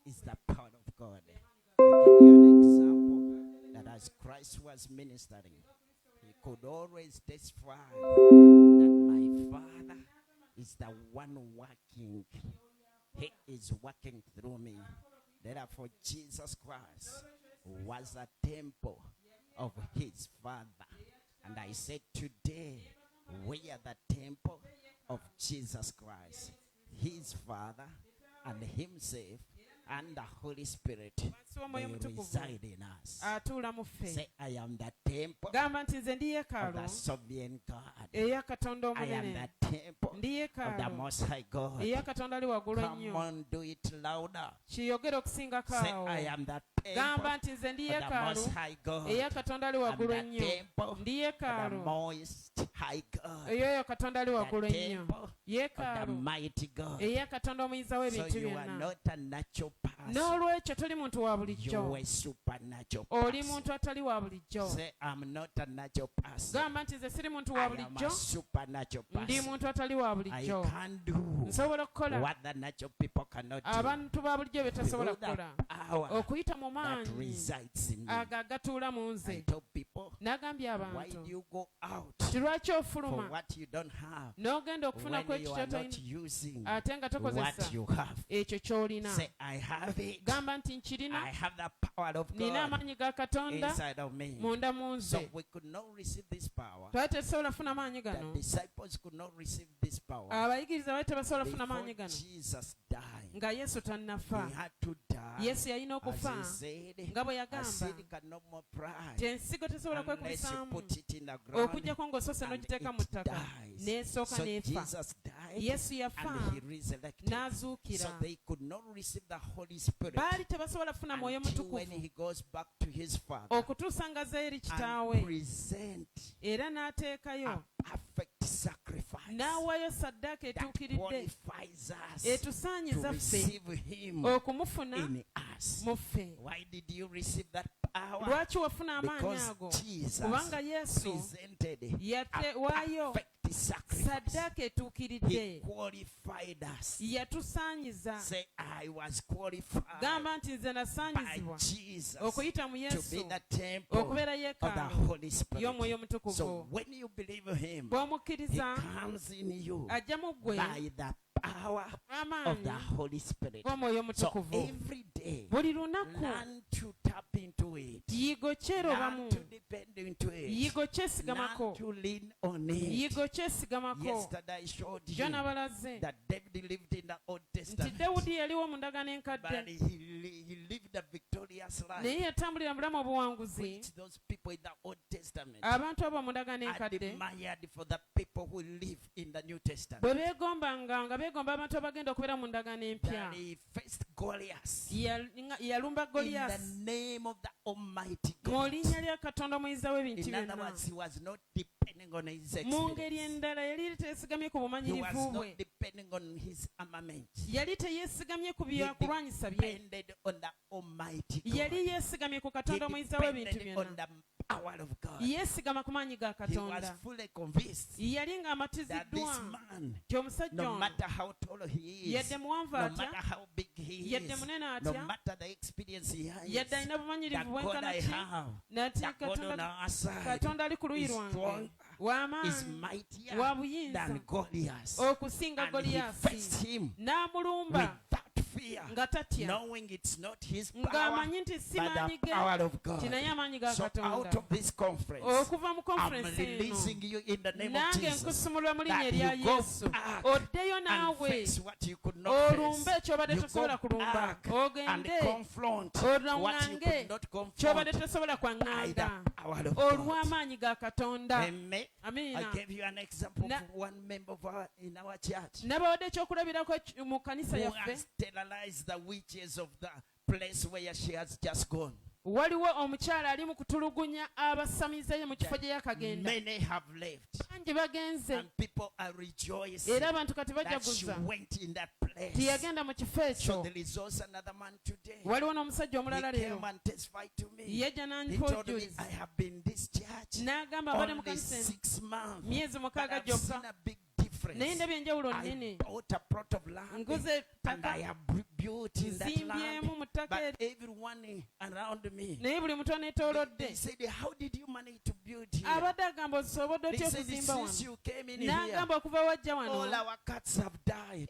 is the power of God. I give you an example that as Christ was ministering, he could always testify that my Father is the one working. He is working through me. Therefore, Jesus Christ was a temple of his Father. And I said today, we are the temple of Jesus Christ, his Father and himself and the Holy Spirit. They reside in us. Say, I am the temple of the sovereign God. I am the temple of the Most High God. Come on, do it louder. Say, I am the temple of the Most High God. I am the temple of the Most High God. The temple of the mighty God. So you are not a natural person. You are supernatural person. Say, I'm not a natural person. I am a supernatural person. I can do what the natural people cannot do. Through the power that resides in me. I told people, why do you go out for what you don't have when you are not using what you have? Say, I have it. I have the power of God inside of me. So we could not receive this power. The disciples could not receive this power before Jesus died. He had to die. As he said, a seed cannot more pride unless you put it in the ground and it dies. So Jesus died and he resurrected. So they could not receive the Holy Spirit until when he goes back to his Father and present a perfect sacrifice that qualifies us to receive him in us. Why did you receive that power? Because Jesus presented a perfect sacrifice. He qualified us. Say, I was qualified by Jesus to be the temple of the Holy Spirit. So when you believe him, he comes in you by the power of the Holy Spirit. So every day, learn to tap into it. Learn to depend into it. Learn to lean on it. Yesterday I showed you that David lived in the Old Testament, but he lived a victorious life, which those people in the Old Testament admired for the people who live in the New Testament. That he faced Goliath in the name of the Almighty God. In other words, he was not depending on his experience. He was not depending on his armament. He depended on the Almighty God. He depended on the power of God. He was fully convinced that this man, no matter how tall he is, no matter how big he is, no matter the experience he has, the God I have, the God on our side is strong, is mightier than Goliath. And he faced him without fear, knowing it's not his power but the power of God. So out of this conference, I'm releasing you in the name of Jesus that you go back and face what you could not face. You go back and confront what you could not confront by the power of God. Amen. I gave you an example of one member of in our church who has sterilized the witches of the place where she has just gone. Waliwo omukyala ali mu kutulugunya abasamize mu kifo gye yakagenda. Many have left. Bangi bagenze. And people are rejoicing era abantu kati bajaguza. She went in that place. Tiyagenda mu kifo ekyo. So there is also another man today. Waliwo n'omusajja omulala leero. He came and testified to me. Yajja He told me, I have been in this church only 6 months. Myezi mukaaga I've seen a big difference. I bought a plot of land and I have built in that land ttaka But everyone around me, naye buli muntu they aneetoolodde said, how did you manage to build here? abadde agamba osobodde They otya said, okuzimba since wano you came in here, n'agamba okuva wajja all wano our cats have died.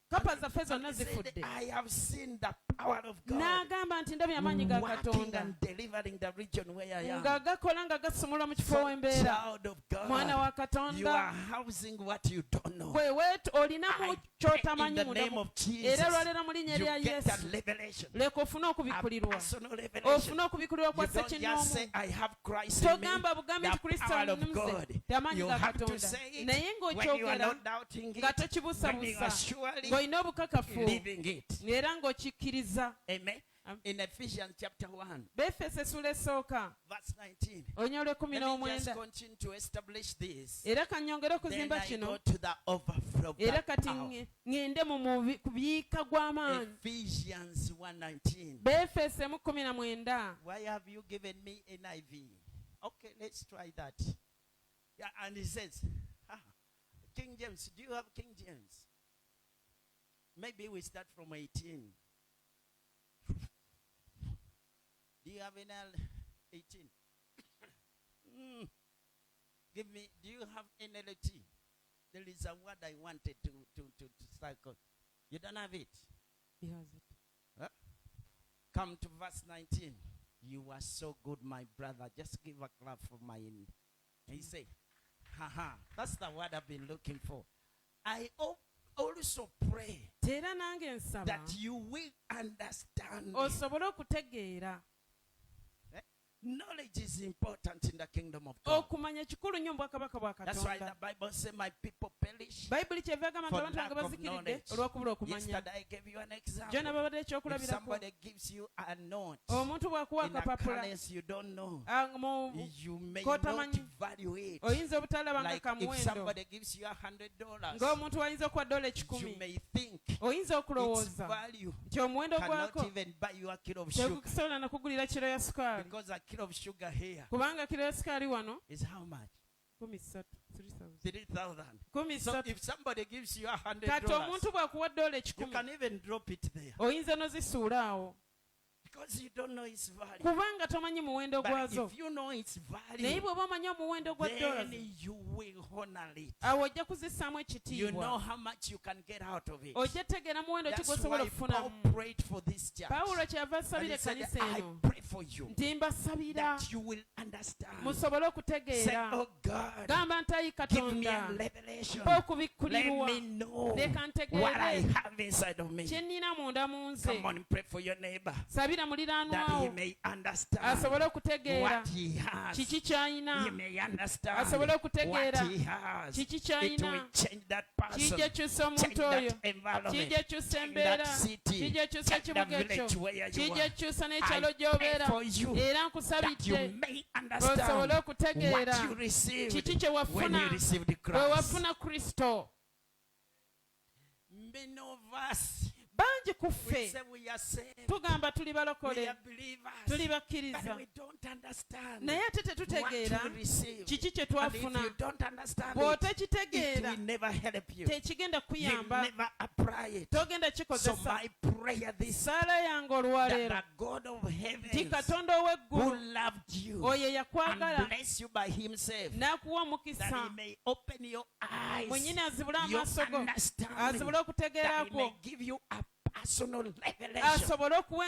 kapa zaffe And zonna he said, zifudde I have seen the power of God n'agamba nti ndabye amaanyi ga working katonda and delivering the region where I am. nga gakola nga gasumulwa mu kifo So, w'embeera child of mwana wa God, you are katonda housing what you don't know. gwe olinamu I pray ky'otamanyi in the name munda of Jesus, era lwaleero mu linnya you lya get yesu a revelation, leka ofune a okubikkulirwa personal revelation. ofune okubikkulirwa kwa You don't just ssekinnoomu say, I have Christ in me, togamba bugambi nti the kristo power of alimuze God. amaanyi You ga have to katonda say it naye when you are ng'okyogera not doubting nga it, when you tokibuusabuusa are surely ng'olina obukakafu living it. era ng'okikkiriza Amen. In Ephesians chapter 1, befeso essula esooka verse 19. olunya olw'ekumi Let me just n'omwenda continue to establish this. era kanyongere Then okuzimba I kino go to the overflow of era that kati power. ŋŋende mu kubiika gw'amaanyi Ephesians 1:19. befeso 1:19 Why have you given me NIV? Okay, let's try that. Yeah, and he says, King James, do you have King James? Maybe we start from 18. Do you have NL 18? Give me, do you have NLT? There is a word I wanted to cycle. You don't have it? He has it. Huh? Come to verse 19. You are so good, my brother. Just give a clap for my end. And he say, haha, that's the word I've been looking for. I also pray era nange nsaba that you will understand. osobole okutegeera Knowledge is important in the kingdom of God. okumanya kikulu nnyo mu bwakabaka bwa That's why the katonda Bible says, my people perish bayibuli kyeva egamba nti for abantu bange lack of bazikiridde knowledge. olw'okubula okumanya Yesterday I gave you an jo example. nababadde If ekyokulabirako somebody gives you a note omuntu bw'akuwa in a akapapula currency you don't know, mu you may Kotamanyi. not value it. oyinza obutalaba nga Like ka if muwendo somebody gives you $100, ng'omuntu wayinza okuwa dola you 1,000 may think oyinza its okulowooza value nti omuwendo cannot gwako even buy you a kilo of sugar. tegukusobola nakugulira kiro ya sukaali Because a kilo of sugar here kubanga kiro ya sukaali wano is how much? 3,000 $3,000. So 3,000 if somebody gives you kati $100, omuntu bw'akuwa dola you 1,000 can even drop it there oyinza nozisuula awo because you don't know its value. kubanga tomanyi muwendo But gwazo if you know its naye value, bw'oba omanyi omuwendo gwa dola then you will honor it. awo ojja kuzissaamu You know ekitiibwa how much you can get out of it. ojja tegeera muwendo ki That's gw'osobola why Paul okufunamu prayed for this church. pawulo kyeyava And asabira he said, ekkanisa I eno pray for you nti mbasabira that you will understand. musobole Say, okutegeera oh God, gamba nti ayi give me a katonda revelation. mpa Let okubikkulirwa me know leka what I ntegeere have inside of me. kye nnina munda mu nze Come on, pray for your neighbor sabira that he muliraanwawo may understand asobole okutegeera what he has. kiki He ky'alina may understand asobole okutegeera what he has. kiki It ky'alina will change that person, kijja kyusa change omuntu oyo that environment, kijja kyusa change embeera that city, kijja kyusa change the ekibuga ekyo village where you kijja are. kyusa n'ekyalo I gy'obeera pray for you era that you nkusabidde may osobole understand okutegeera what you received kiki kye when wafuna you received bwe Christ. wafuna kristo Many of us, bangi ku we ffe say we are saved, tugamba tuli we balokole are believers, tuli but bakkiriza we don't understand naye ate what tetutegeera you received. kiki kye And if twafuna you don't understand it, it bw'otekitegeera will never help you. tekigenda You kuyamba never apply it. togenda So kikozesa my prayer this saala yange that olwaleero the God of nti heaven katonda who ow'eggulu loved you oyo and yakwagala bless you by himself, n'akuwa that omukisa he may open your eyes, mwennyini azibule your amaaso go understanding, azibule okutegeera that he kwo may give you a personal revelation, asobole okuwa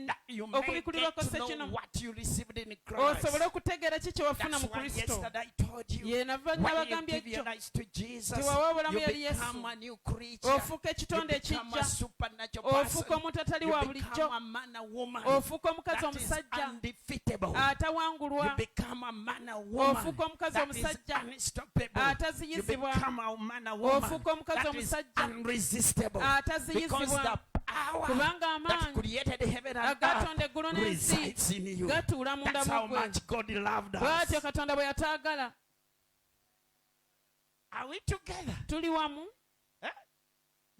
that you may okubikkulirwako get to know sekino what you received in Christ. osobole okutegeera ki kye wafuna That's mu why kristo yesterday I told you, ye nava when you nabagambye give your ekyo lives to Jesus, nti wawa obulamu you yali become yesu a new creature. ofuuka You ekitonde become a ekijja supernatural ofuuka person. omuntu atali You wa become bulijjo a man, a woman ofuuka omukazi that is omusajja undefeatable. You atawangulwa become a man, a woman ofuuka omukazi that is omusajja unstoppable. You ataziyizibwa become a man, a woman ofuuka omukazi that is omusajja unresistable. Because ataziyizibwa the power kubanga that amaanyi created heaven and agatonda earth eggulu n'ensi resides in you. gatuula munda That's how mu gwe much God loved bw'atyo us. katonda bwe yataagala Are we together? tuli wamu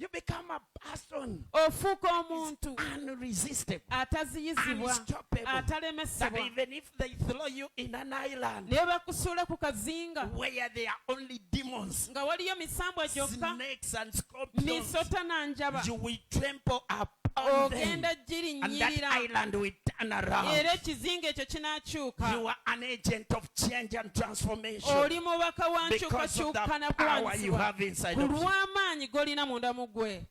You become a person ofuuka omuntu unresistable, ataziyizibwa unstoppable. That atalemesebwa even if they throw you in an island naye bakusuula ku kazinga where there are only demons, nga waliyo misambwa gyokka snakes and scorpions, misota na njaba you will trample upon them ogenda and that lirinnyirira island will turn around. era ekizinga ekyo kinaakyuka. You are an agent of change and transformation Oli mubaka wa because of the nkyukakyukana power you kuwanisibwa have inside ku of you. lw'amaanyi g'olina munda mu ggwe.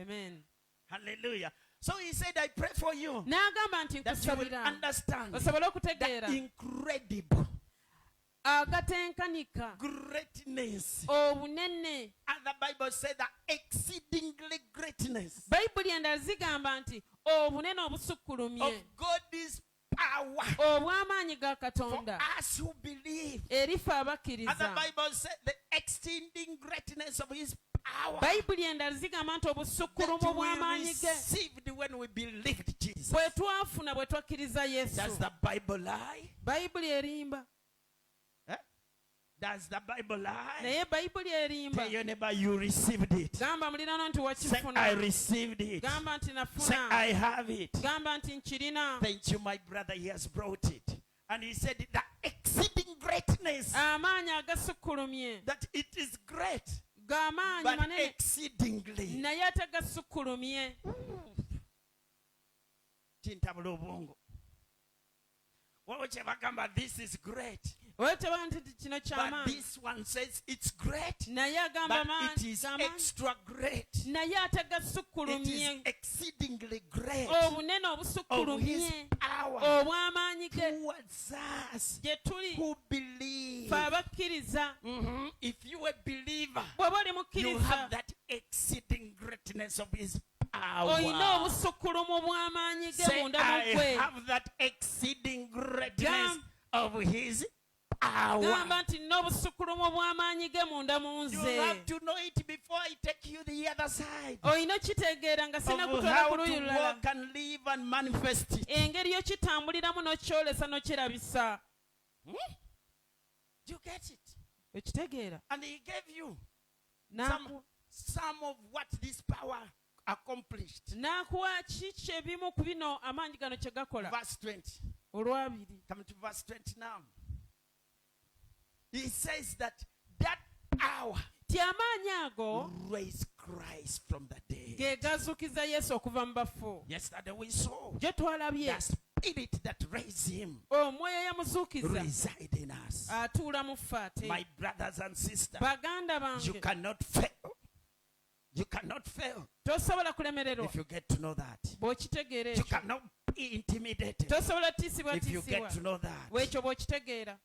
Amen. Hallelujah. So he said, I pray for you N'agamba nti that you will nkusabira understand osobole the okutegeera incredible agatenkanika greatness. obunene. And the Bible said that exceedingly greatness bayibuli endala zigamba nti obunene of obusukkulumye God's power obw'amaanyi ga for katonda us who believe. eri ffe And the abakkiriza. Bible said the exceeding greatness of his power bayibuli endala zigamba nti that obusukkulumu we bw'amaanyi ge received when we believed Jesus. bwe twafuna bwe twakkiriza Does yesu. the Bible lie? bayibuli erimba Eh? Does the Bible lie? naye bayibuli erimba. Tell your neighbor you received it. gamba muliraano nti Say, I wakifuna. received it. gamba nti Say, nafuna. I have it. gamba nti nkirina. Thank you, my brother. He has brought it. And he said the exceeding greatness amaanyi agasukkulumye that it is great, g'amaanyi but manene exceedingly. naye ate gasukkulumye. Kintabula obwongo. Waliwo kye bagamba, this is great. oyo tebaa nti kino But kyamaanyi this one says it's great, naye agamba but it is g'amaanyi extra great. naye ate It is gasukkulumye exceedingly great obunene of his obusukkulumye power obw'amaanyi ge towards us gye tuli who believe. fe abakkiriza. If you a believer, bw'oba oli you mukkiriza have that exceeding greatness of his olina power. obusukkulumu bw'amaanyi ge Say, munda mu I ggwe. have that exceeding greatness Gam- of his power. gamba nti nina obusukkulumu bw'amaanyi ge munda mu You nze. have to know it before I take you the other side olina okitegeera nga of sina kutwala how ku luuyi to lulala. walk and live and manifest it. engeri yokitambuliramu n'okyolesa n'okirabisa. You get it? okitegeera. And he gave you N'aku- some of what this power accomplished. n'akuwa ki kyebimu ku bino amaanyi gano kye gakola. Verse 20. olwabiri. Come to verse 20 now. He says that power ti amaanyi ago raised Christ from the dead. ge gazuukiza yesu okuva mu bafu. Yesterday we saw gye twalabye the spirit that raised him omwoyo yamuzuukiza reside in us. atuula mu ffe ate. My brothers and sisters, baganda you bange cannot fail. You cannot fail tosobola kulemererwa if you get to know that. bw'okitegeera You ekyo. cannot be intimidated tosobola tiisibwa if you get to tiisibwa know that. bw'ekyo bw'okitegeera.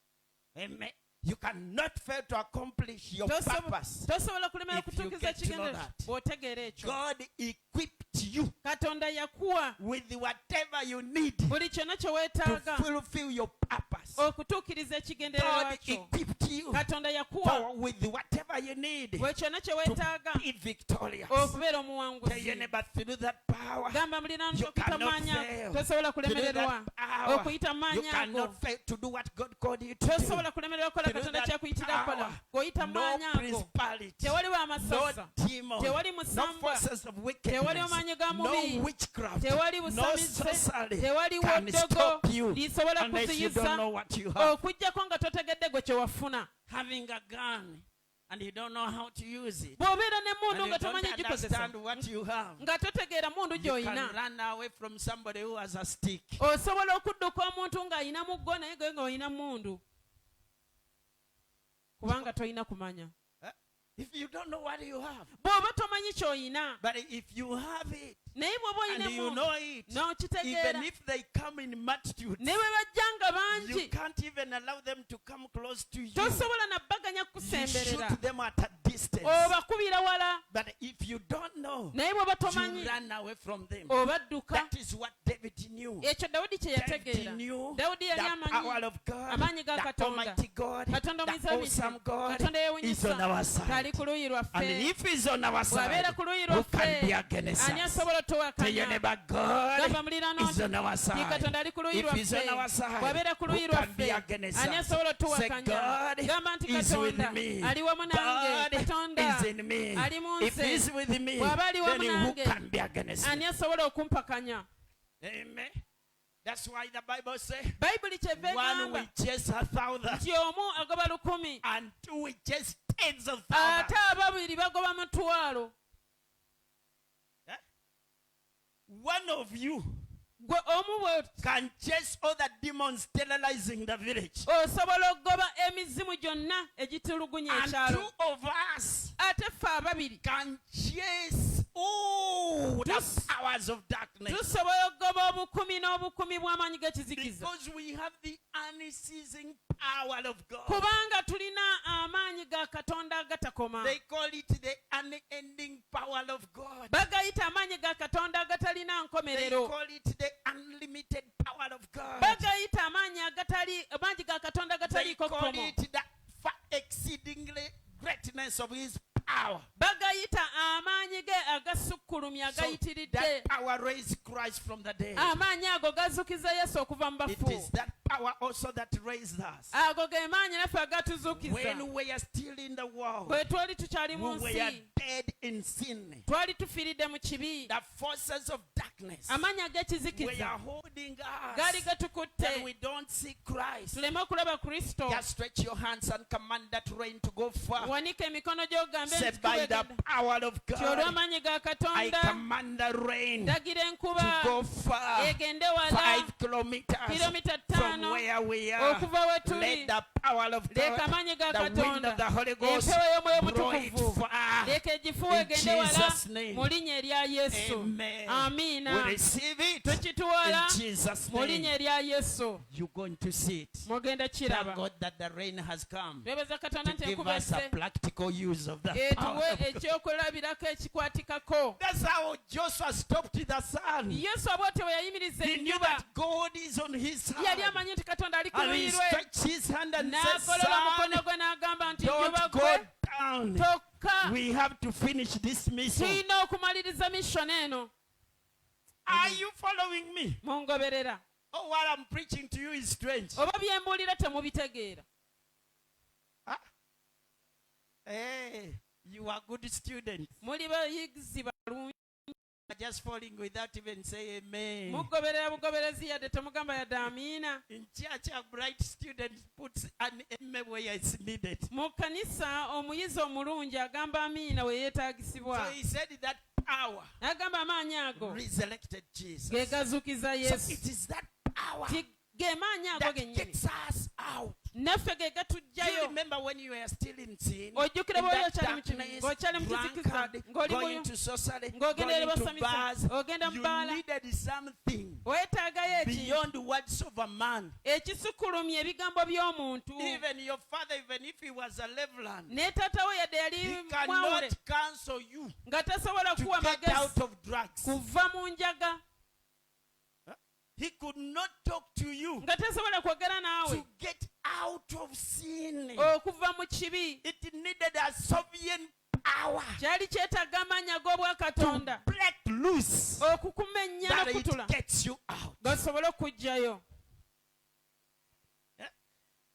Amen. You cannot fail to accomplish your purpose. tosobola kulemera If you kutuukiza get to know kigendera that. bw'otegeera ekyo. God equipped you katonda yakuwa with whatever you need buli kyonna kye to weetaaga fulfill your purpose. okutuukiriza ekigendererwa God kyo. equipped you katonda yakuwa with whatever you need buli kyonna kye to weetaaga be victorious. okubeera Tell your omuwanguzi. neighbor, through that power, gamba muliraano you okuyita cannot maanyi fail. ago tosobola Through kulemererwa that power, okuyita you maanyi ago cannot fail to do what God called you to do. tosobola kulemererwa okukola Through katonda that kyakuyitira kukola. power, ng'oyita no maanyi ago principality, tewaliwo no amasasa, demon, tewali no musambwa, forces of wickedness, tewali amaanyi ga no mubi, witchcraft, tewali no busamize, sorcery tewaliwo can ddogo stop you lisobola unless you don't kuziyiza know what you have. okuggyako nga totegedde gwe kye wafuna. Having a gun and you don't know how to use it, bw'obeera ne and mundu you nga don't tomanyi gikozesa understand what you have, nga totegeera mundu you can gy'olina, run away from somebody who has a stick. osobola okudduka omuntu ng'ayina muggo naye gwe ng'olina mundu kubanga tolina kumanya. If you don't know what you have, bw'oba tomanyi ky'olina but if you have it naye bw'oba and olina you mundu know it, n'okitegeera even if they come in multitude, ne bwe bajja nga you bangi can't even allow them to come close to you. tosobola nabbaganya You kukusemberera shoot them at a distance. obakubira wala. But if you don't know, naye bw'oba you tomanyi run away from them. obadduka. That is what David knew. ekyo dawudi kye David yategeera. knew dawudi yali the power amanyi of God, amaanyi ga the katonda. Almighty God, katonda the awesome omuyizabisi God katonda is on our yeewunyisa side. tali ku luuyi And lwaffe. if he's on our side, bw'abeera ku luuyi who can be lwaffe against ani us? asobola Tell your otowakanya. neighbor, God gamba muliraano is on our nti side. katonda ali ku luuyi If he's on our lwaffe. side, bw'abeera ku luuyi who can be lwaffe against ani us? asobola Say, otowakanya. God gamba nti is with katonda me. ali wamu nange. God katonda is in me. ali mu If nze. he's with me, bw'aba ali wamu then who nange can be against ani me? asobola okumpakanya. Amen. That's why the Bible says, bayibuli kyeva one will egamba chase 1,000, nti omu agoba 1,000 and two will chase tens of ate thousands. ababiri bagoba mutwalo. One of you gwe omu bwe can chase all the demons terrorizing the village. osobola okugoba emizimu gyonna egitulugunya And ekyalo two of us ate ffe ababiri can chase all the powers of darkness. tusobola okugoba obukumi n'obukumi bw'amaanyi g'ekizikiza Because we have the unceasing power of God. kubanga tulina amaanyi ga katonda agatakoma They call it the unending power of God. bagayita amaanyi ga katonda agatalina They nkomerero call it the unlimited power of God. bagayita amaanyi ga katonda They agataliiko call kkomo it the far exceedingly greatness of his power. bagayita amaanyi ge agasukkulumya So agayitiridde that power raised Christ from the dead. amaanyi ago gazuukiza yesu okuva mu It bafu is that power also that raised us. ago ge maanyi naffe agatuzuukiza When we are still in the world, bwe twali tukyali mu we were nsi dead in sin. twali tufiiridde mu kibi The forces of darkness amaanyi we ag'ekizikiza are holding gaali us that gatukutte we don't see Christ. tuleme okulaba kristo Just stretch your hands and command that rain to go far. wanika emikono gy'ogambe Said by the power of ti God, olw'amaanyi ga I katonda command the rain to ndagira enkuba go far. egende wala 5 kilometers kilomita from 5 where we are. okuva we tuli Let the power of leka God, amaanyi ga the wind katonda of the Holy Ghost, empewo y'omwoyo blow it mutukuvu far. leka egifuwa In egende wala Jesus' name. mu linnya erya yesu Amen. amiina We receive it tukituwala in Jesus' mu linnya name. erya yesu You're going to see it. mugenda Thank kiraba God that the rain has come twebaza katonda to nti give enkuba us a esse practical use of the power etuwe of God. ekyokulabirako ekikwatikako That's how Joshua stopped the sun. yesu abwotyo bwe yayimiriza He knew enjuba that God is on his yali side. amanyi nti katonda ali ku And he luyi lwe stretched his hand and said, n'agolola omukono son, gwe n'agamba nti don't enjuba go gwe down. tokka We have to finish this mission. tulina okumaliriza mission eno Are you following me? mungoberera Oh, what I'm preaching to you is strange. oba byembuulira temubitegeera Huh? Hey, you are good students. muli bayigizi balungi Just falling without even saying amen. mugoberera bugoberezi yadde temugamba yadde amiina In church, a bright student puts an amen where it's needed. mu kanisa omuyizi omulungi agamba amiina we yeetaagisibwa So he said that power n'agamba amaanyi ago resurrected Jesus. ge gazuukiza So yesu it is that power Ti ge maanyi ago that gennyini gets us out. naffe ge Do you gatujjayo remember when you were still in sin? ojjukira In bw'oli that okyali mu kibi darkness, ng'okyali mu kizikiza drunkard, ng'oli going muyo to sorcery, ng'ogenda eri going to basamiza bars, ogenda mu you bbaala needed something weetaagayo ekintu beyond words of a man. ekisukulumya ebigambo by'omuntu Even your father, even if he was a Levitan, ne taata we yadde yali he mwawule cannot counsel you nga tasobola to kuwa get magezi out of drugs. kuva mu njaga He could not talk to you nga tasobola kwogera naawe to get out of sin. okuva mu kibi It needed a sovereign power kyali kyetaaga amaanyi ag'obwakatonda to break loose okukumenya that n'okutula it gets you out. gasobole okujjayo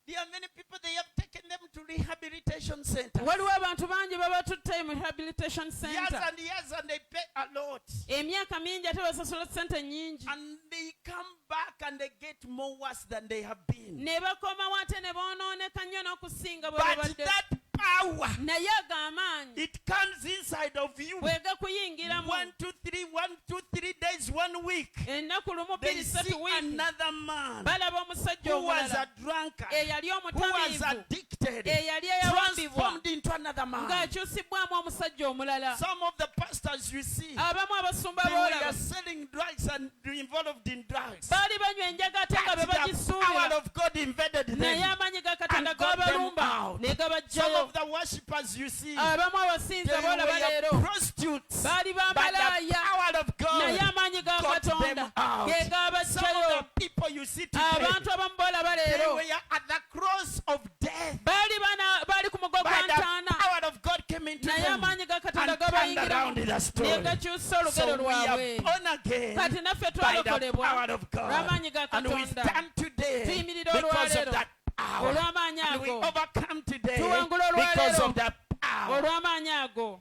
There are many people, they have taken them to rehabilitation centers. waliwo abantu bangi babatutte mu rehabilitation Years center and years, and they pay a lot. emyaka mingi ate basasula sente nnyingi And they come back and they get more worse than they have been. ne bakomawo ate ne boonooneka nnyo n'okusinga bwe But babadde that power, naye ago amaanyi it comes inside of you. bwe gakuyingiramu 1, 2, 3, 1, 2, 3 days, 1 week. ennaku lumu They bbiri see ssatu wiiki another man balaba omusajja who was omulala a drunkard, eyali who was omutamiivu addicted, eyali eyawambibwa transformed into another man. ng'akyusibwamu omusajja omulala Some of the pastors you see, abamu abasumba they were boolaba selling drugs and involved in drugs. baali banywa enjaga ate nga be But the bagisuubira power of God invaded naye them. amaanyi ga katonda and got them gabalumba out. ne Some gabajjayo of the worshippers you see, abamu they abasinza boolaba were leero prostitutes. baali But the bambalaaya power of naye God amaanyi ga got them katonda out. ge Some of gabajjayo the people you see today, abantu abamu boolaba they leero were at the cross of death. baali ku mugo gwa But the ntaana power of God came into naye them amaanyi ga katonda and turned gabayingiramu around the ne story. gakyusa olugero So we are lwabwe born again kati naffe by the twalokolebwa power of God. lw'amaanyi ga And we katonda stand today tuyimirira because of olwaleero that power. olw'amaanyi And we ago overcome today tuwangula because olwaleero of that power. olw'amaanyi ago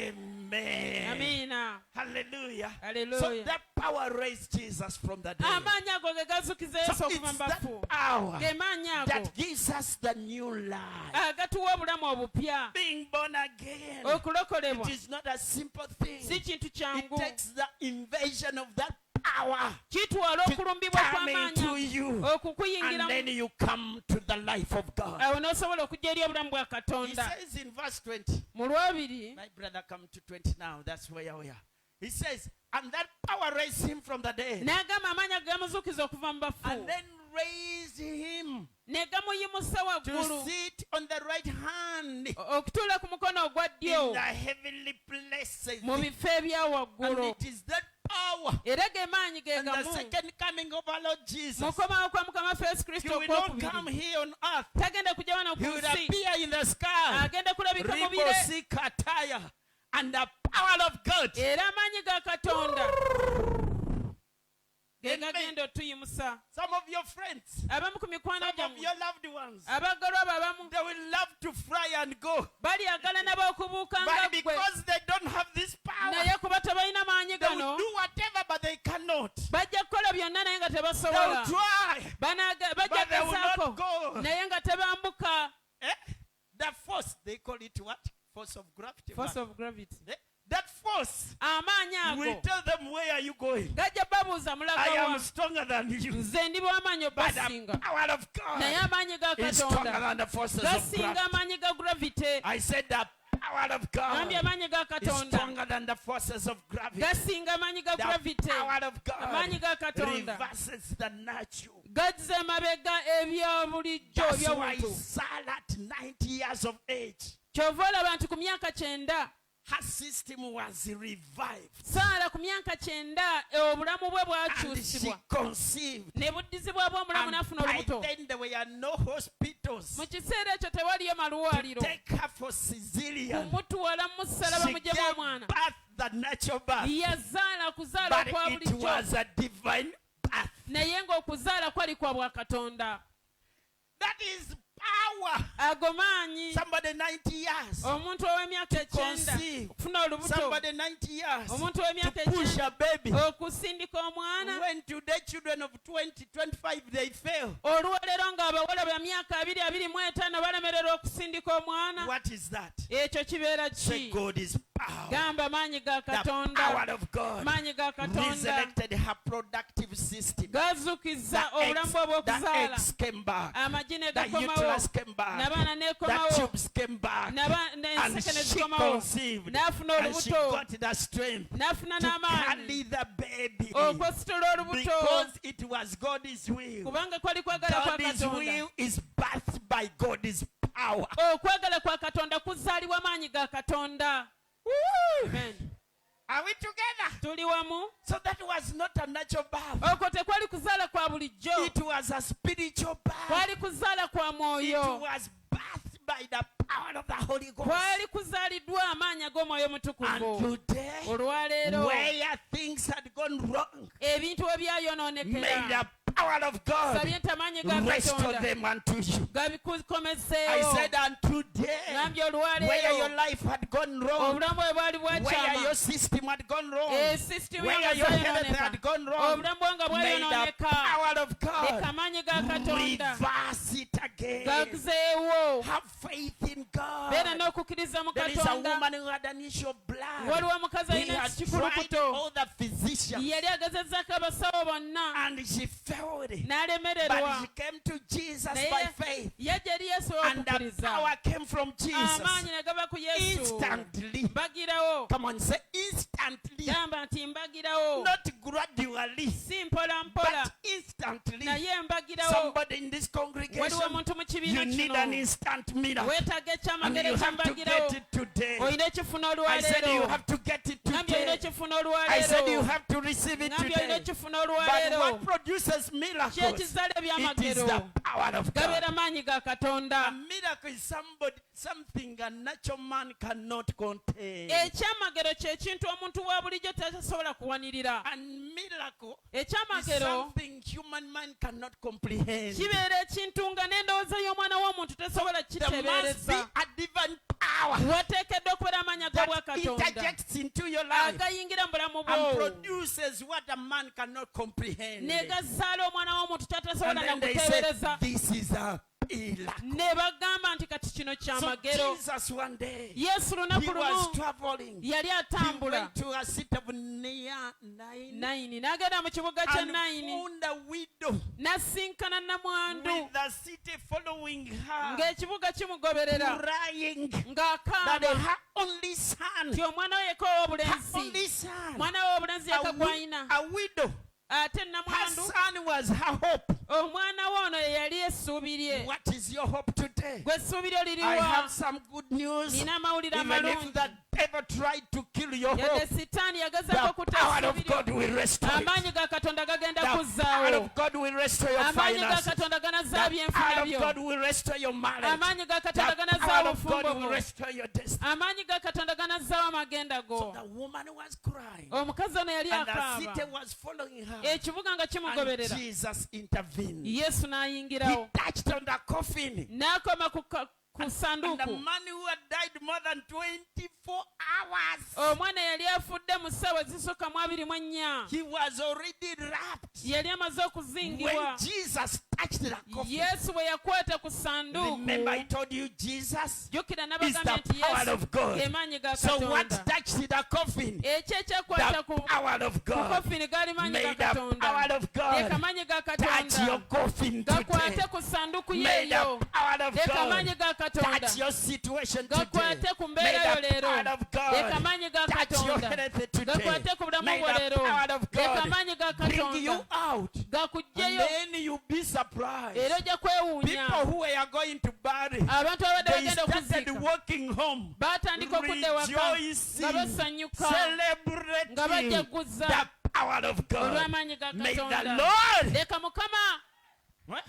Amen. amiina Hallelujah. So Hallelujah. that power raised Jesus from the dead. amaanyi ago ge gazukiza yesu So okuva it's mu that bafu power ge maanyi ago that gives us the new life. agatuwa obulamu obupya Being born again, okulokolebwa it is not a simple si thing. kintu It kyangu takes the invasion of that power kitwala to okulumbibwa come into kw'amaanyi you, and okukuyingira then you come to the life of God. awo n'osobola okujja eri obulamu bwa He katonda. says in verse 20, Mu lwabiri my brother come to 20 now, that's where we are. He says, and that power raised him from the dead, n'agamba amaanyi agamuzuukiza okuva mu bafu and then raised him ne gamuyimusa to waggulu sit on the right hand okutuula ku mukono ogwa in ddyo the heavenly places. mu bifo ebya And waggulu. it is that power Era ge maanyi ge and the gamu second coming of our Lord Jesus. mu komawo kwa mukama waffe yesu He kristo will not come okwokubiri. here on earth. Tagenda kujja wano ku He will nsi, appear in the sky. agenda kulabika mu bire, Ribosikataya. And the power of God. era amaanyi ga katonda ge Amen. gagenda otuyimusa. Some of your friends, Abamu ku mikwano some of gyammwe, your loved ones, abagalwa abo abamu they will love to fly and go. balyagala nabo okubuuka nga But ggwe, because they don't have this power, naye kuba tebalina maanyi they will gano, do whatever, but they cannot. bajja kukola byonna naye nga They will tebasobola. try, Bajja but they will not gezaako go. naye nga tebambuka. Eh? The force, they call it what? Force of gravity. Force what? of gravity. Eh? That force Amaanyi will ago tell them, where are you going? gajja babuuza I mulaga am wa, stronger than you. nze ndi bw'amaanyi But the obasinga, power of naye God amaanyi ga is stronger katonda than the forces of gasinga gravity. amaanyi ga gravity. I said the power of Gambye God amaanyi ga is katonda stronger than the forces of gravity. gasinga amaanyi ga The gravity. power of Amaanyi God ga katonda reverses the natural. gazza emabega ebya bulijjo That's why eby'obuntu. Sarah at 90 years of age, Kyova olaba nti ku myaka 90 her system was revived. Saala ku myaka 90 obulamu bwe And she bwakyusibwa conceived. ne buddizibwa bw'omulamu And n'afuna by olubuto. then there were no hospitals Mu kiseera ekyo tewaliyo malwaliro take her for cesarean. kumutwala mu ssalaba She mujjemu gave omwana. birth the natural birth. Yazaala kuzaala But okwa it bulijjo, was a divine birth. naye ng'okuzaala kwali kwa bwa katonda. That is power. Ago maanyi. Somebody 90 years. Omuntu ow'emyaka 90 conceive. okufuna olubuto. Somebody 90 years. Omuntu ow'emyaka To push 90 a baby. okusindika omwana. When today children of 20, 25, they fail. Olwaleero ng'abawala ba myaka 20-25 balemererwa okusindika omwana. What is that? Ekyo kibeera Say ki? God is power. Gamba maanyi ga The katonda. power of God Maanyi ga katonda resurrected her productive system. gazukiza obulamu bwe The bw'okuzaala. eggs came back. Amagi ne The gakomawo. uterus came back. N'abaana The n'ekomawo. tubes came back. And N'enseke ne she zikomawo. conceived. N'afuna And she olubuto. got the strength N'afuna to n'amaanyi carry the baby. okwesitula olubuto. Because it was God's will. Kubanga kwali kwagala kwa God's katonda. will is birthed by God's power. Okwagala kwa katonda kuzaalibwa maanyi ga katonda. Amen. Are we together? Tuli wamu. So that was not a natural birth. Okwo tekwali kuzaala kwa bulijjo. It was a spiritual birth. Kwali kuzaala kwa It mwoyo. was birthed by the power of the Holy Ghost. Kwali kuzaaliddwa amaanyi ag'omwoyo And mutukuvu. today, Olwaleero where things had gone wrong, ebintu we may byayonoonekera. the power of God Sabye nti amaanyi ga restore katonda them unto you. I gabikukomeseewo. said, and today, Ngambye where your olwaleero life had gone wrong, obulamu bwe bwali where bwakyama. your system had gone wrong, Sisitimu where yange your health zayonooneka. had gone wrong, Obulamu bwe nga may the bwayonooneka. power of Leka God amaanyi ga katonda reverse it again. gaguzeewo. Have faith in God. Beera n'okukkiriza mu There is a katonda. woman who had an issue of blood. Waliwo omukazi He alina had tried kikulukuto. all the physicians Yali agezezzaako abasawo bonna and she failed. n'alemererwa. But she came to Jesus by Naye faith. yajja eri Yesu And the okukkiriza. power came from Jesus. Amaanyi ne gava ku Yesu. Instantly. Mbagirawo. Come on, say instantly. Gamba nti mbagirawo. Not gradually, Si mpola mpola. but instantly. Naye mbagirawo. Somebody in this Waliwo congregation, omuntu mu you kibiina need kino. an instant miracle. Weetaaga And ekyamagero you have to ekyambagirawo. get it today. Olina ekifuna I said you olwaleero. have to get it Ngambye olina today. ekifuna I said you olwaleero. have to receive it Ngambye olina today. ekifuna But olwaleero. what produces miracles? Kyekizala It is ebyamagero. the power of Gabeera God. maanyi ga A katonda. miracle is something a natural man cannot contain. Ekyamagero kye kintu omuntu wa bulijjo tasobola kuwanirira. And miracle is Ekyamagero something human mind cannot comprehend. kibeera ekintu nga n'endowooza y'omwana w'omuntu tesobola There must be kiteebereza. a divine power Wateekeddwa okubeera amaanyi ag'obwa that katonda interjects into your life agayingira mu bulamu and bwo produces what a man cannot comprehend. ne gazaala omwana w'omuntu And ky'atasobola na then they say, kuteebereza. this is a ne bagamba nti kati kino So kyamagero. Jesus one day, Yesu he lunaku was lumu traveling. yali He atambula went to a city of near Nain nayini n'agenda mu kibuga kya and nayini found a widow n'asinkana namwandu with the city following her, ng'ekibuga kimugoberera crying that ng'akaaba her only son, nti omwana we yeka her ow'obulenzi only son, mwana we ow'obulenzi yeka gwalina a widow, ate her namwandu son was her hope. omwana we ono ye yali essuubi lye. What is your hope today? gwe essuubi lyo I liriwa? have some good news. nina amawulire Even if amalungi. the devil tried to kill your yadde hope, sitaani the yagezaako kutta power essuubi of God lyo, will restore it. amaanyi ga katonda gagenda The power kuzzaawo. of God will restore your amaanyi ga finances. katonda ganazaa The byenfuna power of byo. God will restore your marriage. amaanyi ga katonda The ganazaawo power of God obufumbo will bwo. restore your destiny. amaanyi ga katonda ganazaawo amagenda So go. the woman was crying, omukazi ono yali and the city akaaba, was following her. ekibuga nga And kimugoberera. Jesus intervened. yesu He n'ayingirawo touched on the coffin. n'akoma ku And the sanduuku. man who had died more than 24 hours, omwana yali afudde mu ssaawa zisukka mu 24. he was already wrapped. yali amaze When okuzingibwa. Jesus touched the coffin, yesu bwe yakwata ku sanduuku, remember I told you Jesus jjukira is n'abagambye the nti power yesu of God. ge maanyi ga So what katonda. touched the coffin? ekyo ekyakwata The ku power of God. kofini gaali maanyi May ga the katonda. power of leka God maanyi ga touch your katonda coffin today. gakwate ku sanduuku May yeeyo. the power of leka God maanyi ga katonda touch your situation today. gakwate ku May mbeera yo the leero. power of leka God maanyi ga touch your katonda health today. gakwate ku bulamu May bwo the leero. power of leka God maanyi ga bring you katonda out. And gakuggyeyo. then you'll be surprised. era ojja kwewuunya. People who were going to bury, abantu abadde they bagenda started okuziika walking home, baatandika okudda ewaka rejoicing, nga basanyuka celebrating nga bajjaguza the power of God. olw'amaanyi ga May the katonda. Lord leka mukama what?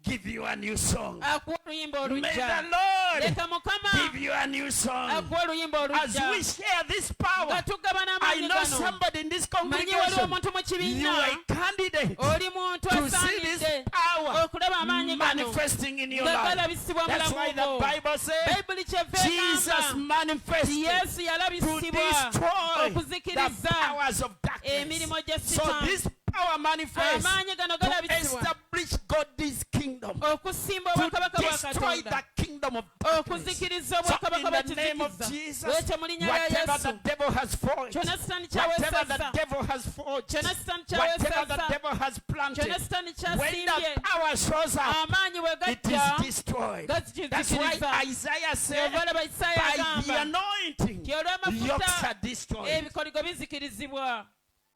Give you a new song. akuwa oluyimba May the oluggya. Lord leka mukama give you a new song. akuwa oluyimba As we oluggya. share this power, nga tugabana I amaanyi know gano. somebody in this manyi waliwo congregation, omuntu mu you kibiina are a candidate oli muntu to see this asaanidde power okulaba amaanyi gano manifesting in your nga life. galabisibwa mu That's why bulamu the bwo. Bible says bayibuli kyeva Jesus egamba manifested yesu to yalabisibwa destroy the okuzikiriza powers of darkness. emirimo gya So sitaani. this power manifests amaanyi gano to galabisibwa establish God's kingdom, okusimba to obwakabaka bwa destroy katonda, the kingdom of darkness. okuzikiriza So obwakabaka in the name of bw'ekizikiza. Jesus, Ekyo mu linnya lya whatever yesu the devil has forged, kyonna sitaani whatever the kyawesezza, devil has forged, kyonna sitaani whatever the kyawesezza, devil has planted, kyonna sitaani when kyasimbye, the power shows up, amaanyi we it gajja is destroyed. That's why gazikiriza. Isaiah said, Yobalaba Isaaya by the agamba anointing, nti olw'amafuta yokes are destroyed. ebikoligo bizikirizibwa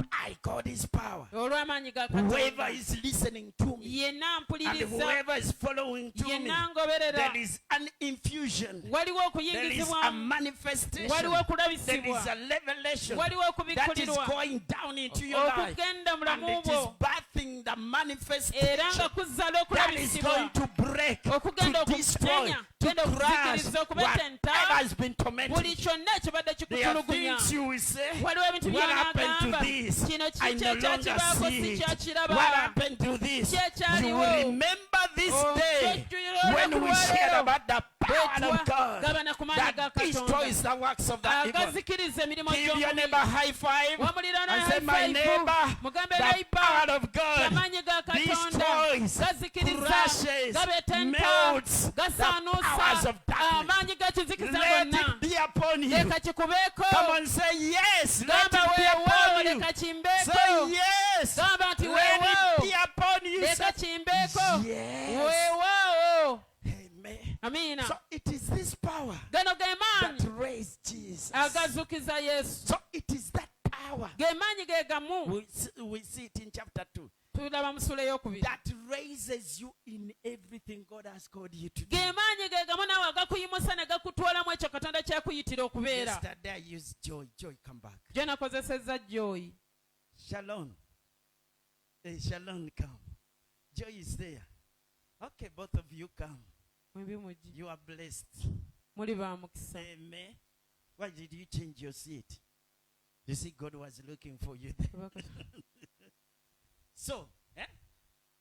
By God's power. olw'amaanyi ga Whoever katonda. is listening to me yenna and mpuliriza, whoever is following to me, yenna ngoberera, there is an infusion, waliwo there is a okuyingizibwa, manifestation, waliwo there okulabisibwa, is a revelation waliwo that is okubikkulirwa going down into your life, okugenda mu and bulamu it is bwo birthing the era manifestation nga kuzzala that is going okulabisibwa to break, okugenda to destroy, okumenya, to genda crush okuzikiriza, whatever okubetenta has been buli tormented. kyonna ekibadde There are kikutulugunya. things you will say, waliwo ebintu what happened to by'onaagamba this? kino I kiki no longer ekyakibaako see si it. kyakiraba. What happened to this? Ki You ekyaliwo? will remember this day Okyojjulira when we olunaku shared lwaleero about the power of God gabana ku maanyi ga that destroys the works of the evil. agazikiriza emirimu Give your gy'omubiri. neighbor high five wamuliraano and say, my high neighbor, five. mugambe the neighbor, power of God amaanyi ga katonda destroys, gazikiriza, crushes, gabetenta, melts the powers gasaanuusa of darkness. amaanyi g'ekizikiza Let gonna. it be upon you. leka kikubeeko. Come on, say yes. Let gamba it be weewaawo, upon you. leka kimbeeko. Say yes. gamba nti Let weewaawo, it be upon you. leka Say kimbeeko. yes. weewaawo. Amen. amiina. So it is this power gano ge that maanyi raised Jesus. agazukiza yesu. So it is that power. ge maanyi ge gamu We see it in chapter 2. tulaba mu sula ey'okubiri. That raises you in everything God has called you to do. ge maanyi ge gamu naawe agakuyimusa ne gakutwalamu ekyo katonda kyakuyitira okubeera. Yesterday I used joy. Joy, come back. gye nakozesezza joyi. Shalom. Hey, Shalom, come. Joy is there. Okay, both of you come. mwembi mugi You are blessed. muli ba mukisa. Amen. Why did you change your seat? You see, God was looking for you there. So,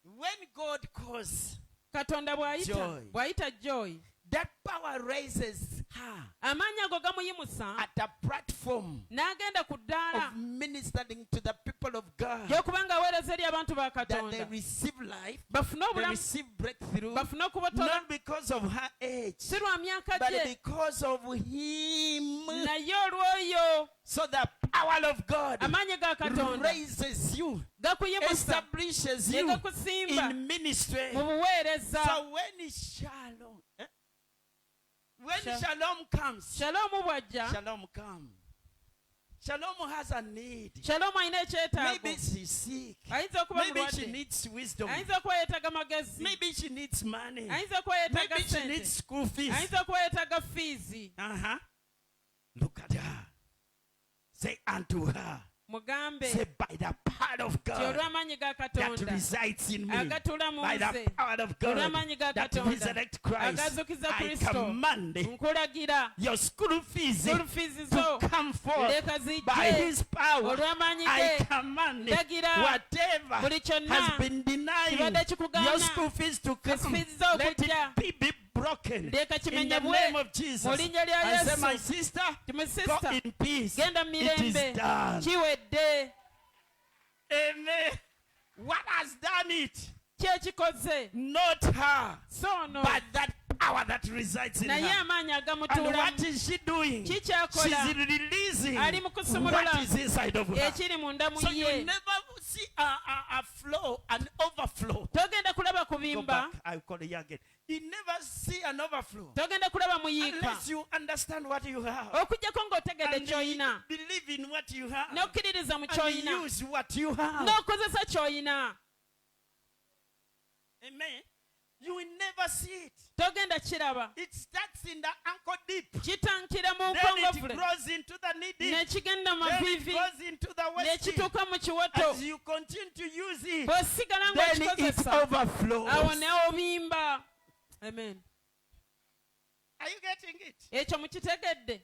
when God calls, katonda Joy. bw'ayita joyi, that power raises her amaanyi ago gamuyimusa at a platform n'agenda ku ddaala of ministering to the people of God. gy'okuba nga aweereza kiraza eri abantu ba that they katonda receive life, bafune they obulamu receive breakthrough, bafune okubotola not because of her age, si lwa myaka but gye because of him. naye olw'oyo So the power of God amaanyi ga katonda raises you, gakuyimusa establishes ne you gakusimba in ministry. mu buweereza So when shalom, when shalom comes, shalom bw'ajja shalom comes. Shalom has a need. shalom alina ekyetaago Maybe she's sick. ayinza okuba Maybe she mulwadde needs wisdom. ayinza okuba yeetaaga magezi Maybe she needs money. ayinza okuba yeetaaga Maybe she needs sente school fees. ayinza okuba yeetaaga fiizi Look at her. Say unto her. mugambe Say by the power of ti God olw'amaanyi ga that katonda resides in me. agatula mu By the nze power of God olw'amaanyi ga that katonda resurrects Christ. agazukiza I kristo command nkulagira your school fees school fees zo to come forth leeka by zijje his power. olw'amaanyi I ge command ndagira whatever buli kyonna has been denying kibadde kikugaana your school fees to come, fees zo let okujja it be broken leeka in the kimenyebwe name of Jesus. mu linnya lya I say, my yesu sister, ti mu go sisita in peace. genda mu It is mirembe done. kiwedde Amen. What has done it? kyekikoze Not her, so no but that power that resides in naye her. amaanyi And what agamutuulamu is she doing? ki She's kyakola releasing ali mu kusumulula what is inside of her. ekiri munda mu So you ye never see a flow, an overflow. togenda kulaba Go kubimba back. I call it again. You never see an overflow togenda kulaba muyiika unless you understand what you have okujjako ng'otegedde and ky'olina you believe in what you have n'okkiririza mu and ky'olina use what you have. n'okozesa ky'olina Amen. You will never see it. togenda kiraba It starts in the ankle deep. kitankira mu Then it nkongovule grows into the knee deep. n'ekigenda mu Then it maviivi goes into the waist deep. n'ekituuka mu kiwato As you continue to use it, bw'osigala then it ng'okikozesa overflows. awo ne obimba amen Are you getting it? ekyo mukitegedde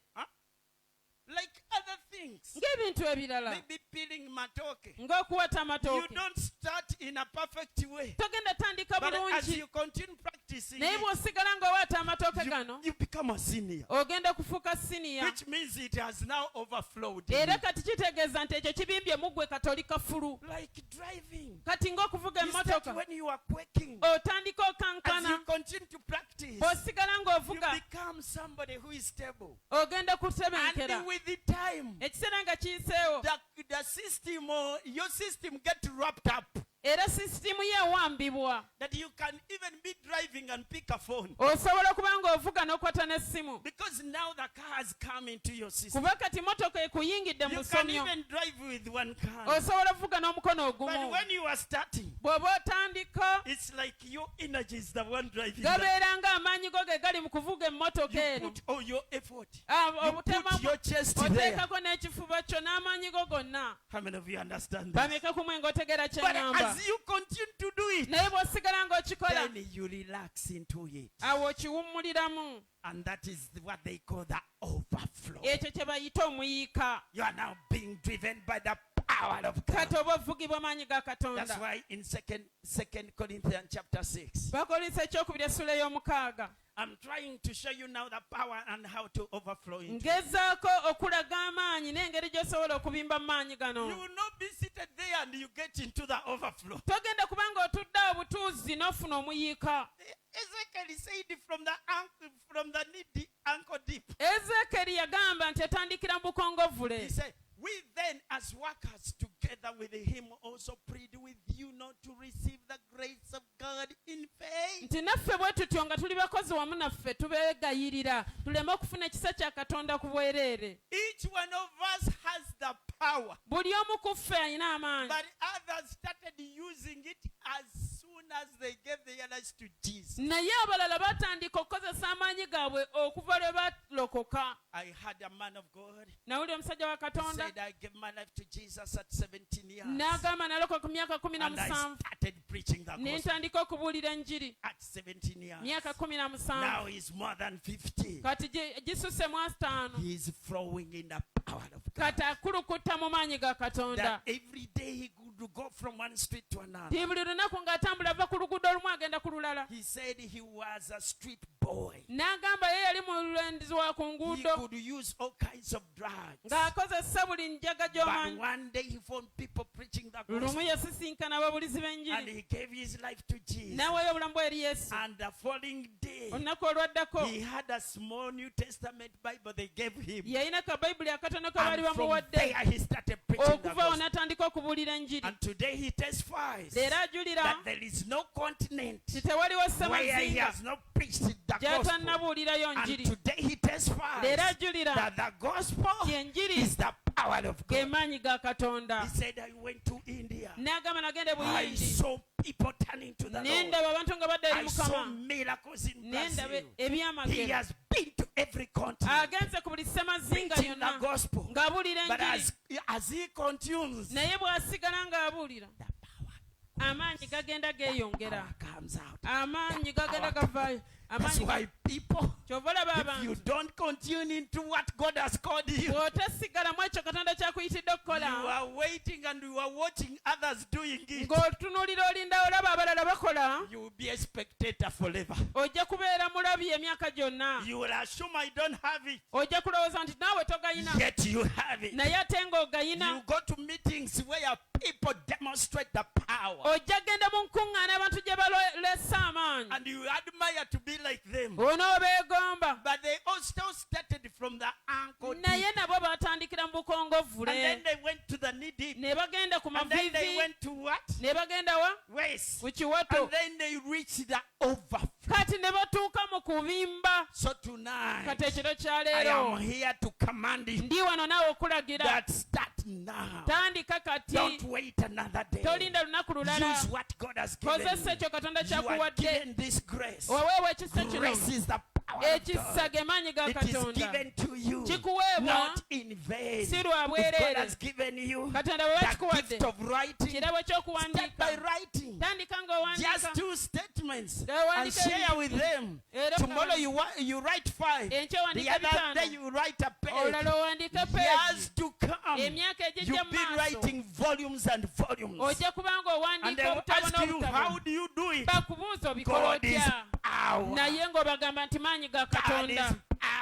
Like other things. ng'ebintu ebirala Maybe peeling matoke. ng'okuwata You amatooke don't start in a perfect way. togenda tandika But as bulungi you continue practicing naye it, bw'osigala ng'owaata amatooke gano you become a senior. ogenda kufuuka siniya Which means it has now overflowed. in era you. kati kitegeeza nti ekyo kibimbye muggwe katolika fulu Like driving. kati ng'okuvuga You start emmotoka when you are quaking. otandika As okankana you continue to practice, bw'osigala you ng'ovuga become somebody who is stable. ogenda kutebenkera And with the time, ekiseera nga kiyiseewo the system or your system get wrapped up era sisitimu ye ewambibwa that you can even be driving and pick a phone. osobola okuba ng'ovuga n'okwata n'essimu Because now the car has come into your system. kuba kati motoka ekuyingidde mu You can ssomyo even drive with one car. osobola kuvuga n'omukono But ogumu when you are starting, bw'oba otandika it's like your energy is the one driving that. gabeera ng'amaanyi go ge gali mu kuvuga emmotoka You eno put all your effort. Ah, You obutema put your chest there. oteekako n'ekifuba kyo n'amaanyi go gonna How many of you understand this? bameka ku mwe ng'otegeera kye But ŋŋamba as you continue to do it, naye bw'osigala ng'okikola then you relax into it. awo okiwummuliramu And that is what they call the overflow. ekyo kye bayita omuyiika You are now being driven by the power of kati God. oba ovugibwa maanyi ga That's katonda why in second Corinthians chapter 6, bakolinsa ekyokubiri essula ey'omukaaga I'm trying to show you now the power and how to overflow into it. ngezaako okulaga amaanyi n'engeri gy'osobola okubimba mu maanyi You gano will not be seated there and you get into the overflow. togenda kubanga otudde awo butuuzi n'ofuna omuyiika Ezekiel said from the knee deep, ankle deep. ezekeri yagamba nti etandikira mu bukongovule He said, we then as workers together with him also prayed with you not to receive the grace of God in faith. nti naffe bwe tutyo nga tuli bakozi wamu naffe tubeegayirira tuleme okufuna ekisa kya katonda ku bwereere Each one of us has the power, buli omu ku ffe alina amaanyi but others started using it as soon as they gave their lives to Jesus. naye abalala batandika okukozesa amaanyi gaabwe okuva lwe balokoka I had a man of God nawuli omusajja wa katonda said, I gave my life to Jesus at 17 years. n'agamba nalokoka ku myaka 17 And I started preaching the ne gospel ntandika okubuulira enjiri at 17 years. myaka 17 Now he's more than 50. kati gisusse mu 5 He's flowing in the power of God. kati akulukutta mu maanyi ga katonda That every day he could would go from one street to another. ti buli lunaku ng'atambula ava ku luguudo olumu agenda ku lulala. He said he was a street boy. N'agamba ye yali mulenzi wa ku He nguudo could use all kinds of drugs. ng'akozesa buli njaga But gy'omanyi. one day he found people preaching the lumu gospel. yasisinkana ababulizi And b'enjiri he gave his life to Jesus. n'aweeyo obulamu bwe eri Yesu. And the following day, olunaku olwaddako he had a small New Testament Bible they gave him. yalina ka bayibuli akatono ke baali And from bamuwadde. there he started preaching the Okuva awo gospel. n'atandika okubuulira enjiri. And today he testifies Leero ajulira that there is no continent nti tewaliwo where he ssemazinga has not preached the gospel. gy'atannabuulirayo And njiri. today he testifies Leero ajulira that the gospel ti enjiri is the power of ge God. maanyi ga Katonda. He said, I went to India. N'agamba nagenda e I Buyindi. saw people turning to the Ne Lord. ndaba abantu nga badda eri I saw Mukama. miracles in Ne ndaba Brazil. He ebyamagero. has been to every continent Agenze ku buli ssemazinga preaching the yonna gospel. ng'abuulira But enjiri. as he continues, Naye bw'asigala ng'abuulira, the power amaanyi gagenda geeyongera. comes out. Amaanyi gagenda gavaayo. That's Amaanyi why people, kyova olaba if you abantu don't continue into what God has called you, bw'otasigala mu ekyo Katonda kyakuyitidde you okukola, are waiting and you are watching others doing it. ng'otunuulira olinda olaba abalala bakola, You will be a spectator forever. ojja kubeera mulabi emyaka gyonna. You will assume I don't have it, Ojja kulowooza nti naawe togayina, yet you have it. naye ate ng'ogayina. You go to meetings where people demonstrate the power, Ojja genda mu nkuŋŋaana abantu gye balesa amaanyi, and you admire to be like them. onoobeegomba. But they all still started from the ankle deep, Naye nabo batandikira mu and then bukongovule, they went to the knee deep, ne bagenda ku and then they maviivi, went to what? ne bagenda wa Waist, ku kiwato, and then they reached the overflow. kati ne batuuka mu kubimba. So tonight, Kati ekiro kya I am leero here to command you ndi wano naawe okulagira, that start now. tandika Don't kati, wait another day. tolinda lunaku lulala. Use what God has given Kozesa you. ekyo Katonda You are kyakuwadde, given this grace. waweebwa ekisa kino. Grace is the power of Ekisa God. ge maanyi ga It is Katonda, given to you, kikuweebwa not in vain. si lwa If God bwereere. has given you Katonda bwe the bakikuwadde gift of writing, kirabo start by ky'okuwandiika, writing tandika just ng'owandiika, 2 statements and Gawandiika share with them. era Tomorrow you write 5. enkya The owandiika other day bitaano, you write a page. olulala owandiika Years peegi. to come, Emyaka egijja you'll mu be maaso writing volumes and volumes. ojja kuba And ng'owandiika they will obutabo ask you, how n'obutabo. do you do it? Bakubuuza obikola God is otya, power. naye ng'obagamba nti maanyi ga God is Katonda,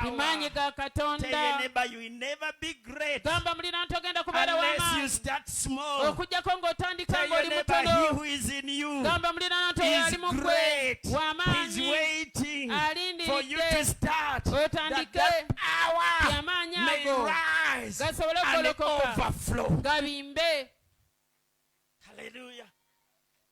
ti maanyi power. ga Tell your Katonda. neighbor, you will never be great Gamba mulina togenda kubeera unless you w'amaanyi start small. okugjako ng'otandika Tell your ng'oli neighbor, he mutono. who is in you Gamba mulina nto is ali mu gwe great. He's w'amaanyi, waiting for you to alindiridde start. That otandike that power amaanyi may ago rise gasobole and okugolokoka overflow. gabimbe. Hallelujah.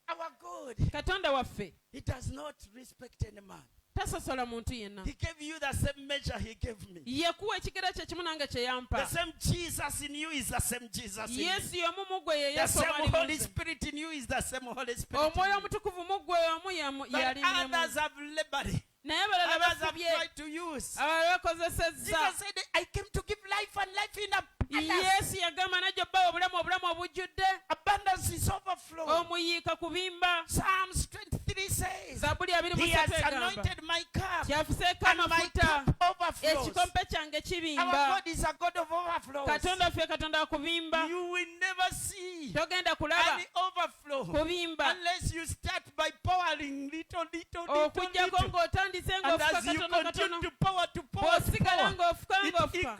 Our God, Katonda waffe he does not respect any man. tasosola muntu yenna. He gave you the same measure he gave me. Yakuwa ekigera kye kimu nange kye The yampa. same Jesus in you is the same Jesus in you. Yesu y'omu mu gwe ye The Yesu same omwali mu Holy nze. Spirit in you is the same Holy Spirit in Omwoyo you. omutukuvu mu gwe omu But yali others have labored. naye abalala Others have bafubye, tried to use. abalala bakozesezza. Jesus said, I came to give life and life in abundance. Yesu yagamba najja obbawa obulamu obujjudde, Abundance is overflow. omuyiika kubimba. Psalms 23 says, Zabuli he has 23 egamba anointed my cup kyafuseeko and my amafuta, cup overflows. ekikompe kyange Our kibimba. God is a God of overflows. Katonda ffe Katonda wa kubimba. You will never see Togenda kulaba any overflow kubimba unless you start by pouring little. okugjako ng'otandise And ng'ofuka as you katono continue katono, to power, bw'osigala ng'ofuka it ng'ofuka,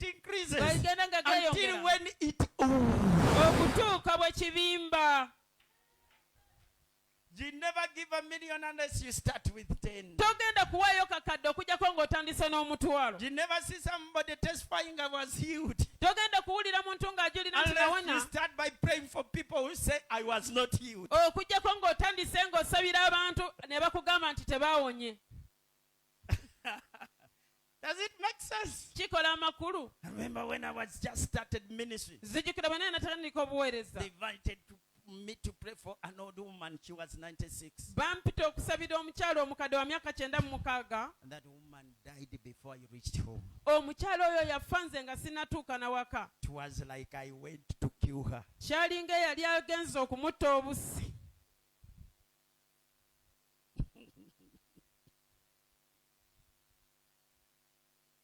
increases gagenda nga until geeyongera when it okutuuka bwe kibimba. you never give $1 million unless you start with 10. Togenda kuwaayo kakadde okugjako ng'otandise n'omutwalo. You never see somebody testifying I was healed Togenda kuwulira muntu ng'ajulira nti unless you nawona, start by praying for people who say I was not healed. okugjako ng'otandise ng'osabira abantu ne bakugamba nti tebaawonye. Does it make sense? Kikola amakulu. I remember when I was just started ministry, Nzijjukira bwe naye natandika obuweereza. they invited me to pray for an old woman. She was 96. Bampita okusabira omukyalo omukadde wa myaka 96. And that woman died before I reached home. Omukyalo oyo yafa nze nga sinnatuuka na waka. It was like I went to kill her. Kyalinga eyali agenze okumutta obusi.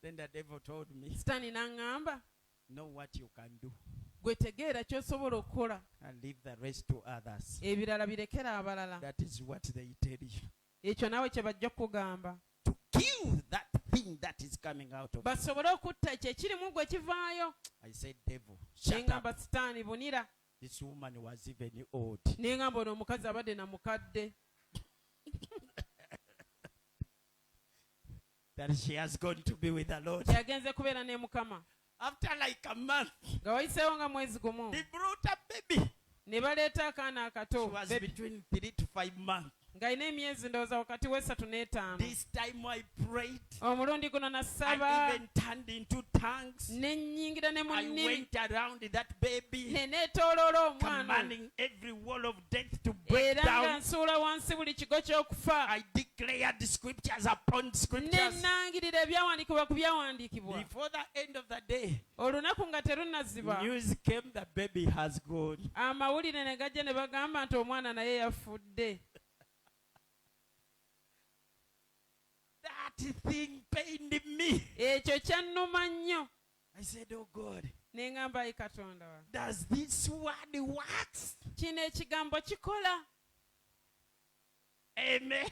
Then the devil told me, Sitaani n'aŋŋamba, know what you can do. gwe tegeera ky'osobola okukola and leave the rest to others. ebirala birekera abalala. That is what they tell you. Ekyo naawe kye bajja kukugamba. To kill that thing that is coming out of you. Basobole okutta ekyo ekirimu gwe kivaayo. I said, devil, shut up. Neŋŋamba sitaani bunira. This woman was even old. Neŋŋamba ono omukazi abadde na mukadde. That she has gone to be with the Lord. Yagenze kubeera ne Mukama. After like a month, Nga wayiseewo nga mwezi gumu. they brought a baby. Ne baleeta akaana She akato. was Baby. between 3 to 5 months. Ng'alina emyezi ndowooza wakati w'esatu n'etaano. This time I prayed. Omulundi guno I nasaba. even turned into tongues. Ne nnyingira ne mu I nnimi. went around that baby, Ne neetooloola omwana. commanding every wall of death to break Era nga down. nsuula wansi buli kigo ky'okufa. I declared the scriptures upon Ne scriptures. nnangirira ebyawandiikibwa ku byawandiikibwa. Before the end of the day, Olunaku nga terunnaziba. news came, the baby has gone. Amawulire ne gajja ne bagamba nti omwana naye yafudde. That thing pained me. Ekyo kyannuma nnyo. I said, oh God, Ne ŋŋamba ayi Katonda wa. does this word works? Kino ekigambo kikola. Amen.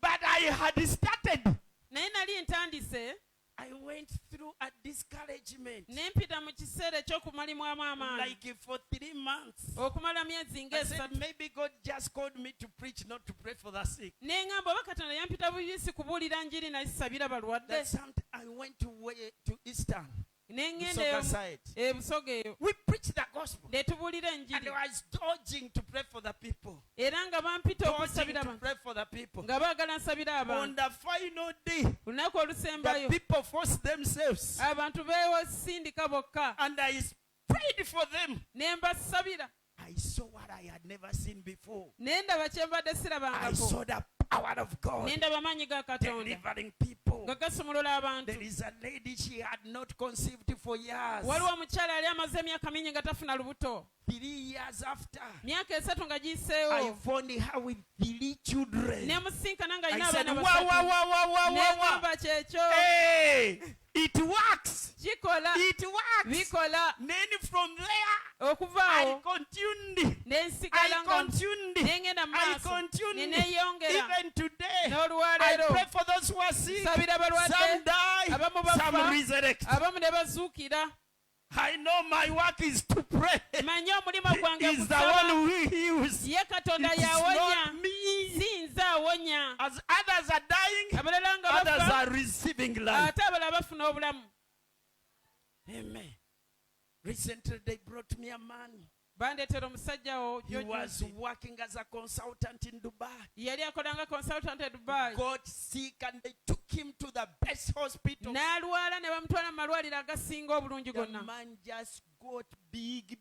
But I had started. Naye nali ntandise. I went through a discouragement. Ne mpita mu kiseera eky'okumalimwamu amaanyi. Like for 3 months. Okumala myezi I said, ng'esatu. maybe God just called me to preach, not to pray for the sick. Ne ŋŋamba oba Katonda yampita buyisi kubuulira njiri naye sisabira balwadde. That something I went to Eastern, Ne Busoga ŋŋenda side. ebusoga eyo. We preached the gospel. Ne tubuulira And enjiri. I was dodging to pray for the people. Era nga bampita Dodging okusabira to abantu. pray for the people. Nga baagala nsabira On abantu. the final day, Olunaku the olusembayo. people forced themselves. Abantu beewosindika bokka. And I prayed for them. Ne mbasabira. I saw what I had never seen before. Ne ndaba kye mbadde I sirabangako. saw the power of God Ne ndaba amaanyi ga Katonda. delivering people. Nga gasumulula abantu. There is a lady, she had not conceived for years. Waliwo omukyala yali amaze emyaka mingi nga tafuna lubuto. 3 years after, Myaka esatu nga I giyiseewo. found her with 3 children. Ne musinkana nga I alina said, abaana wow, wow, basatu. wow, wow, wow, Ne wow, wow. ŋŋamba kyekyo. Hey, it works. Kikola. It works. Bikola. Then from there, Okuva I awo. continued. Ne nsigala I nga continued. ne ngenda mu I maaso. continued. Ne neeyongera. Even today, I N'olwaleero. pray for those who are sick. Nsabira balwadde. Some die, Abamu some bafa. resurrect. Abamu ne bazuukira. I know my work is to pray. Manyi omulimo gwange He's the kusaba. one who heals. Ye Katonda It is y'awonya. not me. Si nze awonya. As others are dying, Abalala nga others bafa. are receiving life. Ate abalala bafuna obulamu. Amen. Recently, they brought me a man. Bandeetera omusajja wo He was working as a consultant in Dubai. yali akolanga consultant e Dubai. Got sick and they took him to the best hospital. N'alwala ne bamutwala mu malwaliro agasinga obulungi The gonna. man just got big.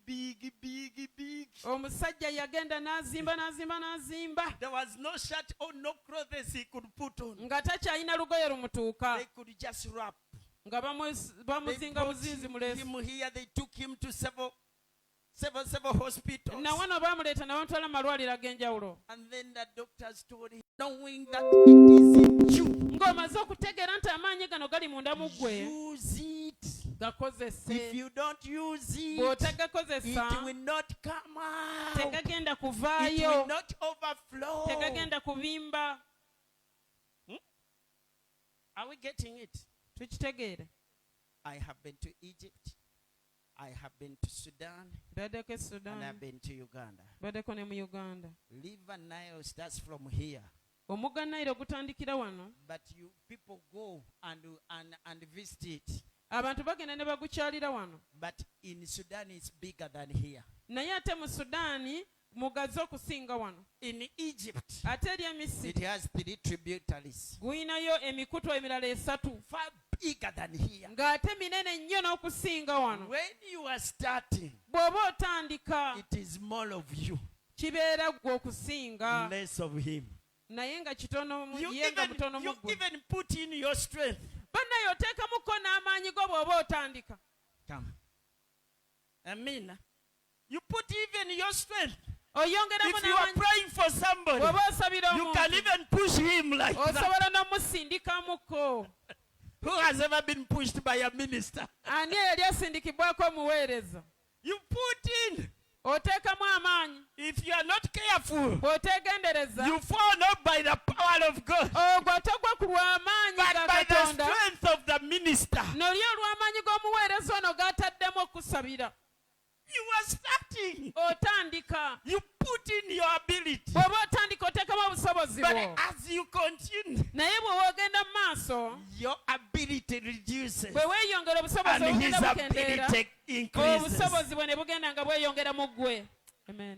Omusajja yagenda n'azimba. There was no shirt or no clothes he could put on. Nga takyalina lugoye lumutuuka. They could just wrap. Nga They bamuzinga brought buzinzi muleesu. him here. They took him to several hospitals. Na wano baamuleeta ne bamutwala mu malwaliro ag'enjawulo. And then the doctors told him, knowing that it is in you, Ng'omaze okutegeera nti amaanyi gano gali munda mu ggwe. use it. If Gakozese. you don't use it, Bw'otagakozesa it will not come out. tegagenda It will kuvaayo. not overflow. Tegagenda kubimba. Are we getting it? Tukitegeere. I have been to Egypt. I have been to Sudan. Baddeko e And Sudan. I've been to Uganda. Baddeko ne mu Uganda. River Nile starts from here. Omugga Nile gutandikira wano. But you people go and visit it. Abantu bagenda ne bagukyalira wano. But in Sudan, it's bigger than here. Naye ate mu Sudaani mugazi okusinga wano. In Egypt, Ate eri e Misiri it has 3 tributaries. guyinayo emikutu emirala esatu. Far bigger than here. Ng'ate minene nnyo n'okusinga wano. When you are starting, Bw'oba otandika it is more of you, kibeera ggwe okusinga. less of him. Naye nga kitono You ye nga butono mu you ggwe. even put in your strength. Bannaye oteekamuko n'amaanyi go bw'oba otandika. Come. Amen. You put even your strength. Oyongeramu If you are n'amaanyi. praying for somebody, Bw'oba osabira you can omuntu. even push him like that. Osobola n'omusindikamuko. Who has ever been pushed by a minister? Ani eyali asindikibwako omuweereza? You put in. oteekamu amaanyi. If you are not careful, bw'oteegendereza you fall not by the power of God, ogwo togwa ku lw'amaanyi but ga by the katonda strength of the minister. noli olw'amaanyi g'omuweereza ono g'ataddemu okusabira. You are starting. Otandika. You put in your ability. bw'oba otandika oteekamu obusobozi But bwo. as you continue, naye bwe woogenda mu maaso your ability reduces bwe weeyongera obusobozi and his obugenda bukendeera ability increases. obusobozi bwe ne bugenda nga bweyongera mu ggwe. Amen.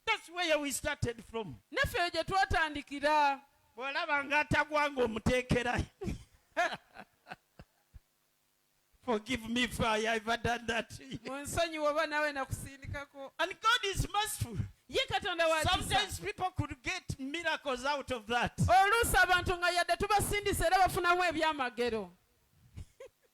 That's where we started from. naffe gye twatandikira. Bw'olaba ng'atagwa ng'omuteekerayo. Forgive me if I ever done that to you. munsonyiwe oba nawe nakusindikako. And God is merciful. ye katonda wa kisa. Sometimes people could get miracles out of that. oluusi abantu nga yadde tubasindisa era bafunamu ebyamagero.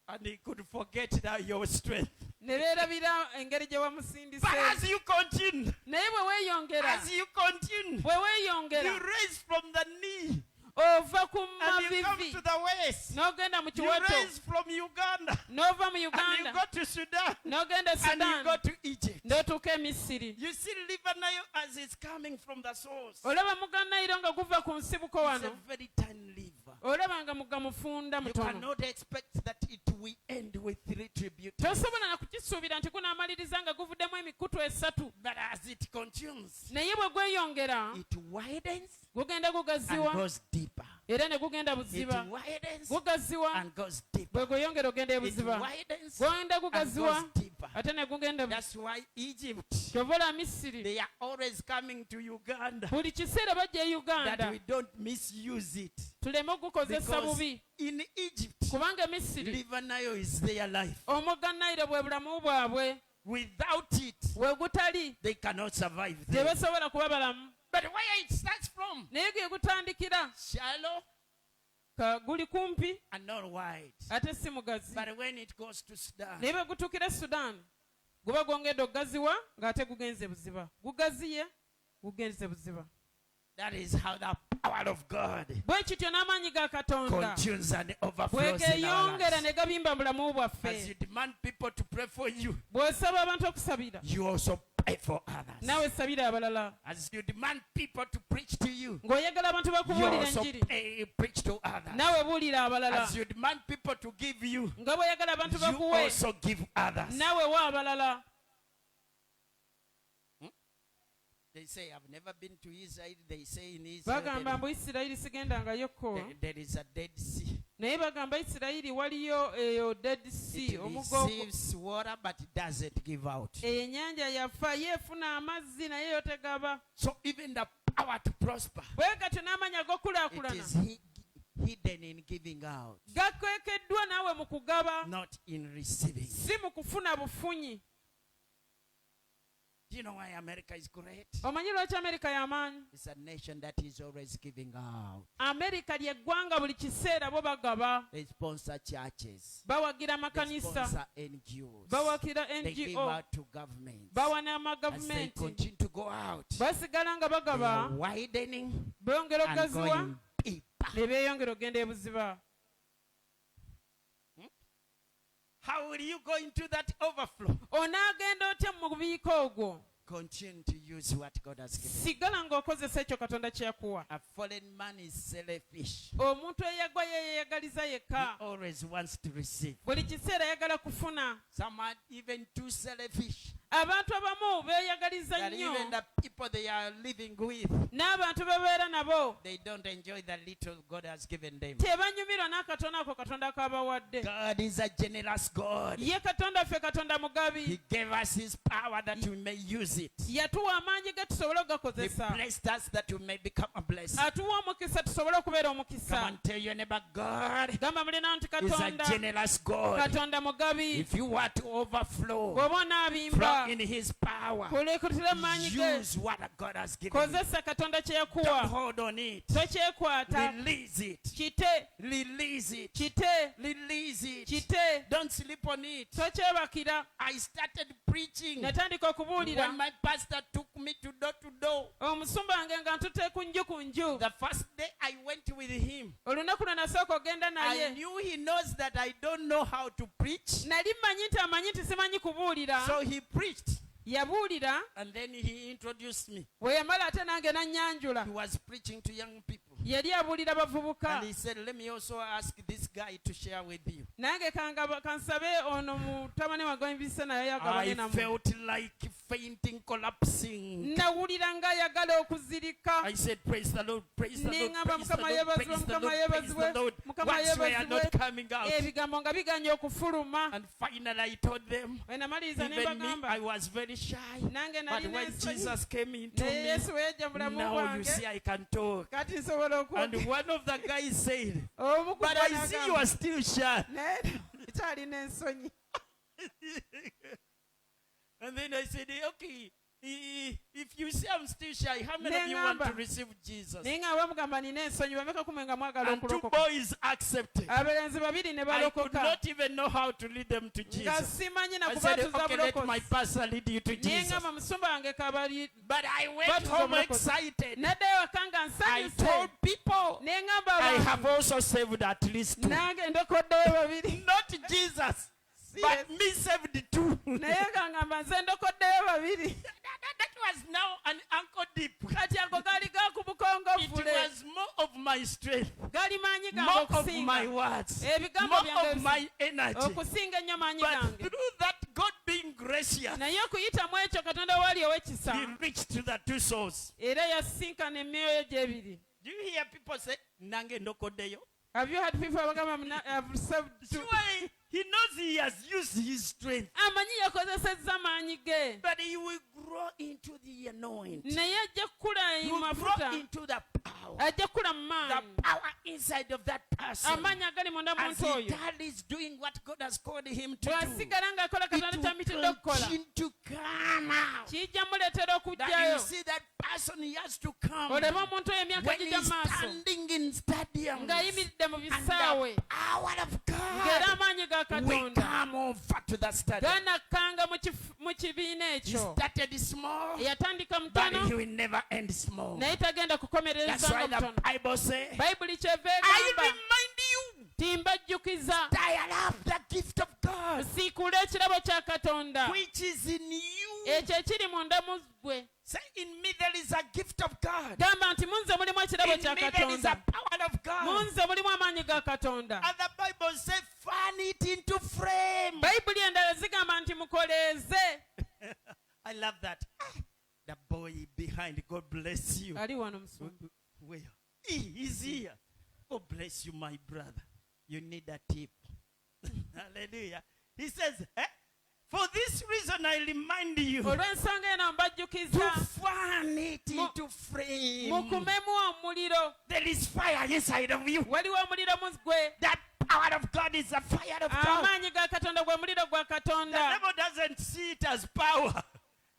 And he could forget that your strength. ne beerabira engeri gye But wamusindise. as you continue, naye bwe weeyongera as you continue, bwe weeyongera you raise from the knee ova ku and you come mavivi to the west. n'ogenda mu You kiwato raise from Uganda n'ova mu and you uganda go to Sudan n'ogenda and you sudan go to Egypt. n'otuuka e misiri. You see River Nile as it's coming from the source. olaba mugga nayiro nga guva ku nsibuko It's a wano. very tiny river. olaba nga mugga mufunda You mutono. cannot expect that it will end with retribution. tosobola na kukisuubira nti gunaamaliriza nga guvuddemu emikutu esatu. But as it continues, naye bwe gweyongera it widens gugenda and gugaziwa goes deeper. era ne gugenda It buziba. widens gugaziwa and goes bwe deeper. gweyongera ogenda It ebuziba. widens gwenda and gugaziwa goes deeper. ate ne gugenda That's why Egypt, kyovola misiri they are always coming to Uganda, buli kiseera bajja e that uganda we don't misuse it. tuleme ogukozesa Because bubi in Egypt, kubanga misiri River Nile is their life. omugga nayiro bwe bulamu bwabwe. Without it, we gutali they cannot survive gye there. basobola kuba balamu. But where it starts from, naye ge gutandikira shallow ka guli kumpi and not wide. ate si mugazi. But when it goes to Sudan, naye bwe gutuukira e sudan guba gwongedde okugaziwa ng'ate gugenze buziba. gugaziye gugenze buziba. that is how the power of God bwe kityo n'amaanyi ga katonda continues and bwe overflows in our geeyongera lives. ne gabimba mu bulamu As bwaffe. you demand people to pray for you, bw'osaba abantu okusabira you also pray for others. naawe sabira abalala. As you demand people to preach to you, ng'oyagala abantu you bakubuulira also enjiri preach to others. naawe buulira abalala. As you demand people to give you, nga bw'oyagala abantu you bakuwe also give others. naawe wa abalala. They say, I've never been to Israel. They say in Israel bagamba mbu isirayiri sigendangayokko there is a Dead Sea. naye bagamba isirayiri waliyo eyo dead sea It omugga receives water, but it doesn't give out. ennyanja yafa yeefuna amazzi naye yo tegaba. So even the power to prosper, bwe gatyo n'amaanyi it ag'okulaakulana is hidden in giving out, gakekeddwa naawe mu kugaba not in receiving. si mu kufuna bufunyi. Do you know why America is great? omanyi lwaki amerika y'amaanyi? It's a nation that is always giving out. amerika ly'eggwanga buli kiseera bo bagaba. They sponsor churches. bawagira They amakanisa, sponsor NGOs. bawakira They give ngo, out to governments. bawa As they n'amagavumenti. continue to go out, basigala nga they are bagaba widening beyongera and okugaziwa going deeper. ne beeyongera ogenda ebuziba. How will you go into that overflow? onaagenda otya mu bubiika ogwo? Continue to use what God has given. sigala ng'okozesa ekyo katonda kye yakuwa. A fallen man is selfish. omuntu eyagwa yeeyagaliza He yekka. always wants to receive. buli kiseera ayagala kufuna. Some are even too selfish. abantu abamu beeyagaliza That nnyo even the people they are living with, n'abantu bebeera nabo they don't enjoy the little God has given them. tebanyumirwa n'akatono ako katonda k'abawadde. God is a generous God. ye katonda ffe katonda He mugabi. gave us His power that we may use it. yatuwa amaanyi ge tusobole He okugakozesa. blessed us that we may become a blessing. atuwa omukisa tusobole okubeera Come omukisa. and tell your neighbor, God gamba mulinawo nti is a katonda generous God. katonda mugabi. If you want to overflow bw'oba onaabimba from in His power, kulekutira amaanyi ge use what God has given you. kozesa katonda kye Don't yakuwa. hold on it. tokyekwata. Release it. kite Release it. kite Release it. kite Don't sleep on it. tokyebakira. I started preaching natandika okubuulira when my pastor took me to door to door. omusumba wange nga ntute ku nju ku nju. The first day I went with him, Olunaku lwe nasooka ogenda I naye knew he knows that I don't know how to preach. nali mmanyi nti amanyi nti simanyi kubuulira. So he preached. Yabuulira And then he introduced me. bwe yamala ate nange n'annyanjula. He was preaching to young people. Yali abuulira bavubuka. And he said, let me also ask this guy to share with you. Nange kansabe ono mutabani wange w'empisa naye yagabane I nammwe. felt like fainting, collapsing. Nawulira ng'ayagala okuzirika. I said, praise the Lord, praise the Lord, Nengamba praise the Mukama Lord, yeebazibwe, praise the Mukama Lord, praise the yeebazibwe, Lord. Mukama Words were yeebazibwe. not coming out. Ebigambo nga biganye okufuluma. And finally I told them, Bwe namaliriza ne even me, mbagamba. I was very shy. Nange But nali when n'ensonyi. Jesus came into Naye me, Yesu bwe yajja mu bulamu now you see bwange. I can talk. Kati nsobola And okwogera. one of the guys said, Omu ku but bo I see you n'agamba, are still shy. naye ekyalina ensonyi. And then I said, okay, if you see I'm still shy, how many of you want to receive Jesus? Naye nga bamugamba nina ensonyi bameka kumwe nga mwagala And two okulokoka. boys accepted. Abalenzi babiri ne I could balokoka. not even know how to lead them to Nga Jesus. simanyi na I said, kubatuza okay, let my bulokozi. pastor lead you to Naye Jesus. ngamba musumba wange kabali. But I went Batuza home bulokozi. excited. Naddayo waka nga I nsanyuse. told people, Naye ngamba I abantu. have also saved at least two. Nange ndokoddeyo babiri. Not Jesus, but me saved two. Naye nga ngamba nze ndokoddeyo babiri. That was now an ankle deep. Kati ago gaali It gakubukongovule. was more of my strength, Gaali maanyi gange more of my okusinga. words, Ebigambo more byange of my energy. okusinga ennyo maanyi But gange. through that, God being gracious, Naye okuyitamu ekyo Katonda waali ow'ekisa. He reached to the two souls. Era yasinkana emyoyo gy'ebiri. Do you hear people say, Nange ndokodeyo? Have you had people abagamba I've served to? Sure, he knows he has used his strength, Amanyi yakozesezza maanyi ge. but he will grow into the anointing. Naye ajja kukula He mu will grow mafuta. into the power. Ajja kukula mu The maanyi. power inside of that person. Amaanyi agali munda mu As muntu he oyo. is doing what God has called him to do, Bw'asigala ng'akola it Katonda ky'amitidde will okukola. continue to come out. Kijja muleetera That you okujjayo. see that person, he has to come. Olebe omuntu oyo emyaka When gijja he's mu maaso. standing in stadiums, Ng'ayimiridde mu and bisaawe. the power of Ng'era God amaanyi ga will Katonda. come over to the stadium. Ganakkanga mu kibiina He ekyo. started small, Yatandika but mutono he will never end small. naye tagenda That's kukomerereza why nga the mutono. Bible says, Bayibuli kyeva I egamba remind you timbajjukiza that I love the gift of God siikula ekirabo kya Katonda which is in you. ekyo ekiri munda mu ggwe. Say, in me there is a gift of God. Gamba nti munze mulimu ekirabo In kya me there is a Katonda. power of God. Munze mulimu amaanyi ga Katonda. And the Bible says, fan it into frame. Bayibuli endala zigamba nti mukoleeze. I love that. The boy behind, God bless you. Ali wano musumba. Where? He's here. God bless you, my brother. You need a tip. Hallelujah. He says, for this reason I remind you Olw'ensonga eno to mbajjukiza fan it into frame. mukumemu omuliro. There is fire inside of you. Waliwo omuliro mu ggwe. That power of God is the fire of God. Amaanyi ga Katonda gwe muliro gwa The Katonda. devil doesn't see it as power.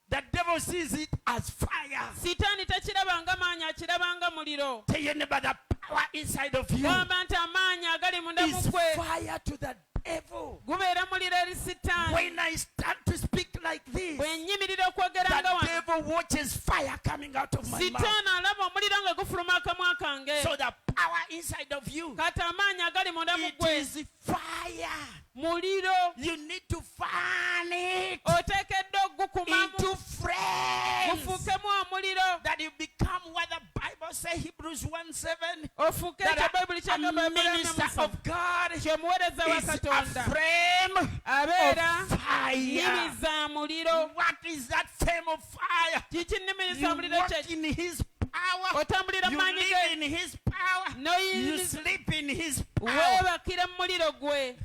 The devil sees it as fire. Sitaani takirabanga maanyi, akirabanga muliro. Tell your neighbor the power inside of you Gamba nti amaanyi agali munda mu is ggwe fire to the devil. gubeera muliro eri Sitaani. When I start to speak like this, Bwe nnyimirira okwogera nga the wano, devil watches fire coming out of my mouth. Sitaani alaba omuliro nga gufuluma akamwa kange. So the power inside of you, Kati amaanyi agali munda mu it ggwe is fire. muliro. You need to fan it Oteekeddwa ogukumamu into flames. gufuukemu omuliro. That you become what the Bible says, Hebrews 1:7. Ofuuke ekyo Bayibuli That kyagamba a minister of God kye muweereza wa is a Katonda flame abeera of fire. nnimi za muliro. What is that flame of fire? Kiki nnimi You za muliro walk kye? in His power. Otambulira You maanyi live ge. in His power. You Noyinza sleep in His power. weebakira mu muliro gwe.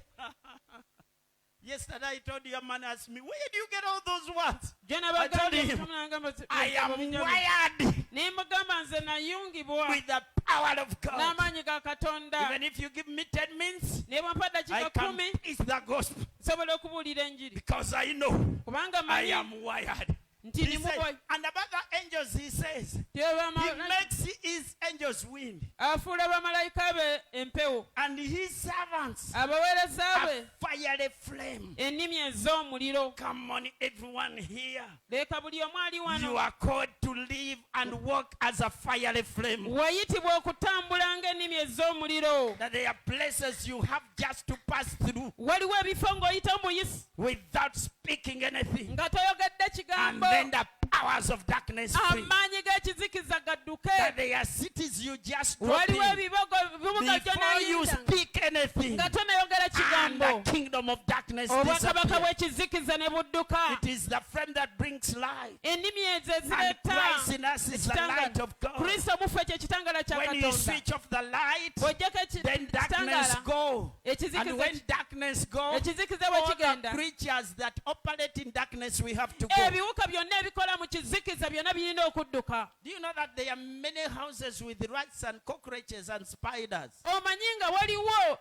Yesterday I told you, a man asked me, where do you get all those words? Gye I told nabagambye him, Mukama n'agamba I am wired ne mugamba nze nayungibwa with the power of God. n'amaanyi ga Katonda. Even if you give me 10 minutes, Ne bw'ampa I dakiika can 10 preach the gospel nsobola okubuulira enjiri because I know kubanga I manyi am wired. nti He said, nimuboyi. and about the angels, he says, he Tyebama- makes his angels wind afuula bamalayika be empewo, and his servants abaweereza a be fiery flame. ennimi ez'omuliro. Come on, everyone here. Leeka buli omu ali You wano are called to live and walk as a fiery flame. wayitibwa okutambula ng'ennimi ez'omuliro. That there are places you have just to pass through waliwo ebifo ng'oyita muyisi without speaking anything. nga toyogedde And kigambo, then the powers of darkness flee. amaanyi g'ekizikiza gadduke. That there are cities you just drop waliwo in ebibuga before you gyonayita speak anything. nga tonayogera And kigambo, the kingdom of darkness obwakabaka disappears. bw'ekizikiza ne budduka. It is the flame that brings light. ennimi ezo And ezireeta Christ in us is the light of God. kristo mufe kye kitangala kya When you katonda. switch off the light, bw'ojjako then darkness ekitangala, go. And when darkness goes, ekizikiza bwe all the kigenda, creatures that operate in darkness, we have to go. ebiwuka byonna ebikola mu kizikiza byonna birina okudduka. Do you know that there are many houses with rats and cockroaches and spiders? omanyi nga waliwo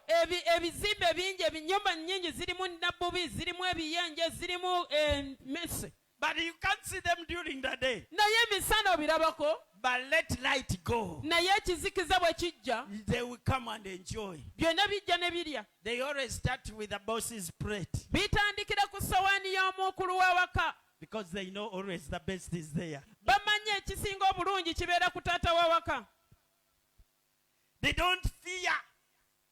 ebizimbe bingi, ennyumba nnyingi zirimu nabbubi, zirimu ebiyenje, zirimu emmese, But you can't see them during the day. naye emisana obirabako. But let light go. naye ekizikiza bwe kijja, They will come and enjoy. byonna bijja ne birya. They always start with the boss's plate bitandikira ku sowaani y'omukulu w'awaka. because they know always the best is there. bamanyi ekisinga obulungi kibeera ku taata w'awaka. They don't fear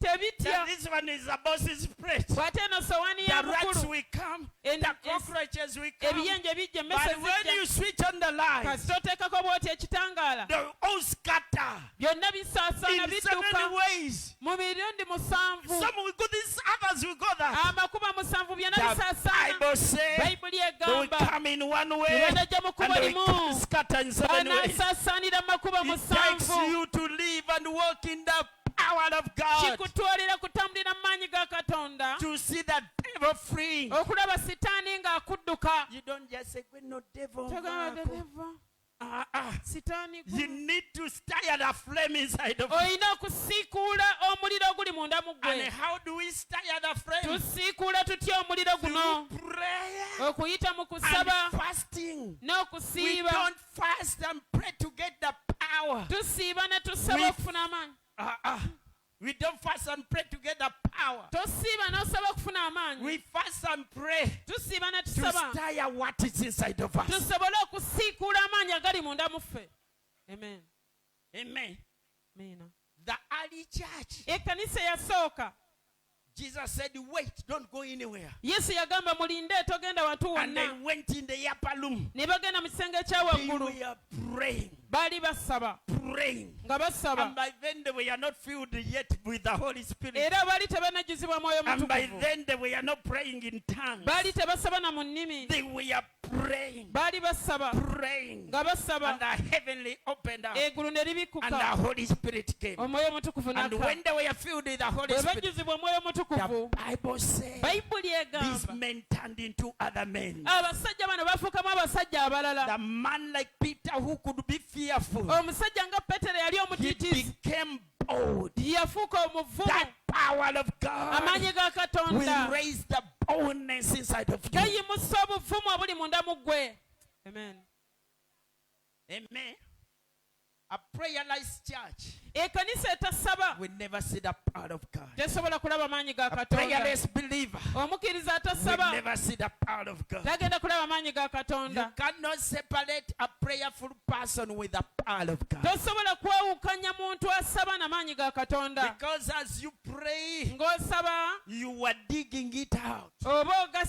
tebitya that this one is the boss's plate. bw'ate eno sowaani ya The rats mukulu, will come, En- the es- cockroaches will come. ebiyenje bijja, But emmese when you zijja. switch on the light, kasita oteekako bw'oti ekitangaala, they all scatter byonna bisaasaana in so bidduka many ways. mu mirundi musanvu. Some will go this, others will go that. amakuba musanvu byonna The bisaasaana. Bible says bayibuli they will egamba come in one way tebajja mu and kkubo they will limu, scatter in so many ways. banasaasaanira mu makubo It takes musanvu. you to live and walk in the power of God kikutwalira kutambulira mu maanyi ga katonda, to see the devil free. okulaba sitaani ng'akudduka. You don't just say, "Well, no devil." Togamba, Marco." "Deliver, You sitaani gwe." need to stir the flame inside of you. olina okusiikuula omuliro oguli munda mu And gwe. how do we stir the flame? tusiikuula tutya omuliro guno? Through prayer okuyita mu kusaba and fasting. We n'okusiiba. don't fast and pray to get the power. tusiiba ne tusaba We- okufuna amaanyi. We don't fast and pray to get the power. tosiiba n'osaba okufuna amaanyi. We fast and pray tusiiba ne to tusaba stir what is inside of us. tusobole okusiikuula amaanyi agali munda mu ffe. Amen. Amen. Miina. The early church, ekkanisa eyasooka, Jesus said, "Wait, don't go anywhere." yesu yagamba mulinde, togenda watu And they wonna. went in the upper room. ne bagenda mu kisenge ekya They waggulu, were praying, baali basaba praying. nga basaba, And by then they were not filled yet with the Holy Spirit. era baali tebanajjuzibwa mwoyo And by mutukuvu, then they were not praying in tongues. baali tebasaba na mu nnimi, They were praying, baali basaba praying. nga And basaba, the heavenly opened up. eggulu ne And the libikuka, Holy Spirit came. omwoyo mutukuvu And n'aka. when they were filled with the Holy bwe Spirit, bajjuzibwa omwoyo mutukuvu, the Bible says bayibuli these egamba men turned into other men. abasajja bano bafuukamu abasajja abalala. The man like Peter who could be fearful, omusajja nga peetero yali he omutiitiizi, became bold. yafuuka omuvumu. That power of God amaanyi ga katonda will raise the boldness inside of you. gayimusa obuvumu obuli munda mu ggwe. Amen. Amen. A prayerless church ekkanisa etasaba will never see the power of God. tesobola kulaba maanyi ga A katonda. prayerless believer omukkiriza will atasaba never see the power of God. tagenda kulaba maanyi ga You katonda. cannot separate a prayerful person with the power of God. tosobola kwewukanya muntu asaba na maanyi ga katonda. Because as you pray, ng'osaba you are digging it out. oba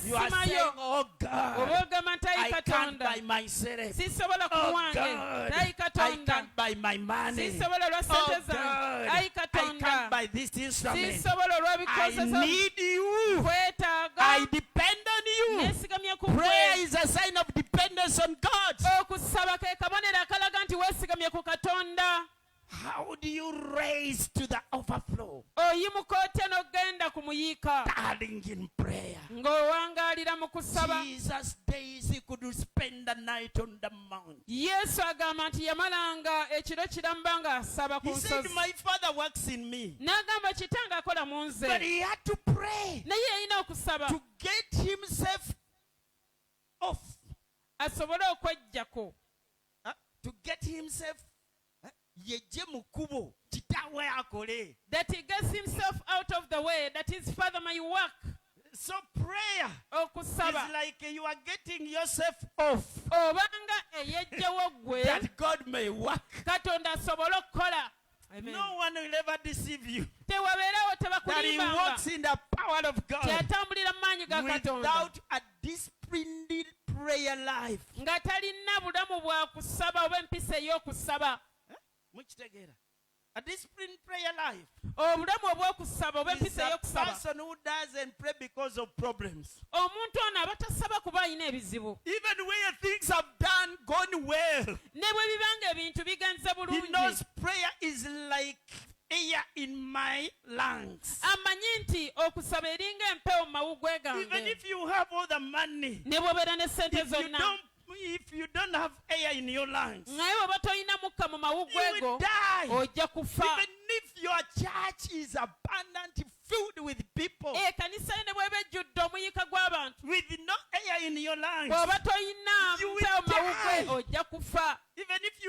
You are saying, ogasimayo, "Oh God, oba ogamba nti I ayi can't katonda by myself. sisobola ku Oh lwange, God, ayi I katonda can't buy my money. sisobola olwa Oh sente zange, God, ayi I katonda can't buy this instrument. sisobola I olw'ebikozeso need you. kwetaaga, I depend on you." neesigamye ku Prayer gwe. is a sign of dependence on God. okusaba ke kabonero akalaga nti weesigamye ku katonda. How do you raise to the overflow? oyimuka otya n'ogenda ku muyiika Darling in prayer. ng'owangaalira mu kusaba. Jesus days he could spend the night on the mount. yesu agamba nti yamalanga ekiro kiramba ng'asaba ku He said, nsozi. "My Father works in me." n'agamba kitange akola mu But nze, he had to pray naye yalina okusaba to get himself off. asobole okweggyako, To get himself yeje mukubo kitawe akole. that he gets himself out of the way, that his father may work. So prayer okusaba is like you are getting yourself off. obanga eyejjawo ggwe that God may work. katonda asobole okukola. Amen. No one will ever deceive you. Tewabeerawo That he tebakulimbanga walks in the power of God kyatambulira mu maanyi ga katonda without a disciplined prayer life. nga talina bulamu bwa kusaba oba empisa ey'okusaba. Mukitegeera? A disciplined prayer life obulamu obw'okusaba oba is empisa a ey'okusaba. person who doesn't pray because of problems. Omuntu ono aba tasaba kuba alina ebizibu. Even where things have gone well, Ne bwe biba nga ebintu bigenze he knows bulungi. prayer is like air in my lungs. Amanyi nti okusaba eringa empewo mu mawuggwe Even gange. if you have all the money, Ne bw'obeera ne ssente if you don't have air in your lungs, naye bw'oba tolina mukka mu you mawuggwe will go die. ojja kufa. Even if your church is abundant, filled with people, Ekkanisa ye ne bw'eba ejjudde omuyika gw'abantu with no air in your lungs, bw'oba toyina You will mpewo mu die. mawuggwe ojja kufa. even if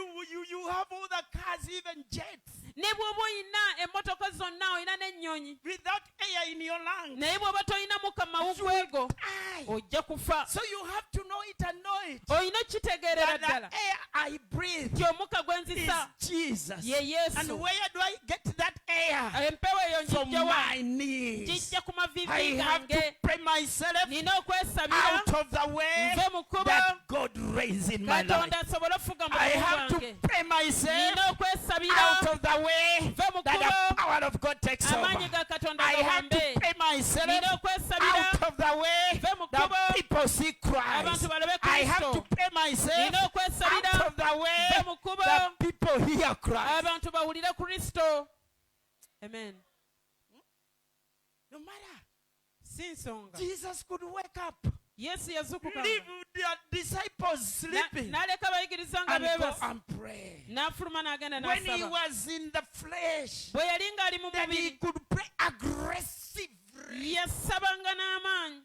you have all the cars, even jets, Ne bw'oba oyina emmotoka zonna oyina n'ennyonyi without air in your lungs, naye bw'oba toyina mukka mu mawuggwe go die. ojja kufa. So you have to know it and know it. Olina okitegeerera That the ddala air I breathe nti omukka gwe is nzisa Jesus. ye Yesu. And where do I get that air? Empewo eyo From njijja wa? my knees. Njijja ku I mavivi have to gange. pray myself Nina okwesabira out of the way nve mu kkubo that God raised in my life. katonda asobole okufuga mu I bulamu have to bwange. pray myself Nina okwesabira out of the way nve mu that the kkubo power of God takes amaanyi over. ga katonda I have to gawambe. pray myself Nina okwesabira out of the way nve mu that kkubo people see Christ. abantu balabe I have to Kristo. pray myself Nina okwesabira out of the way nve mu kkubo that people hear Christ. abantu bawulire Kristo. Amen. No matter, Si nsonga. Jesus could wake up, Yesu yazukuka leave the disciples sleeping, n'aleka abayigiriza nga and go beebase. and pray. N'afuluma n'agenda When he n'asaba. was in the flesh, Bwe yali ng'ali mu then he mubiri could pray aggressively. yasabanga n'amaanyi.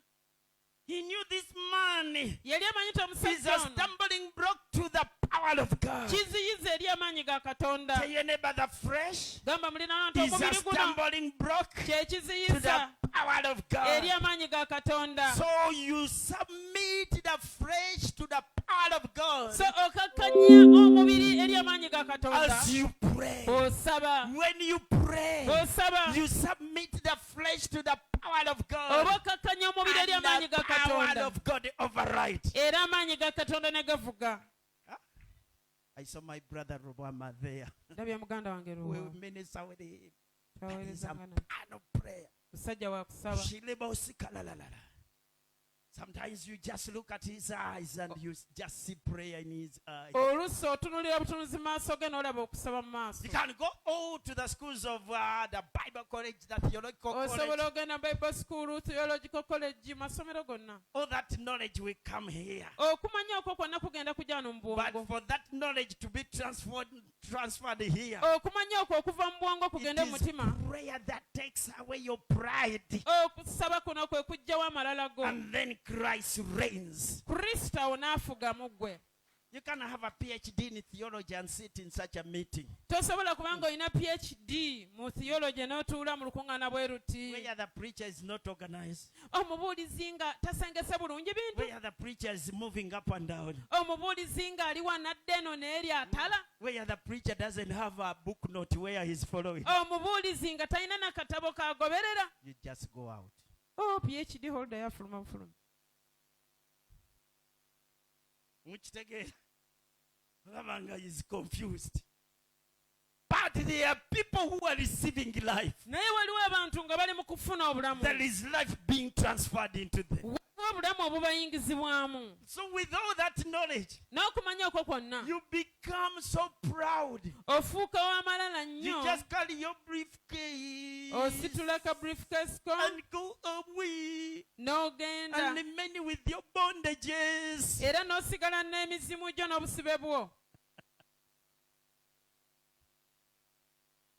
He knew this man Yali amanyi nti is omusajja a ono stumbling block to the power of God. kiziyiza eri amaanyi ga Katonda. Tell your neighbor, the flesh Gamba mulina nti is a omubiri guno stumbling block kye to kiziyiza the power of eri God. amaanyi ga Katonda. So you submit the flesh to the power of God So okakkanya omubiri eri amaanyi ga Katonda as you pray. osaba. When you pray, Osaba you submit the flesh to the power of oba God, okakkanya omubiri eri and amaanyi the ga power Katonda of God override. era amaanyi ga Katonda ne gavuga. I saw my brother Robama there. Ndabye muganda wange We Ruwa minister with him. That is a twaweerezanga naye. man of prayer. Musajja wa kusaba. Shilebosikalalala. Sometimes you just look at his eyes and you just see prayer in his eyes. Oluusi otunuulira butunuzi mu maaso ge n'olaba okusaba mu maaso. You can go all to the schools of the Bible college, the theological Osobola college. ogenda Bible School, Theological College, masomero gonna. All that knowledge will come here. Okumanya okwo kwonna kugenda kujja wano mu But bwongo. for that knowledge to be transferred here, Okumanya okwo okuva mu bwongo it kugenda mu is mutima. prayer that takes away your pride. Okusaba kuno kwe kuggyawo amalala go. And then Christ reigns. Kristo awo n'afuga mu ggwe. You can have a PhD in theology and sit in such a meeting Tosobola kubanga olina PhD mu theology n'otuula mu lukuŋŋaana bwe ruti. where the preacher is not organized, Omubuulizi nga tasengese bulungi bintu. where the preacher is moving up and down, Omubuulizi nga ali wanadde eno n'eri atala. where the preacher doesn't have a book note where he's following. Omubuulizi nga talina n'akatabo k'agoberera. You just go out. PhD holder yafuluma bufuluma. Mukitegera? Olabanga is confused. But there are people who are receiving life. Naye waliwo abantu nga bali mu kufuna obulamu. There is life being transferred into them. Waliwo obulamu obubayingizibwamu. So with all that knowledge, N'okumanya okwo kwonna. you become so proud. Ofuuka w'amalala You nnyo. just carry your briefcase Ositula ka briefcase ko and go away. n'ogenda. And remain with your bondages. Era n'osigala n'emizimu gyo n'obusibe bwo.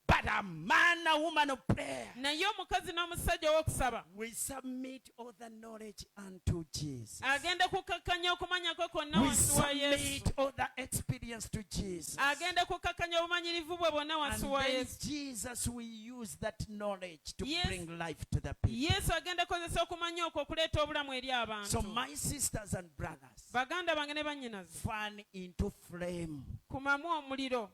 But a man, a woman of prayer, naye omukazi n'omusajja ow'okusaba we submit all the knowledge unto Jesus. agenda kukakkanya okumanyako kwonna We wansi wa yesu submit all the experience to Jesus. agenda kukakkanya obumanyirivu bwe bwonna And wansi wa then yesu Jesus will use that knowledge to Yes. bring life to the people. yesu agenda kukozesa okumanya okwo okuleeta obulamu eri abantu So my sisters and brothers, baganda bange ne bannyinaze fan into flame. kumamu omuliro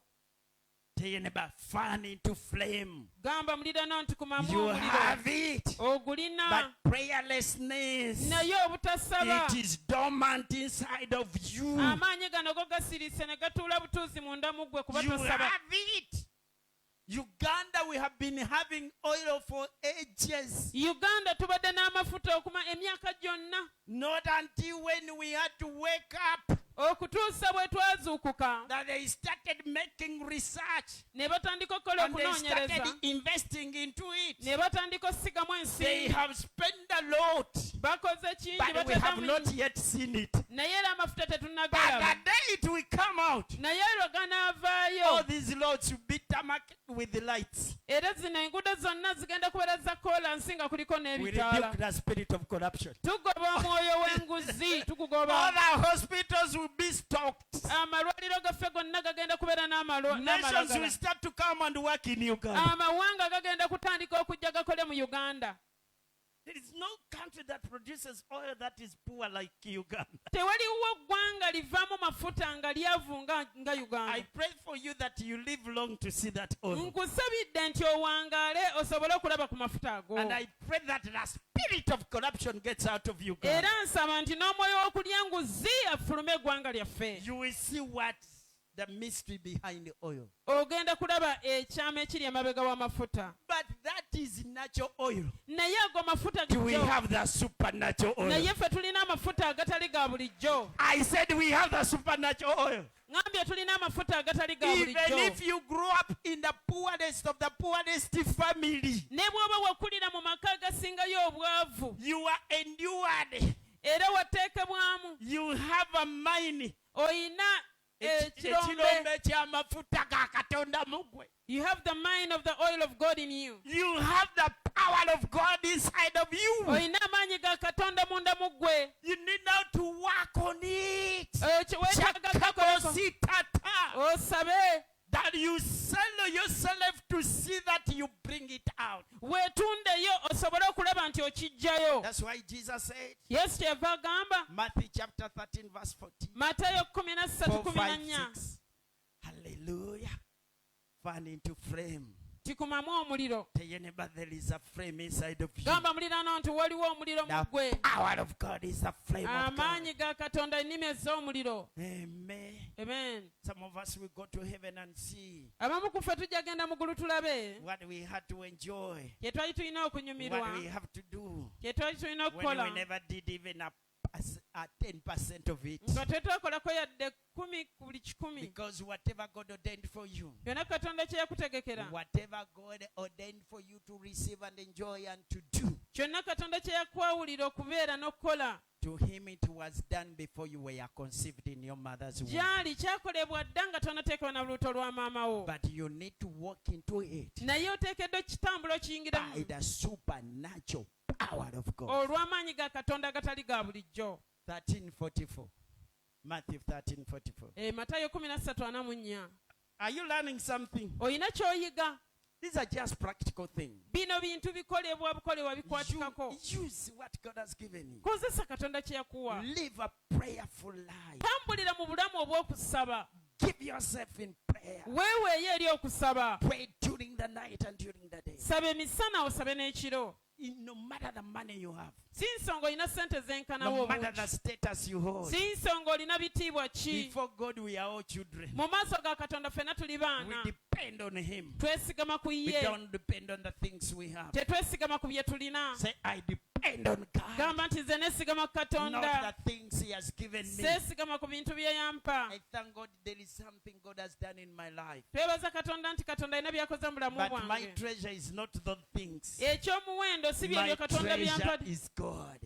Tell your neighbor, fan into flame. gamba mulirano nti kumamu You omuliro have it. ogulina But prayerlessness, naye obutasaba it is dormant inside of you. amaanyi gano go gasirise ne gatuula butuuzi munda mu ggwe kuba You tosaba have it. Uganda, we have been having oil for ages. uganda tubadde n'amafuta okuma emyaka gyonna Not until when we had to wake up okutuusa bwe twazuukuka that they started making research ne batandika okukola and they okunoonyereza started investing into it. ne batandika okusigamu They ensimbi have spent a lot, bakoze kingi but we have bateekamu not yet seen it. naye era amafuta But tetunnagalaba the day it will come out, naye lwe ganaavaayo all these roads will be tarmac with the lights. era zino enguudo zonna zigenda kubeera za koolansi nga kuliko We n'ebitaala rebuke the spirit of corruption. tugoba omwoyo w'enguzi All tugugoba the hospitals will be stocked. amalwaliro gaffe gonna gagenda kubeera Nations will n'amalagala start to come and work in Uganda. amawanga gagenda kutandika okujja gakole mu uganda There is no country that produces oil that is poor like Uganda. tewaliwo ggwanga livaamu mafuta nga lyavu nga I uganda pray for you that you live long to see that oil. nkusabidde nti owangaale osobole okulaba ku mafuta ago And I pray that the spirit of corruption gets out of Uganda. era nsaba nti n'omwoyo w'okulya nguzi afulume eggwanga lyaffe You will see what the mystery behind the oil. ogenda kulaba ekyama ekiri emabega w'amafuta But that is natural oil. naye ago mafuta Do we gajjo have the supernatural oil? naye ffe tulina amafuta agatali ga bulijjo I said we have the supernatural oil. ŋambye tulina amafuta agatali ga Even bulijjo if you grow up in the poorest of the poorest family, ne bw'oba wakulira mu maka agasingayo obwavu you are endured. era wateekebwamu You have a mind. oyina ekirombe Ekirombe ky'amafuta ga Katonda mu ggwe. you have the mind of the oil of God in you You have the power of God inside of you. oyina amaanyi ga katonda munda mu ggwe You need now to work on it. weetaaga gakoleko Chakabositata. osabe That you sell yourself to see that you bring it out. weetundeyo osobole okulaba nti okijjayo That's why Jesus said, yesu kyeva agamba Matthew chapter 13, verse 14. matayo 13 4, 5, 14 6. Hallelujah. Fan into flame. tikumamu omuliro Tell your neighbor there is a flame inside of you. gamba muliraano nti waliwo omuliro mu The ggwe power of God is a flame of God. amaanyi ga katonda ennimi ez'omuliro Amen. amen Some of us will go to heaven and see abamu ku ffe tujja genda mu ggulu tulabe what we had to enjoy, kye twali tulina okunyumirwa what we have to do kye twali tulina when okukola we never did even a 10% of it. nga tetwakolako yadde 10 ku buli 100 Because whatever God ordained for you, byonna katonda kye yakutegekera whatever God ordained for you to receive and enjoy and to do, kyonna katonda kye yakwawulira okubeera n'okukola to him it was done before you were conceived in your mother's womb. gyali kyakolebwa dda nga tonateekebwa na lubuto lwa maama wo But you need to walk into it naye oteekeddwa kitambula okiyingiramu by the supernatural power of God. olw'amaanyi ga katonda agatali ga bulijjo 13:44. Matthew 13:44. matayo 13:44 Are you learning something? oyina ky'oyiga These are just practical things. bino bintu bikolebwa bukolebwa bikwatikako You use what God has given you. kozesa katonda kye yakuwa Live a prayerful life. tambulira mu bulamu obw'okusaba Give yourself in prayer. weeweeyo eri okusaba Pray during the night and during the day. saba emisana osabe n'ekiro No matter the money you have, si nsonga olina sente zenkanawo no matter the obungi status you hold, si nsonga olina bitiibwa ki before God we are all children. mu maaso ga katonda ffenna tuli We baana depend on Him. twesigama ku We ye don't depend on the things we have. tetwesigama ku bye tulina Say, I depend on God, gamba nti nze nesigama ku not katonda the things He has given me. seesigama ku bintu bye yampa I thank God there is something God has done in my life. twebaza katonda nti katonda alina byakoze mu bulamu But my bwange treasure is not those things. ekyomuwendo si byebyo My katonda treasure byampadde is God.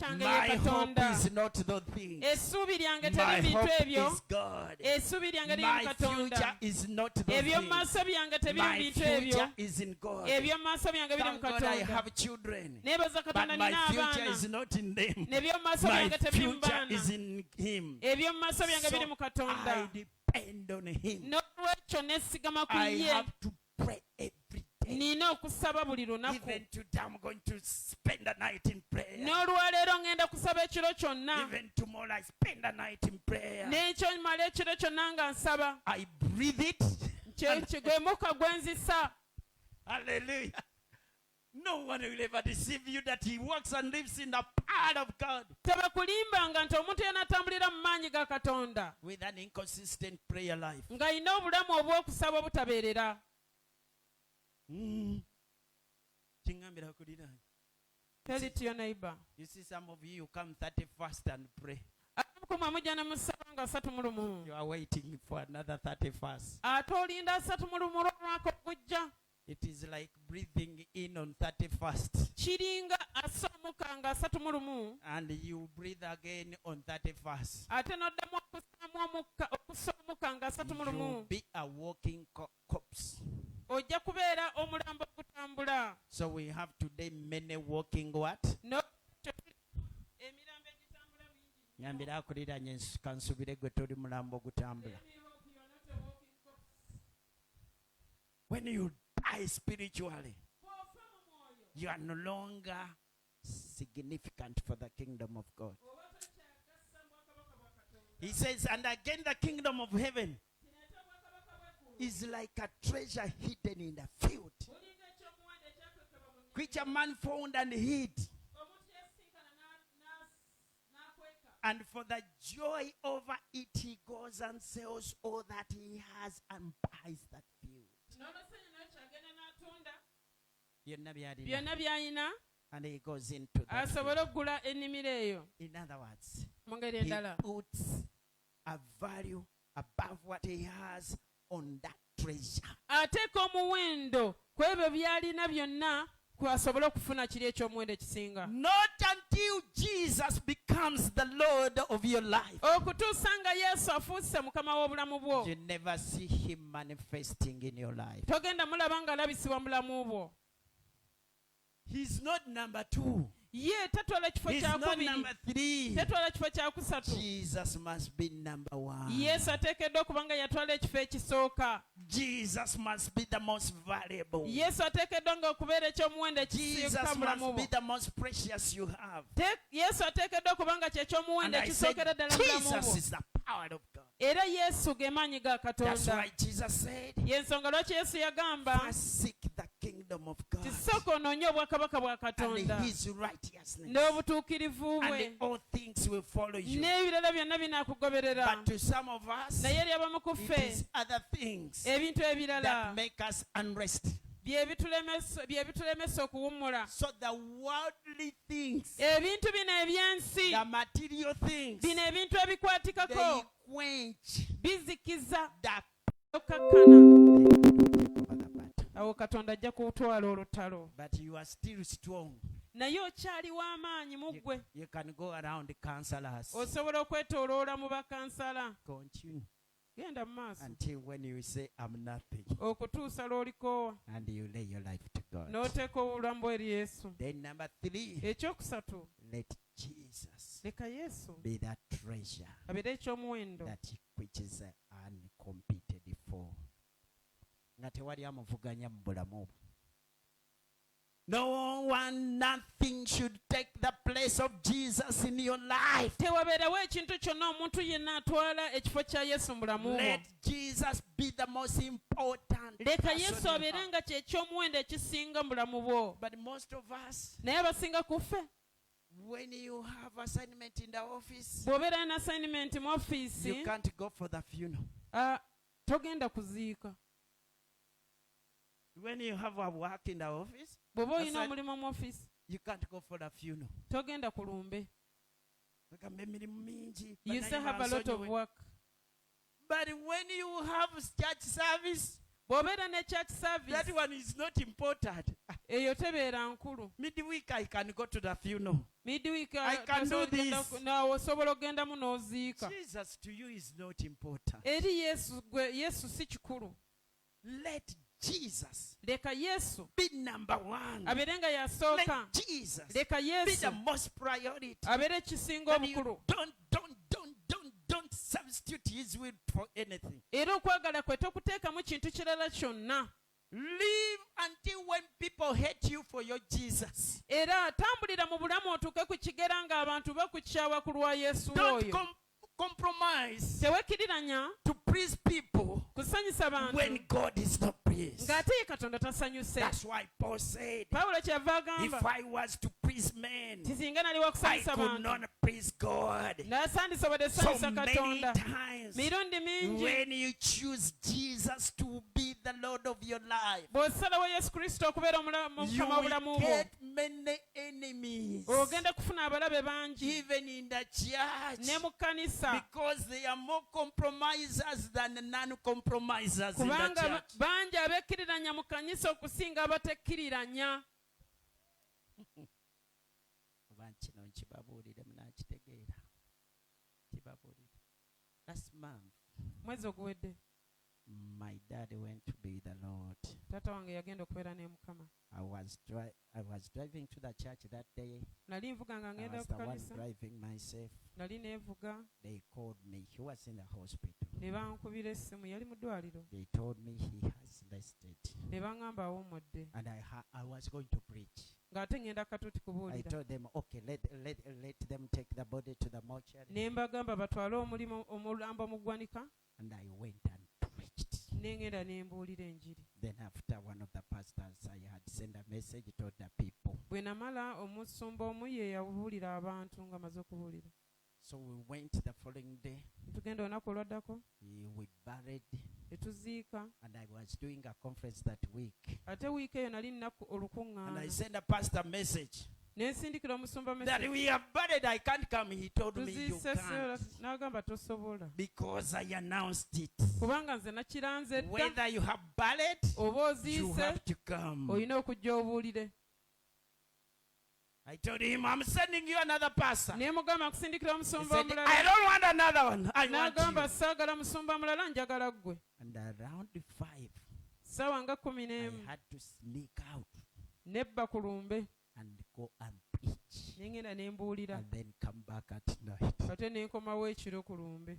kyange ye My hope katonda is not those things. essuubi lyange My teri bintu hope ebyo is God. essuubi lyange liri mu My future katonda is not those eby'omu things. maaso byange tebiri mu My bintu future ebyo is in God. eby'omu maaso byange biri mu Thank God I katonda have children. neebaza But katonda my nina future abaana is not in them. n'eby'omu maaso My byange tebiri mu future is baana in Him. eby'omu maaso byange biri mu So katonda I depend on Him. n'olwekyo nesigama ku I ye have to pray every day. nina okusaba buli lunaku Even today I'm going to spend the night in prayer. n'olwaleero ngenda kusaba ekiro kyonna Even tomorrow I spend the night in prayer. n'ekyo mala ekiro kyonna nga nsaba I breathe it. gwe mukka gwe nzisa Hallelujah. No one will ever deceive you that he walks and lives in the power of God tebakulimbanga nti omuntu yanatambulira mu maanyi ga katonda with an inconsistent prayer life. ng'alina obulamu obw'okusaba obutabeerera Kingambira kulira. tell it to your neighbor You see, some of you come 31st and pray. abakumwe mujja ne musaba nga 31 You are waiting for another 31st. ate olinda 31 olw'omwaka ogujja It is like breathing in on 31st kiringa asoomuka nga 31 and you breathe again on 31st. ate n'oddamu okusoomuka nga You'll 31 be a walking corpse. ojja kubeera omulambo ogutambula So we have today many walking what? emirambo egitambula mingi Nyambira akuliranye kansubire gwe toli mulambo gutambula. When you die spiritually, you are no longer significant for the kingdom of God. He says, and again the kingdom of heaven is like a treasure hidden in the field, which a man found and hid. And for the joy over it, he goes and sells all that he has and buys that field. byonna by'alina And he goes into that asobole field. okugula ennimiro eyo In other words, mu ngeri he endala puts a value above what he has on that treasure. ateeka omuwendo ku ebyo by'alina byonna kwasobole okufuna kiri eky'omuwendo ekisinga Not until Jesus becomes the Lord of your life. okutuusa nga yesu afuuse mukama w'obulamu bwo You never see him manifesting in your life. togenda mulaba nga alabisibwa mu bulamu bwo He's not number 2. ye tatwala kifo He's not kyakubiri number 3. tatwala kifo kyakusatu Jesus must be number 1. yesu ateekeddwa okuba nga yatwala ekifo ekisooka Jesus must be the most valuable. yesu ateekeddwa nga okubeera ekyomuwendo ekisiika Jesus mu bulamu must bwo be the most precious you have. yesu ateekeddwa okuba nga kyekyomuwendo And I said, ekisookera ddala mu bulamu Jesus bwo is the power of God. era yesu ge maanyi ga That's katonda why Jesus said, yensonga lwaki yesu yagamba first seek the kingdom of God kisooka onoonye obwakabaka bwa katonda and his righteousness, n'obutuukirivu bwe and all things will follow you. n'ebirala byonna binaakugoberera But to some of us, naye eri abamu ku it ffe is other things ebintu that ebirala make us unrest. bye bitulemesa okuwummula So the worldly things, ebintu bino ebyensi the material things, bino ebintu they ebikwatikako quench bizikiza the okakkana over the battle. awo katonda ajja kutwala olutalo But you are still strong. naye okyali w'amaanyi mu ggwe You can go around counselors. osobola okwetooloola mu bakansala Continue genda mu maaso until when you say, I'm nothing, okutuusa lw'olikoowa and you lay your life to God. n'oteeka obulamu bwe eri yesu Then number 3, ekyokusatu let Jesus leka yesu be that treasure abeere ekyomuwendo that which is uncompeted for. Nga tewali amuvuganya mu bulamu bwo. No one, nothing should take the place of Jesus in your life. tewabeerawo ekintu kyonna omuntu yenna atwala ekifo kya yesu mu bulamu bwo Let Jesus be the most important leka person yesu you abeere have. nga kyekyomuwendo ekisinga mu bulamu bwo But most of us, naye abasinga ku ffe when you have assignment in the office, bw'obeera na assignment mu ofiisi you can't go for the funeral. togenda kuziika When you have a work in the office, bw'oba olina Assign- omulimu mu ofiisi you can't go for the funeral. togenda ku lumbe Bagamba emirimu mingi, you banayi still have a lot of bansonyiwe. work But when you have church service, bw'obeera ne church service That one is not important. eyo tebeera nkulu. Midweek I can go to the funeral. Midweek I can do this. osobola ogendamu n'oziika. Jesus to you is not important. Eri Yesu si kikulu. Let Jesus Leka Yesu be number one. abeere nga yasooka. Let Jesus Leka be Yesu the most priority. abeere ekisinga And you obukulu. don't substitute his will for anything. Era okwagala kwe tokuteekamu kintu kirala kyonna. Live until when people hate you for your Jesus. Era tambulira mu bulamu otuuke ku kigera ng'abantu bakukyawa ku lwa Yesu Don't oyo. compromise Teweekiriranya to please people kusanyusa bantu when God is not pleased. ng'ate ye Katonda tasanyuse. That's why Paul said, Pawulo kyava if agamba I was to please men, nti singa nali wa I kusanyusa could bantu not please God. nasandisobodde So sanyusa many Katonda. times, Mirundi mingi when you choose Jesus to be the Lord of your life, bw'osalawo Yesu Kristo okubeera you omukama w'obulamu will bwo, get many enemies, ogenda kufuna abalabe bangi even in the church, ne mu kkanisa, because there are more compromisers than non-compromisers in the kubanga church. bangi abeekkiriranya mu kkanisa okusinga abatekkiriranya. Kino nkibabuulire munakitegeera. Kibabuulire. Last month, Mwezi oguwedde my dad went to be the Lord. taata wange yagenda okubeera ne Mukama. I was driving to the church that day. Nali nvuga nga I ngenda was ku the one kkanisa, driving myself. nali neevuga, They called me. He was in the hospital. ne bankubira essimu, yali mu ddwaliro, They told me he has rested. ne baŋŋamba awummudde, And I was going to preach. ng'ate ngenda katuuti I kubuulira. told them, okay, let them take the body to the mortuary. Ne mbagamba batwale omulambo mu ggwanika, And I went and preached. ne ngenda ne mbuulira enjiri. Then after one of the pastors, I had sent a message to the people. Bwe namala omusumba omu ye yabuulira abantu nga maze okubuulira. So we went the following day. Tugenda olunaku olwaddako, We buried. ne tuziika. And I was doing a conference that week. Ate wiiki eyo nali nnaku And I olukuŋŋaana. sent a pastor message Ne nsindikira omusumba that message. we have buried. I can't come. He told me you Tuziise can't. n'agamba tosobola. Because I announced it. Kubanga nze nakiranze dda, Whether you have buried, oba you oziise have to come. olina okujja obuulire. I told him, I'm sending you another pastor. Ne mugamba nkusindikira He omusumba said, I omulala. don't want another one. I want N'agamba you. saagala musumba mulala, njagala ggwe. And around 5, Ssaawa nga 11 I had to sneak out nebba ku lumbe, and go and preach. ne ngenda ne mbuulira. And then come back at night. Ate ne nkomawo ekiro ku lumbe.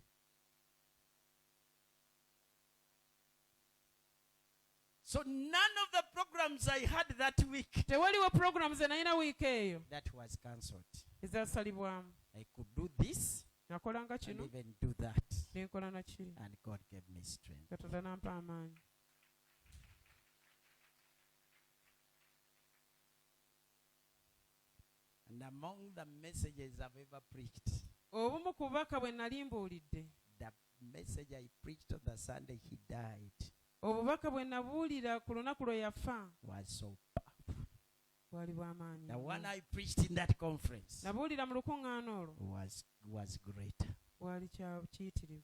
So none of the programs I had that week, Tewaliwo programu ze nalina wiiki eyo that was cancelled. ezaasalibwamu. I could do this Nakolanga and kino, even do that. ne nkola na kiri. And God gave me strength. Katonda n'ampa amaanyi. And among the messages I've ever preached, Obumu ku bubaka bwe nali mbuulidde, the message I preached on the Sunday he died obubaka bwe nabuulira ku lunaku lwe yafa, was so powerful. bwali bw'amaanyi. The one I preached in that conference Nabuulira mu lukuŋŋaana olwo, was greater. bwali kiyitirivu.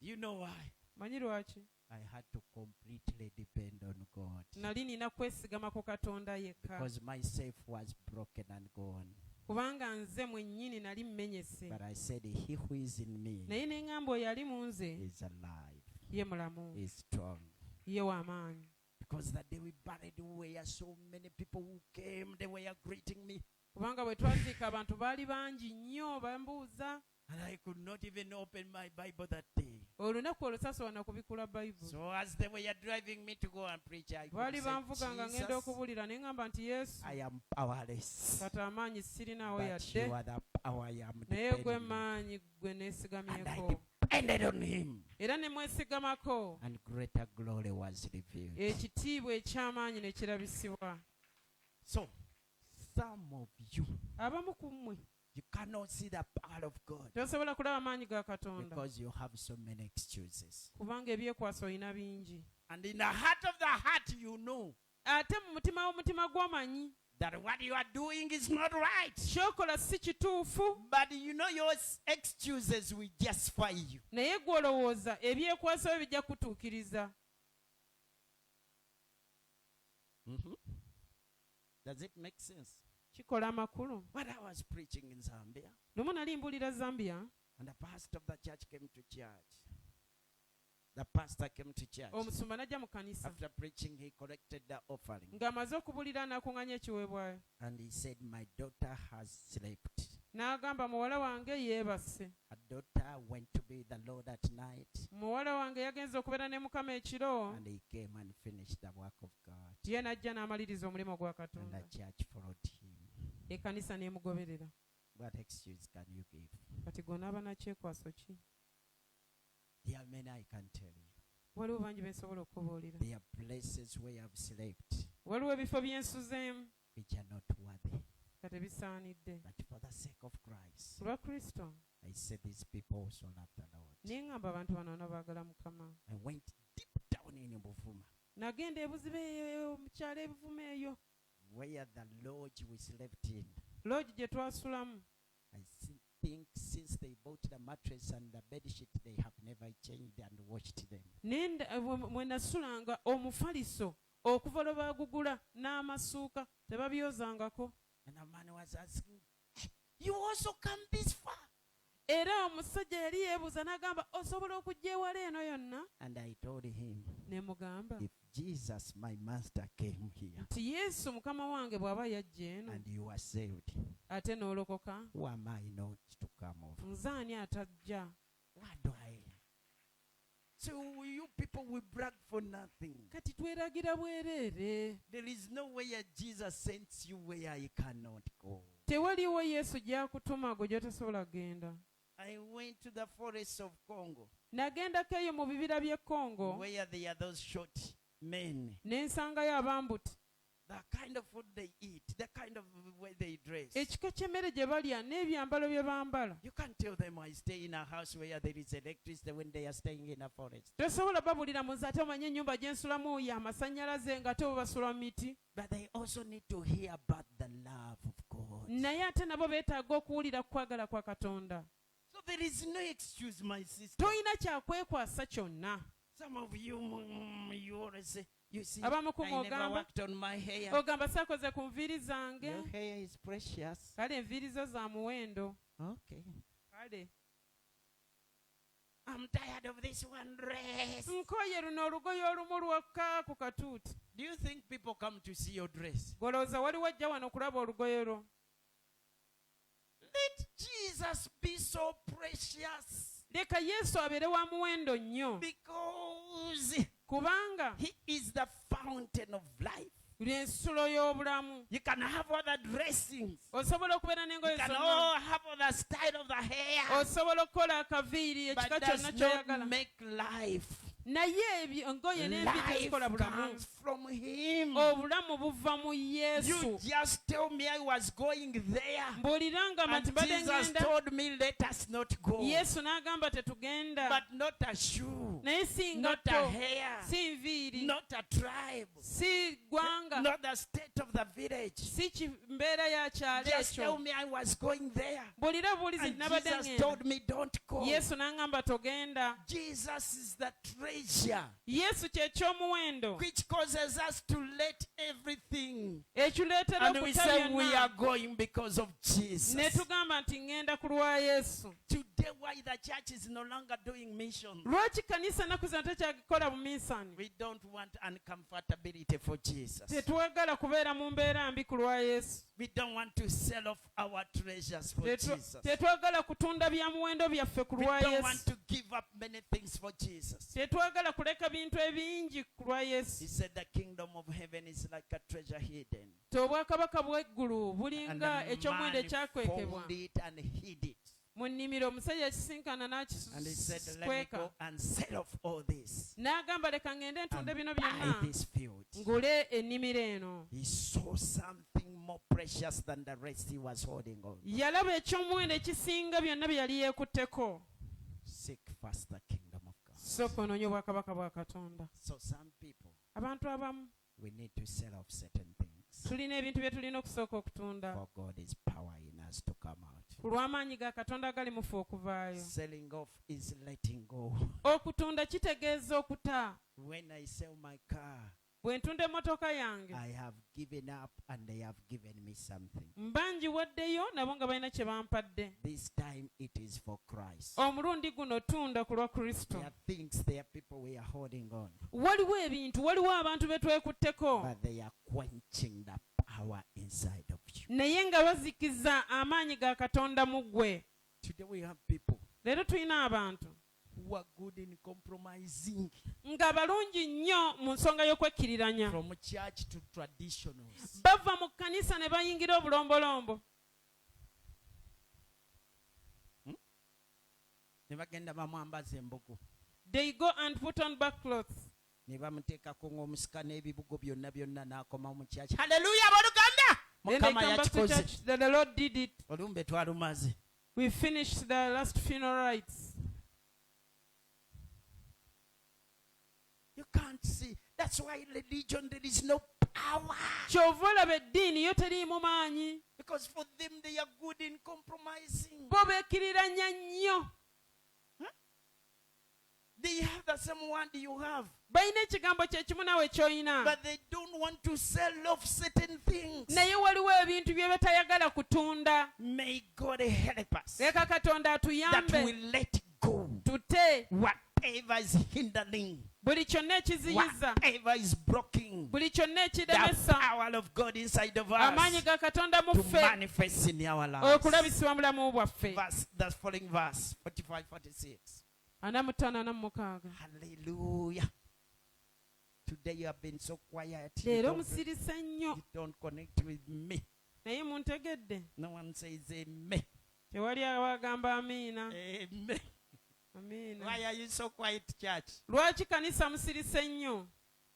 You know why? Manyi lwaki? I had to completely depend on God. Nali nina kwesigama ku Katonda yekka. Because myself was broken and gone. Kubanga nze mwennyini nali mmenyese. But I said, he who is in me Naye ne ŋŋamba oyo ali mu nze, is alive, ye mulamu, is strong. ye w'amaanyi. Because that day we buried, there were so many people who came, they were greeting me. Kubanga bwe twaziika abantu baali bangi nnyo bambuuza. And I could not even open my Bible that day. Olunaku olwo saasobola na kubikula Bayibuli. So as they were driving me to go and preach, I Baali could say, banvuga nga ngenda Jesus, okubuulira ne ŋŋamba nti Yesu, I am powerless. kati amaanyi sirinaawo But you yadde, are the power I am naye gwe depending on. maanyi gwe And I neesigamyeko. depended on him. Era ne mwesigamako, And greater glory was revealed. ekitiibwa eky'amaanyi ne kirabisibwa. So, some of you, Abamu ku mmwe you cannot see the power of God tosobola kulaba amaanyi ga Katonda because you have so many excuses. kubanga ebyekwaso olina bingi. And in the heart of the heart, you know Ate mu mutima w'omutima gw'omanyi that what you are doing is not right. ky'okola si kituufu, But you know your excuses will justify you. naye gw'olowooza ebyekwaso byo bijja kutuukiriza. Mhm. Does it make sense? kikola amakulu. When I was preaching in Zambia, lumu nali mbuulira Zambia, and the pastor of the church came to church. The pastor came to church. omusumba n'ajja mu kanisa After preaching, he collected the offering. ng'amaze okubuulira n'akuŋŋanya ekiweebwayo, And he said, my daughter has slept. n'agamba muwala wange yeebase. Her daughter went to be with the Lord at night. muwala wange yagenze okubeera ne Mukama ekiro, And he came and finished the work of God. ye n'ajja n'amaliriza omulimu gwa And Katonda. the church followed him. Ekkanisa n'emugoberera. What excuse can you give? Kati gw'onaaba na kyekwaso ki? There are many I can tell you. Waliwo bangi be nsobola okubuulira. There are places where you have slept Waliwo ebifo bye nsuzeemu which are not worthy. nga tebisaanidde. But for the sake of Christ, Ku lwa Kristo I said these people also love the Lord. naye ŋŋamba abantu bano bonna baagala Mukama. I went deep down in Buvuma, Nagenda ebuziba eyo mu kyalo ebivuma eyo, where the lodge we slept in. loogi gye twasulamu. I think since they bought the mattress and the bed sheet, they have never changed and washed them. Mwe nasulanga omufaliso okuva lwe baagugula n'amasuuka tebabyozangako. And the man was asking, you also come this far? Era omusajja yali yeebuuza n'agamba osobola okujja ewala eno yonna? And I told him, Ne mugamba if Jesus, my master, came here nti Yesu mukama wange bw'aba yajja eno and you are saved, ate n'olokoka, who am I not to come over? nze ani atajja? What do I? So you people will brag for nothing. Kati tweragira bwereere. There is no way Jesus sends you where you cannot go. Tewaliwo Yesu gy'akutuma gwe gy'otasobola kgenda. I went to the forests of Congo, Nagendako eyo mu bibira by'e Congo where there are those short men. ne nsangayo abambuti. The kind of food they eat, the kind of way they dress. Ekika ky'emmere gye balya n'ebyambalo bye bambala. You can't tell them I stay in a house where there is electricity when they are staying in a forest. Tosobola babulira muze ate omanye ennyumba gye nsulamu ya amasannyalaze ng'ate bo basula mu miti. But they also need to hear about the love of God. Naye ate nabo beetaaga okuwulira kwagala kwa Katonda. So there is no excuse, my sister. Toyina kyakwekwasa kyonna. Some of you, you always say, you see, Abamu ku I never mwogamba. worked on my hair. Ogamba saakoze ku nviiri zange. Your hair is precious. Kale enviiri zo za muwendo. Okay. Kale I'm tired of this one dress. nkoye luno olugoye olumu lwokka ku katuuti. Do you think people come to see your dress? Golowooza waliwo ajja wano okulaba olugoye lwo. Let Jesus be so precious, Leka Yesu abeere wa muwendo nnyo. because Kubanga he is the fountain of life. lw'ensulo y'obulamu. You can have all the dressings. Osobola okubeera n'engoye You can zonna. all have all the style of the hair. Osobola okukola akaviiri But ekika does kyonna not ky'oyagala. make life. Naye engoye n'enviiri Life tezikola bulamu. comes from him. Obulamu buva mu You Yesu. just tell me I was going there. Mbuuliranga And mati badde Jesus ngenda. told me, let us not go. Yesu n'agamba tetugenda. But not a shoe, Naye si not a ngatto, hair, si nviiri, not a tribe, si ggwanga, not the state of the village. si mbeera ya kyalo Just tell ekyo. me I was going there. Mbuulira buulizi And nabadde Jesus ngenda. told me, don't go. Yesu n'aŋŋamba togenda. Jesus is the treasure Yesu kye ky'omuwendo which causes us to let everything. ekireetera And we okuta say we are byonna going because of ne Jesus. tugamba nti ŋŋenda ku lwa Yesu. Today, why the church is no longer doing missions? Lwaki kanisa ennaku zino tekyakikola buminsani? We don't want uncomfortability for Jesus. Tetwagala kubeera mu mbeera mbi ku lwa Yesu. We don't want to sell off our treasures for Jesus. Tetwagala kutunda bya muwendo byaffe ku We lwa don't want Yesu. to give up many things for Jesus. Tetwagala kuleka bintu ebingi ku lwa He Yesu. said the kingdom of heaven is like a treasure hidden. Ti obwakabaka bw'eggulu And bulinga the eky'omuwendo man ekyakwekebwa. found it and hid it. Mu nnimiro omusajja yakisinkana And he said, let me n'akisweka. go and sell off all this N'agamba leka ngende and ntunde bino buy byonna this field. ngule ennimiro eno. He saw something more precious than the rest he was holding on. Yalaba eky'omuwendo ekisinga byonna bye yali yeekutteko. Seek first the kingdom of God. Sooka onoonye obwakabaka bwa Katonda. So some people, Abantu abamu we need to sell off certain things. tulina ebintu bye tulina okusooka okutunda. For God is power in us to come out. Ku lw'amaanyi ga Katonda gali mu ffe okuvaayo. Selling off is letting go. Okutunda kitegeeza okuta. When I sell my car, bwe ntunda emmotoka yange I have given up and they have given me something. mba ngiwaddeyo nabo nga balina kye bampadde. This time it is for Christ. Omulundi guno tunda ku lwa Kristo. There are things, there are people we are holding on, Waliwo ebintu, waliwo abantu be twekutteko but they are quenching the power inside of you. naye nga bazikiza amaanyi ga Katonda mu ggwe. Today we have people Leero tulina abantu who are good in compromising nga balungi nnyo mu nsonga y'okwekkiriranya. from church to traditionals. Bava mu kkanisa ne bayingira obulombolombo. Ne bagenda bamwambaza embugo. They go and put on back clothes. Ne bamuteekako ng'omusika n'ebibugo byonna byonna n'akoma mu church. Hallelujah abooluganda! Then they Mukama come back to yakikoze. church that the Lord did it. Olumbe twalumaze. We finished the last funeral rites. You can't see. That's why religion, there is no power. Kyova olaba eddiini yo teriimu maanyi. Because for them, they are good in compromising. Bo beekkiriranya nnyo. They have the same word you have. Balina ekigambo kye kimu nawe ky'olina. But they don't want to sell off certain things. Naye waliwo ebintu bye batayagala kutunda. May God help us. Leka Katonda That atuyambe we let go. tute Whatever is hindering. buli kyonna ekiziyiza, Whatever is blocking. buli kyonna The ekiremesa power of God inside of amaanyi us. ga Katonda mu To ffe manifest in our lives. okulabisibwa mu bulamu bwaffe. That's following verse 45, 46. 45-46. Hallelujah. Today you have been so quiet. Leero musirise nnyo You don't connect with me. naye muntegedde. No one says amen. Tewali abagamba amiina. Amen. Amiina. Why are you so quiet, church? Lwaki kanisa musirise nnyo?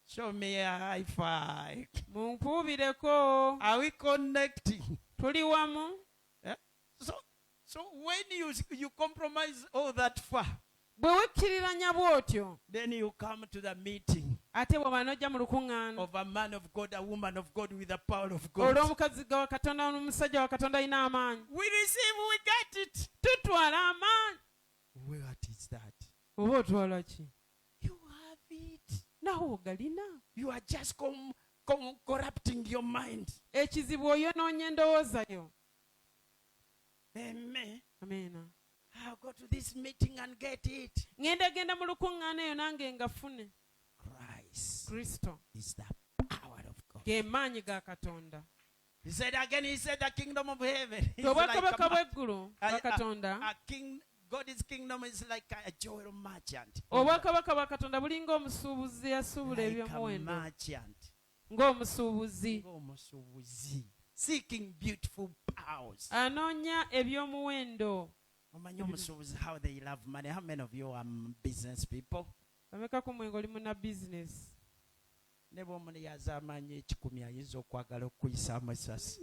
Show me a high five. Munkuubireko. Are we connecting? Tuli wamu. Eh? So when you compromise all that far, Bwe wekkiriranya bw'otyo then you come to the meeting ate bw'oba n'ojja mu lukuŋŋaana of a man of God, a woman of God with the power of God. olw'omukazi wa Katonda n'omusajja wa Katonda alina amaanyi. We receive, we get it. Tutwala amaanyi. What is that? Oba otwala ki? You have it. Nawe ogalina. You are just corrupting your mind. Ekizibu oyonoonye endowooza yo. Amen. Amiina. I'll go to this meeting and get it. Genda mu lukuŋŋaana eyo nange ngafune. Christ Kristo is the power of God. ge maanyi ga Katonda. He said again, he said the kingdom of heaven is Obwakabaka like bw'eggulu bwa Katonda. a king. God's kingdom is like a jewel merchant. Obwakabaka bwa Katonda bulinga omusuubuzi asuubula Like a ebyomuwendo. merchant. Ng'omusuubuzi. Seeking beautiful pearls. Anoonya ebyomuwendo. How they love money. How many of you are business people? Bameka ku mwengo oli muna business. Ne bw'omuntu yaz'amaanyi ekikumi ayinza okwagala okuyisa amasasi.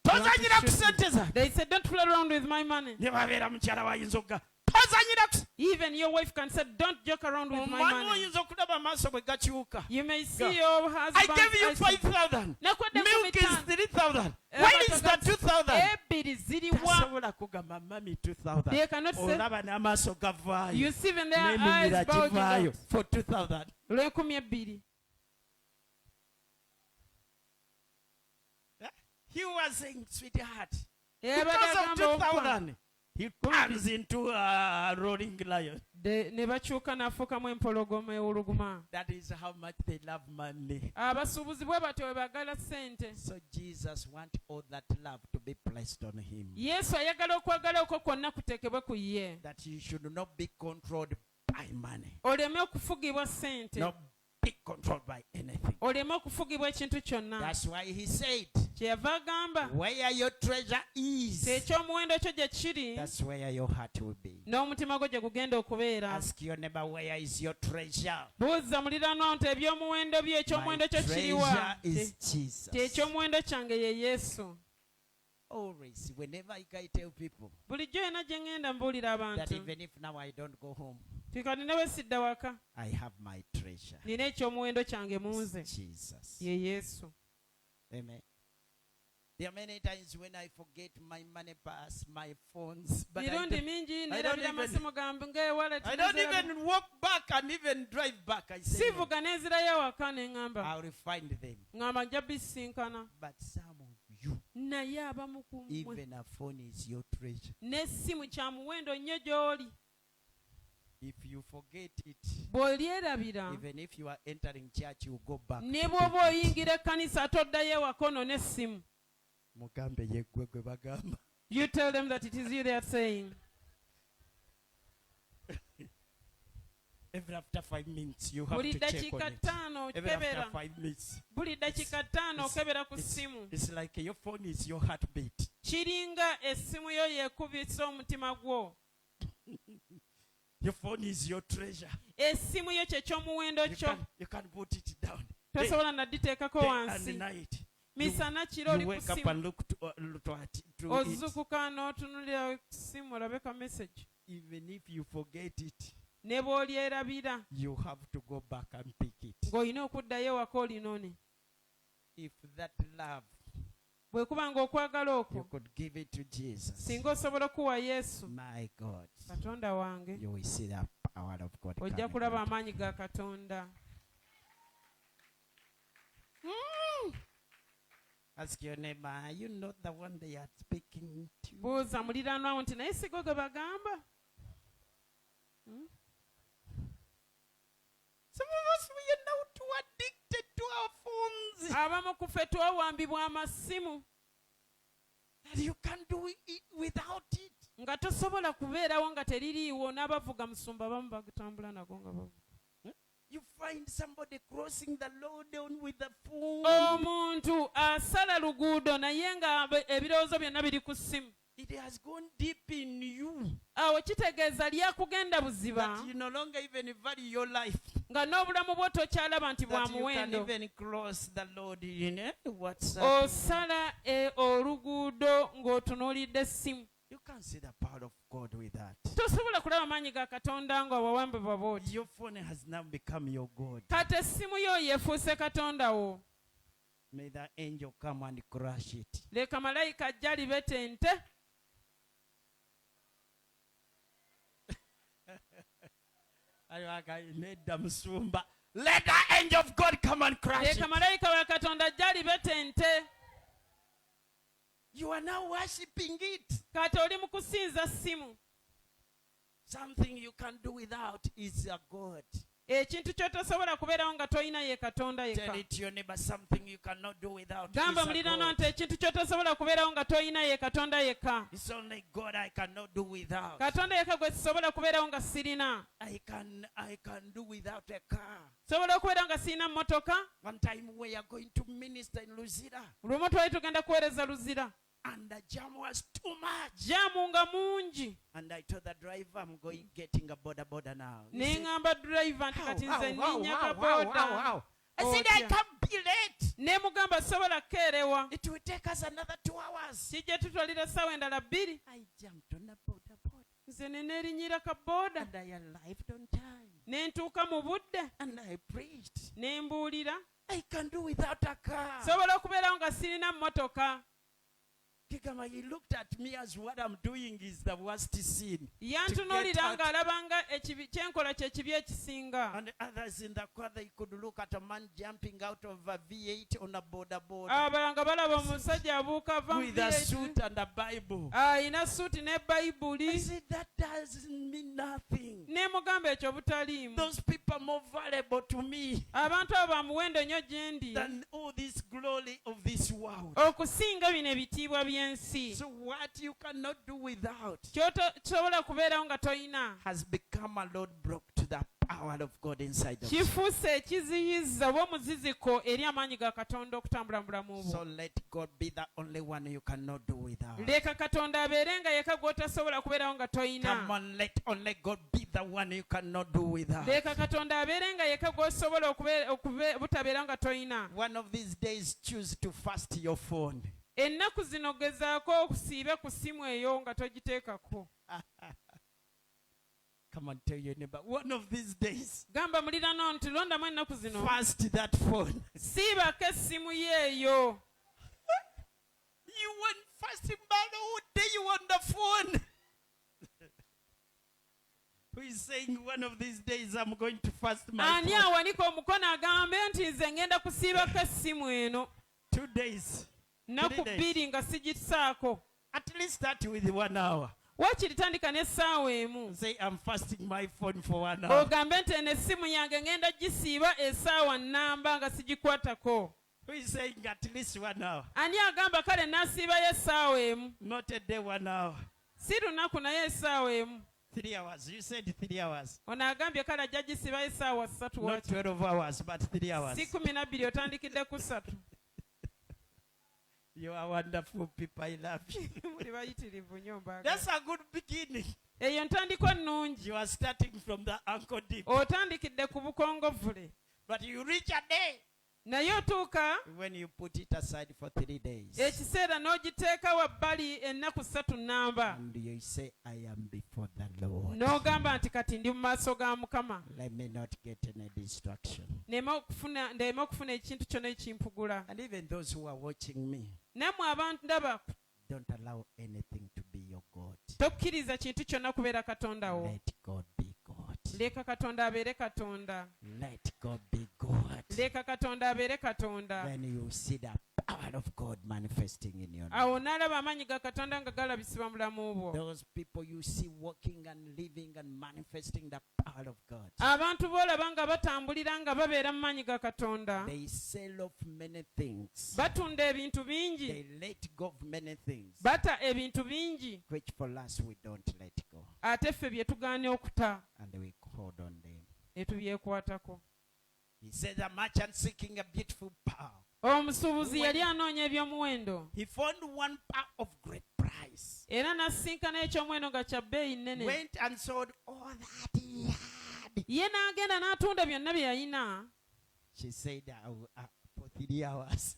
Tozanyira ku ssente zange. They said, don't fool around with my money. Ne babeera mukyala wayinza okga. Tozanyira ku Even your wife can say, don't joke around with my omwana money. oyinza okulaba amaaso bwe gakyuka. You may see Go. your I husband. gave you 5,000. Milk is 3,000. Where is the 2,000? Ebiri ziriwa. Tasobola kugamba mami 2,000. They cannot say, Olaba n'amaaso gavaayo. you see when their N'ennimiro eyes bulging givaayo out. for 2,000. Olw'enkumi ebbiri. He was saying, sweetheart, Yabadde because of agamba okufa. 2,000, he turns into a roaring lion. Ne bakyuka n'afuukamu empologoma ewuluguma. That is how much they love money. Abasuubuzi bwe batyo bwe baagala ssente. So Jesus wants all that love to be placed on him. Yesu ayagala okwagala okwo kwonna kuteekebwe ku ye. That you should not be controlled by money. Oleme okufugibwa ssente. Not be controlled by anything. Oleme okufugibwa ekintu kyonna. That's why he said, Kyeyava agamba where your treasure is, ekyomuwendo kyo gye kiri that's where your heart will be. n'omutima gwo gye gugenda okubeera. Ask your neighbor, where is your treasure? Buuza muliraanwa nti ebyomuwendo bye ekyomuwendo My kyo kiriwa. treasure is Jesus. Ti ekyomuwendo kyange ye Yesu. Always, whenever I tell people Bulijjo yonna gye ŋŋenda mbuulira that abantu even if now I don't go home, tikati ne bwe sidda waka I have my treasure. nina ekyomuwendo kyange mu nze Jesus. ye Yesu. Amen. There are many times when I forget my money pass, my phones, but mirundi mingi nerabira amasimu gambe ng'ewallet I don't even walk back and even drive back. I say, no, sivuga nezirayo waka ne ŋŋamba I will find them. ŋŋamba nja bisinkana But some of you, naye abamu ku mmwe even a phone is your treasure. n'essimu kya muwendo nnyo gy'oli If you forget it, bw'olyerabira even if you are entering church, you go back. ne bw'oba oyingira ekkanisa toddayo ewaka ono n'essimu. Mugambe yeggwe gwe bagamba. You tell them that it is you they are saying. Even after 5 minutes, you have Buli to check on dakiika it. ttaano Even after okebera. 5 minutes. Buli dakiika ttaano okebera ku It's, ssimu. it's like your phone is your heartbeat. Kiringa essimu yo yeekubisa omutima gwo. Your phone is your treasure. Essimu yo kye ky'omuwendo kyo. You can put it down. Day, Tosobola nadditeekako day and wansi. night. Misana kiro oli You ku wake up ssimu. and look to it. Ozukuka n'otunulira ku ssimu olabe ka message. Even if you forget it, Ne bw'olyerabira you have to go back and pick it. ng'olina okuddayo ewaka olinone. If that love, Bwe kuba ng'okwagala you okwo could give it to Jesus. singa osobola okuwa Yesu My God, Katonda wange you will see the power of God. ojja coming kulaba out. amaanyi ga Katonda. Ask your neighbor, are you not the one they are speaking to? Buuza muliraanwa wo nti naye si gwe ge bagamba. Some of us, we are now too addicted to our phones. Abamu ku ffe twawambibwa amasimu That you can't do it without it. nga tosobola kubeerawo nga teririiwo n'abavuga musumba abamu bagutambula nago nga bavuga. You find somebody crossing the road down with the phone. Omuntu asala luguudo naye nga ebirowoozo byonna biri ku ssimu. It has gone deep in you Awo kitegeeza lyakugenda buziba that you no longer even value your life. nga n'obulamu bwo tokyalaba nti bwa That you can muwendo. even cross the road in WhatsApp. Osala oluguudo ng'otunuulidde essimu. You can't see the power of God with that. Tosobola kulaba amaanyi ga Katonda nga wawambibwa bw'oti. Your phone has now become your God. Kati essimu yo yeefuuse Katonda wo. May the angel come and crush it. Leka malayika ajja libetente. Let the angel of God come and crush Leka it. malayika wa Katonda ajja libetente. You are now worshipping it. Kati oli mu kusinza ssimu. Something you can do without is a God. Ekintu ky'otosobola kubeerawo nga toyina ye Katonda Tell yekka. it to your neighbor, something you cannot do without is Gamba a muliraanwa God. nti ekintu ky'otosobola kubeerawo nga toyina ye Katonda yekka. It's only God I cannot do without. Katonda yekka gwe sisobola kubeerawo nga sirina. I can do without a car. Sobola okubeerawo nga sirina mmotoka. One time we are going to minister in Luzira Lumu twali tugenda kuweereza Luzira. and the jam was too much. Jaamu nga mungi. And I told the driver, I'm getting a border now. He Ne said, ŋŋamba driver nti kati nze nninnya ka how? booda. I said, I Otya. can't be late. Ne mugamba sobola kukeerewa. It will take us another 2 hours. Kijja tutwalira essaawa endala 2. I jumped on the border. Nze ne neerinnyira ka booda. And I arrived on time. Ne ntuuka mu budde. And I preached. Ne mbuulira. I can do without a car. Sobola okubeerawo nga sirina mmotoka. Kigama, he looked at me as what I'm doing is the worst sin. Yantunuulira ng'alaba nga kyenkola kye kibi ekisinga. And others in the car, they could look at a man jumping out of a V8 on a border. Abalala nga balaba omusajja abuuka ava mu With a suit and a Bible. ayina suuti ne I bayibuli. said, that doesn't mean nothing. Ne mugamba ekyo butaliimu. Those people are more valuable to me Abantu abo ba muwendo nnyo gye ndi. than all this glory of this world. Okusinga bino ebitiibwa by'ensi. So what you cannot do without Ky'otosobola kubeerawo nga toyina. has become a roadblock to the power of God inside of you. Kifuuse ekiziyiza oba omuziziko eri amaanyi ga Katonda okutambula mu bulamu So bwo. let God be the only one you cannot do without. Leka Katonda abeere nga yekka gw'otasobola kubeerawo nga Come toyina. on, let only God be the one you cannot do without. Leka Katonda abeere nga yekka gw'osobola butabeerawo nga toyina. One of these days, choose to fast your phone. Ennaku zino gezaako okusiibe ku ssimu eyo nga togiteekako. Come on, tell your neighbor. One of these days, Gamba muliraanwa nti londamu ennaku zino. fast that phone. Siibako essimu ye eyo. you went fasting, but all day you on the phone. Who is saying one of these days I'm going to fast my ani phone? awanika omukono agambe nti nze ngenda kusiibako essimu eno 2 days. nnaku 3 days. bbiri nga sigisaako. At least start with 1 hour. waakiri tandika n'essaawa emu Say I'm fasting my phone for 1 hour. ogambe nti eno essimu yange ngenda gisiiba essaawa nnamba nga sigikwatako. Who is saying at least 1 hour? ani agamba kale n'asiibayo essaawa emu Not a day, 1 hour. si lunaku naye essaawa emu. 3 hours. You said 3 hours. ono agambye kale ajja gisiibayo essaawa 3 Not waaki 12 hours, but 3 hours. si 12 otandikidde ku 3. You are wonderful people. I love you. muli bayitirivu nnyo mbaagala. That's a good beginning. eyo ntandiko nnungi. You are starting from the ankle deep. otandikidde ku bukongovule But you reach a day naye otuuka when you put it aside for 3 days. ekiseera n'ogiteeka wabbali ennaku 3 nnamba And you say, I am before the Lord. n'ogamba nti kati ndi mu maaso ga Mukama Let me not get any distraction. ndeeme okufuna ekintu kyonna ekimpugula. And even those who are watching me, nammwe abantu ndaba don't allow anything to be your God. tokkiriza kintu kyonna kubeera katonda wo. Let God be God. leka katonda abeere katonda. Let God be God. leka katonda abeere katonda. Then you see the power of God manifesting in your life. awo n'alaba amaanyi ga katonda nga galabisibwa mu bulamu bwo. Those people you see walking and living and manifesting the power of God. abantu boolaba nga batambulira nga babeera mu maanyi ga katonda. They sell off many things. batunda ebintu bingi. They let go of many things, bata ebintu bingi which for us we don't let go. ate ffe bye tugaanye okuta And we hold on them. ne tubyekwatako. He says, a merchant seeking a beautiful pearl. omusuubuzi yali anoonya ebyomuwendo He found one pearl of great price. era n'asisinkana ekyomuwendo nga kya bbeeyi nnene. Went and sold all that he had. ye n'agenda n'atunda byonna bye yalina. She said, for 3 hours.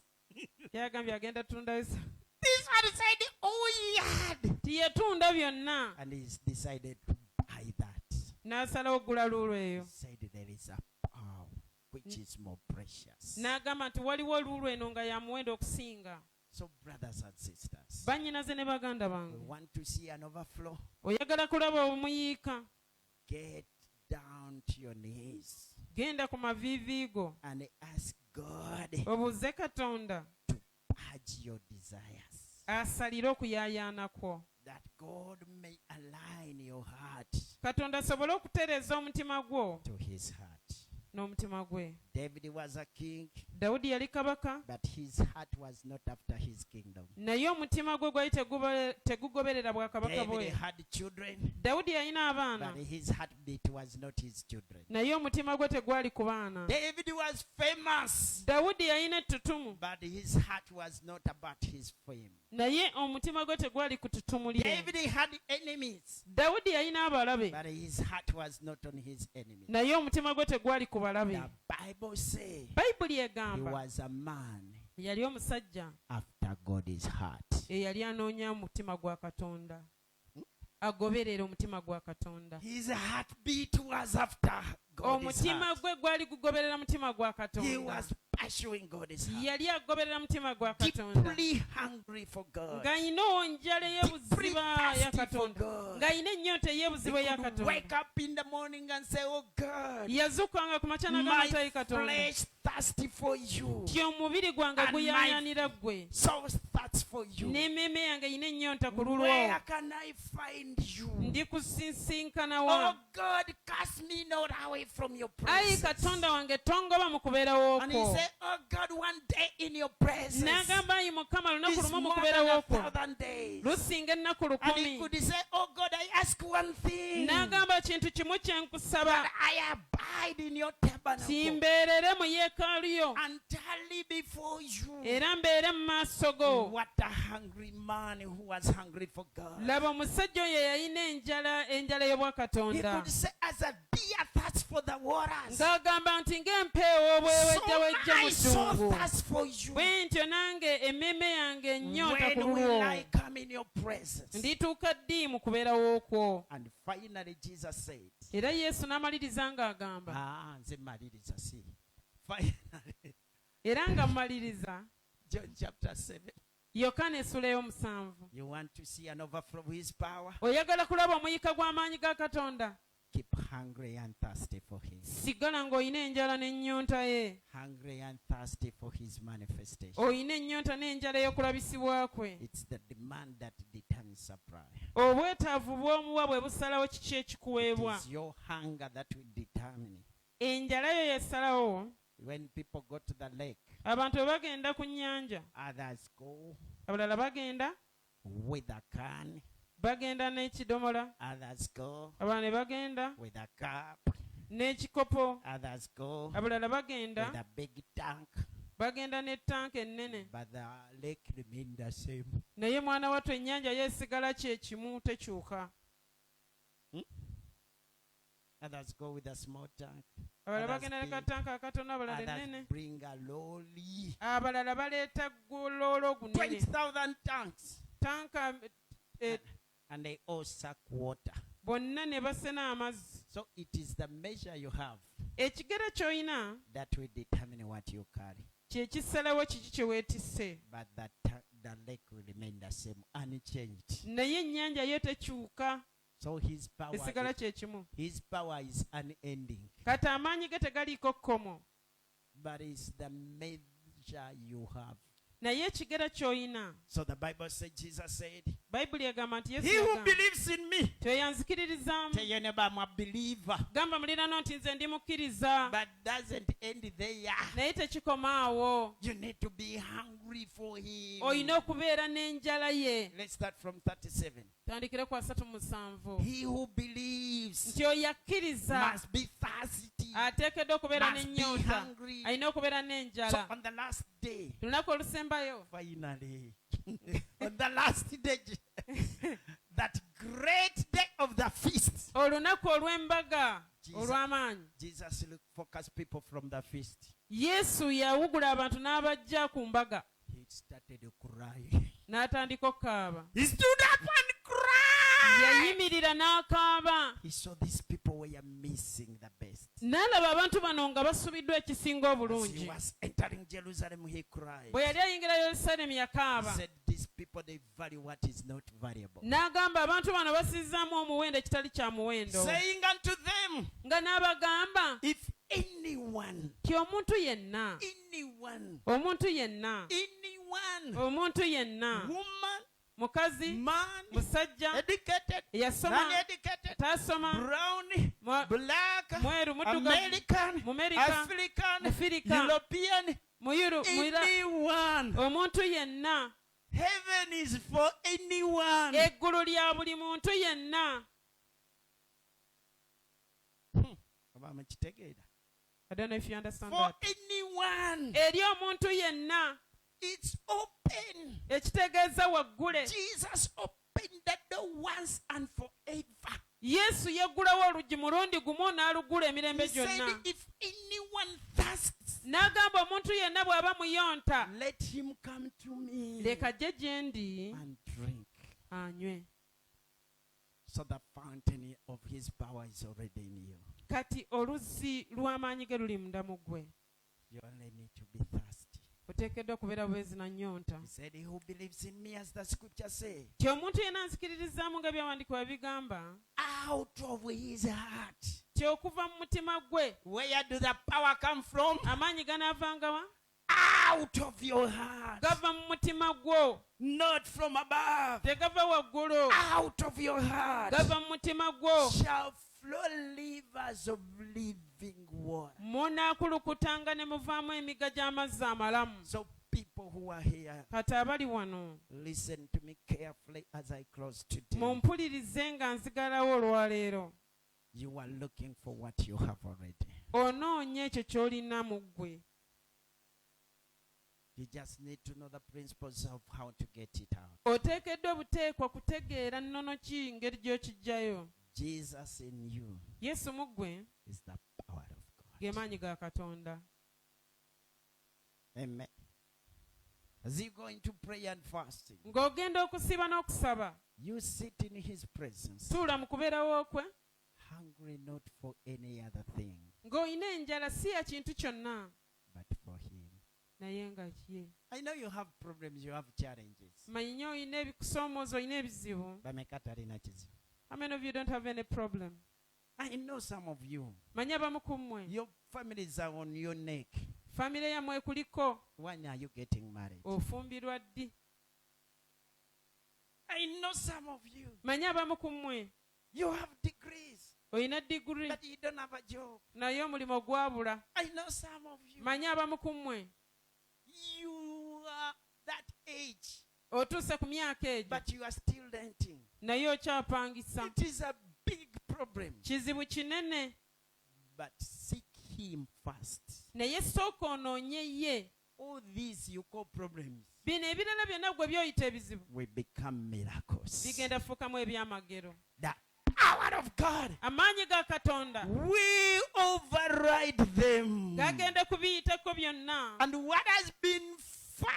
yagambye agenda tunda This one said, all he had. tiyetunda byonna. And he decided to buy that. n'asalawo ogula luulu eyo. He said, there is a pearl which is more precious. n'agamba nti waliwo luulu eno nga ya muwendo okusinga. So, brothers and sisters, bannyinaze ne baganda we bange, want to see an overflow. oyagala kulaba omuyiika, Get down to your knees genda ku maviivi go and ask God obuuze katonda to purge your desires, asalire okuyaayaana kwo. that God may align your heart katonda asobole okutereeza omutima gwo to his heart. n'omutima gwe. David was a king, dawudi yali kabaka but his heart was not after his kingdom. naye omutima gwe gwali tegugoberera bwakabaka David bwe. had children, dawudi yalina abaana but his heartbeat was not his children. naye omutima gwe tegwali ku baana. David was famous, dawudi yalina ettutumu but his heart was not about his fame. naye omutima gwe tegwali ku ttutumu lye. David had enemies, dawudi yalina abalabe but his heart was not on his enemies. naye omutima gwe tegwali ku balabe. The Bible says bayibuli he egamba was a man yali omusajja after God's heart. eyali anoonya omutima gwa katonda, agoberera omutima gwa katonda. His heartbeat was after God's omutima heart. gwe gwali gugoberera mutima gwa He katonda. was pursuing God's heart. yali agoberera mutima gwa katonda Deeply hungry for God. ng'ayina njala ey'ebuziba ya thirsty for katonda, God. ng'ayina ennyota He ey'ebuziba ya could wake katonda. up in the morning and say, oh God, yazukanga ku makya my n'agamba tayi katonda flesh thirsty for you. ti omubiri gwange And guyaayaanira ggwe, Soul thirsts for you. n'emmeeme yange yina ennyonta ku lulwo. Where can I find you? ndi kusisinkana Oh wa. God, cast me not away from your ayi presence. katonda wange tongoba mu kubeerawo And he kwo. said, oh God, one day in your presence n'agamba ayi mukama lunaku is lumu mu more kubeerawo than kwo 1,000 days. lusinga ennaku And he 1000. could say, oh God, I ask one thing, n'agamba kintu kimu kye nkusaba, that I abide in your tabernacle timbeerere mu yeekaalu yo and tarry before you. era mbeere mu maaso go. What a hungry man who was hungry for God. laba omusajja oyo yalina enjala He y'obwakatonda, could say, as a deer thirsts for the waters, ng'agamba nti ng'empeewo bwewejja wejja so mu my soul ddungu, thirsts for you. bwe ntyo nange emmeeme yange ennyota ku When will lulwo. I come in your presence? ndituuka ddi mu kubeerawo kwo. And finally Jesus said, era yesu n'amaliriza ng'agamba, nze maliriza si. Finally, era nga mmaliriza John chapter 7. Yokaana essula ey'omusanvu. You want to see an overflow of his power? Oyagala kulaba omuyika gw'amaanyi ga Katonda? Keep hungry and thirsty for him. Sigala ng'olina enjala n'ennyonta ye. Hungry and thirsty for his manifestation. Olina ennyonta n'enjala ey'okulabisibwa kwe. It's the demand that determines supply. Obwetaavu bw'omuwa bwe busalawo kiki It ekikuweebwa. is your hunger that will determine. Enjala yo yesalawo. When people go to the lake, Abantu bwe bagenda ku nnyanja, others go abalala bagenda with a can, bagenda n'ekidomola, others go abalala ne bagenda with a cup, n'ekikopo, others go abalala bagenda with a big tank, bagenda n'ettanka ennene. but the lake remained the same. Naye mwana wattu ennyanja yeesigala kye kimu tekyuka. Others go with a small tank. Abalala Others bagenda ne big. katanka akatono, abalala Others ennene. bring a lorry. Abalala baleeta goloolo gunene. 20,000 tanks. Tanka And they all suck water. bonna ne basena amazzi. So it is the measure you have Ekigere ky'olina that will determine what you carry. kye kisalawo kiki kye weetisse. But the lake will remain the same, unchanged. Naye ennyanja yo tekyuka, So his esigala kye kimu. power is unending. Kati amaanyi ge tegaliiko kkomo. But it's the measure you have. Naye ekigera ky'olina. So the Bible said, Jesus said, Bayibuli egamba nti Yesu he who yagamba, believes in me, teyanzikiririzaamu. tell your neighbor, I'm a believer, Gamba muliraano nti nze ndi mukkiriza. but doesn't end there. Naye tekikoma awo. You need to be hungry for him. Olina okubeera n'enjala ye. Let's start from 37. Tandikire ku 37. He who believes Nti oyo akkiriza must be thirsty, ateekeddwa okubeera must be n'ennyonta. hungry. Alina okubeera So n'enjala. on the last day, Lunaku olusembayo, finally, on the last day, that great day of the feast, olunaku olw'embaga Jesus. olw'amaanyi, Jesus focused people from the feast. Yesu yawugula abantu n'abajja ku mbaga. He started crying. N'atandika okukaaba. He stood up and cried. Yayimirira n'akaaba. He saw these people were missing the best. N'alaba abantu bano nga basubiddwa ekisinga As he obulungi. was entering Jerusalem, he cried. Bwe yali ayingira Yerusaalemi He yakaaba. said, these people, they value what is not valuable. N'agamba abantu bano basizzaamu omuwendo ekitali kya muwendo. Saying unto them, Nga n'abagamba if anyone, nti omuntu yenna, omuntu yenna, woman, mukazi, man, musajja, educated, yasoma, non-educated, taasoma, brown, black, mweru, muddugavu, American, Mumerica, African, Mufirika, European, anyone. omuntu yenna. Heaven is for anyone. Eggulu lya buli muntu yenna. I don't know if you understand For that. anyone. Eri omuntu yenna. It's open. Ekitegeeza waggule. Jesus opened the door once and forever. Yesu yaggulawo oluggi mulundi gumu n'alugula emirembe He said, gyonna. if anyone thirsts, N'agamba omuntu yenna bw'aba muyonta, let him come to me leka ajje gye ndi and drink. anywe. So the fountain of his power is already in you. Kati oluzzi lw'amaanyi ge luli munda mu ggwe. You only need to be thirsty. Oteekeddwa kubeera bubeezi na nnyonta. He said, he who believes in me, as the scripture says, Ti omuntu yenna nzikiririzaamu nga byawandiikibwa bigamba, out of his heart. ti okuva mu mutima gwe. Where do the power come from? Amaanyi ganaavangawa? Out of your heart. Gava mu mutima gwo. Not from above. Tegava waggulu. Out of your heart Gava mu mutima gwo. shall flow rivers of living water. Munaakulukutanga ne muvaamu emiga gy'amazzi amalamu. So people who are here, Kati abali wano, listen to me carefully as I close today. mumpulirize nga nzigalawo olwaleero. You are looking for what you have already. Onoonya ekyo ky'olina mu ggwe. You just need to know the principles of how to get it out. Oteekeddwa obuteekwa kutegeera nnono ki ngeri gy'okiggyayo. Jesus in you Yesu mu ggwe is the power of ge God. maanyi ga Katonda. Amen. As you go into prayer and fasting, Ng'ogenda okusiba n'okusaba, you sit in his presence, tuula mu kubeerawo kwe, hungry not for any other thing, ng'olina enjala si ya kintu kyonna, but for him. naye nga ye. I know you have problems, you have challenges. Manyi nnyo olina ebikusoomooza, olina ebizibu. Bameka talina kizibu. How many of you don't have any problem? I know some of you. Manyi abamu ku mmwe. Your families are on your neck. Famire yammwe kuliko. When are you getting married? Ofumbirwa ddi? I know some of you. Manyi abamu ku mmwe. You have degrees, Olina diguri but you don't have a job. naye omulimu gwabula. I know some of you. Manyi abamu ku mmwe. You are that age, Otuuse ku myaka egyo but you are still renting. naye okyapangisa. It is a big problem. Kizibu kinene. But seek him first. Naye sooka onoonye ye. All these you call problems Bino ebirala byonna gwe byoyita ebizibu will become miracles. bigenda fuukamu ebyamagero. The power of God Amaanyi ga Katonda will override them. gagenda kubiyitako byonna. And what has been far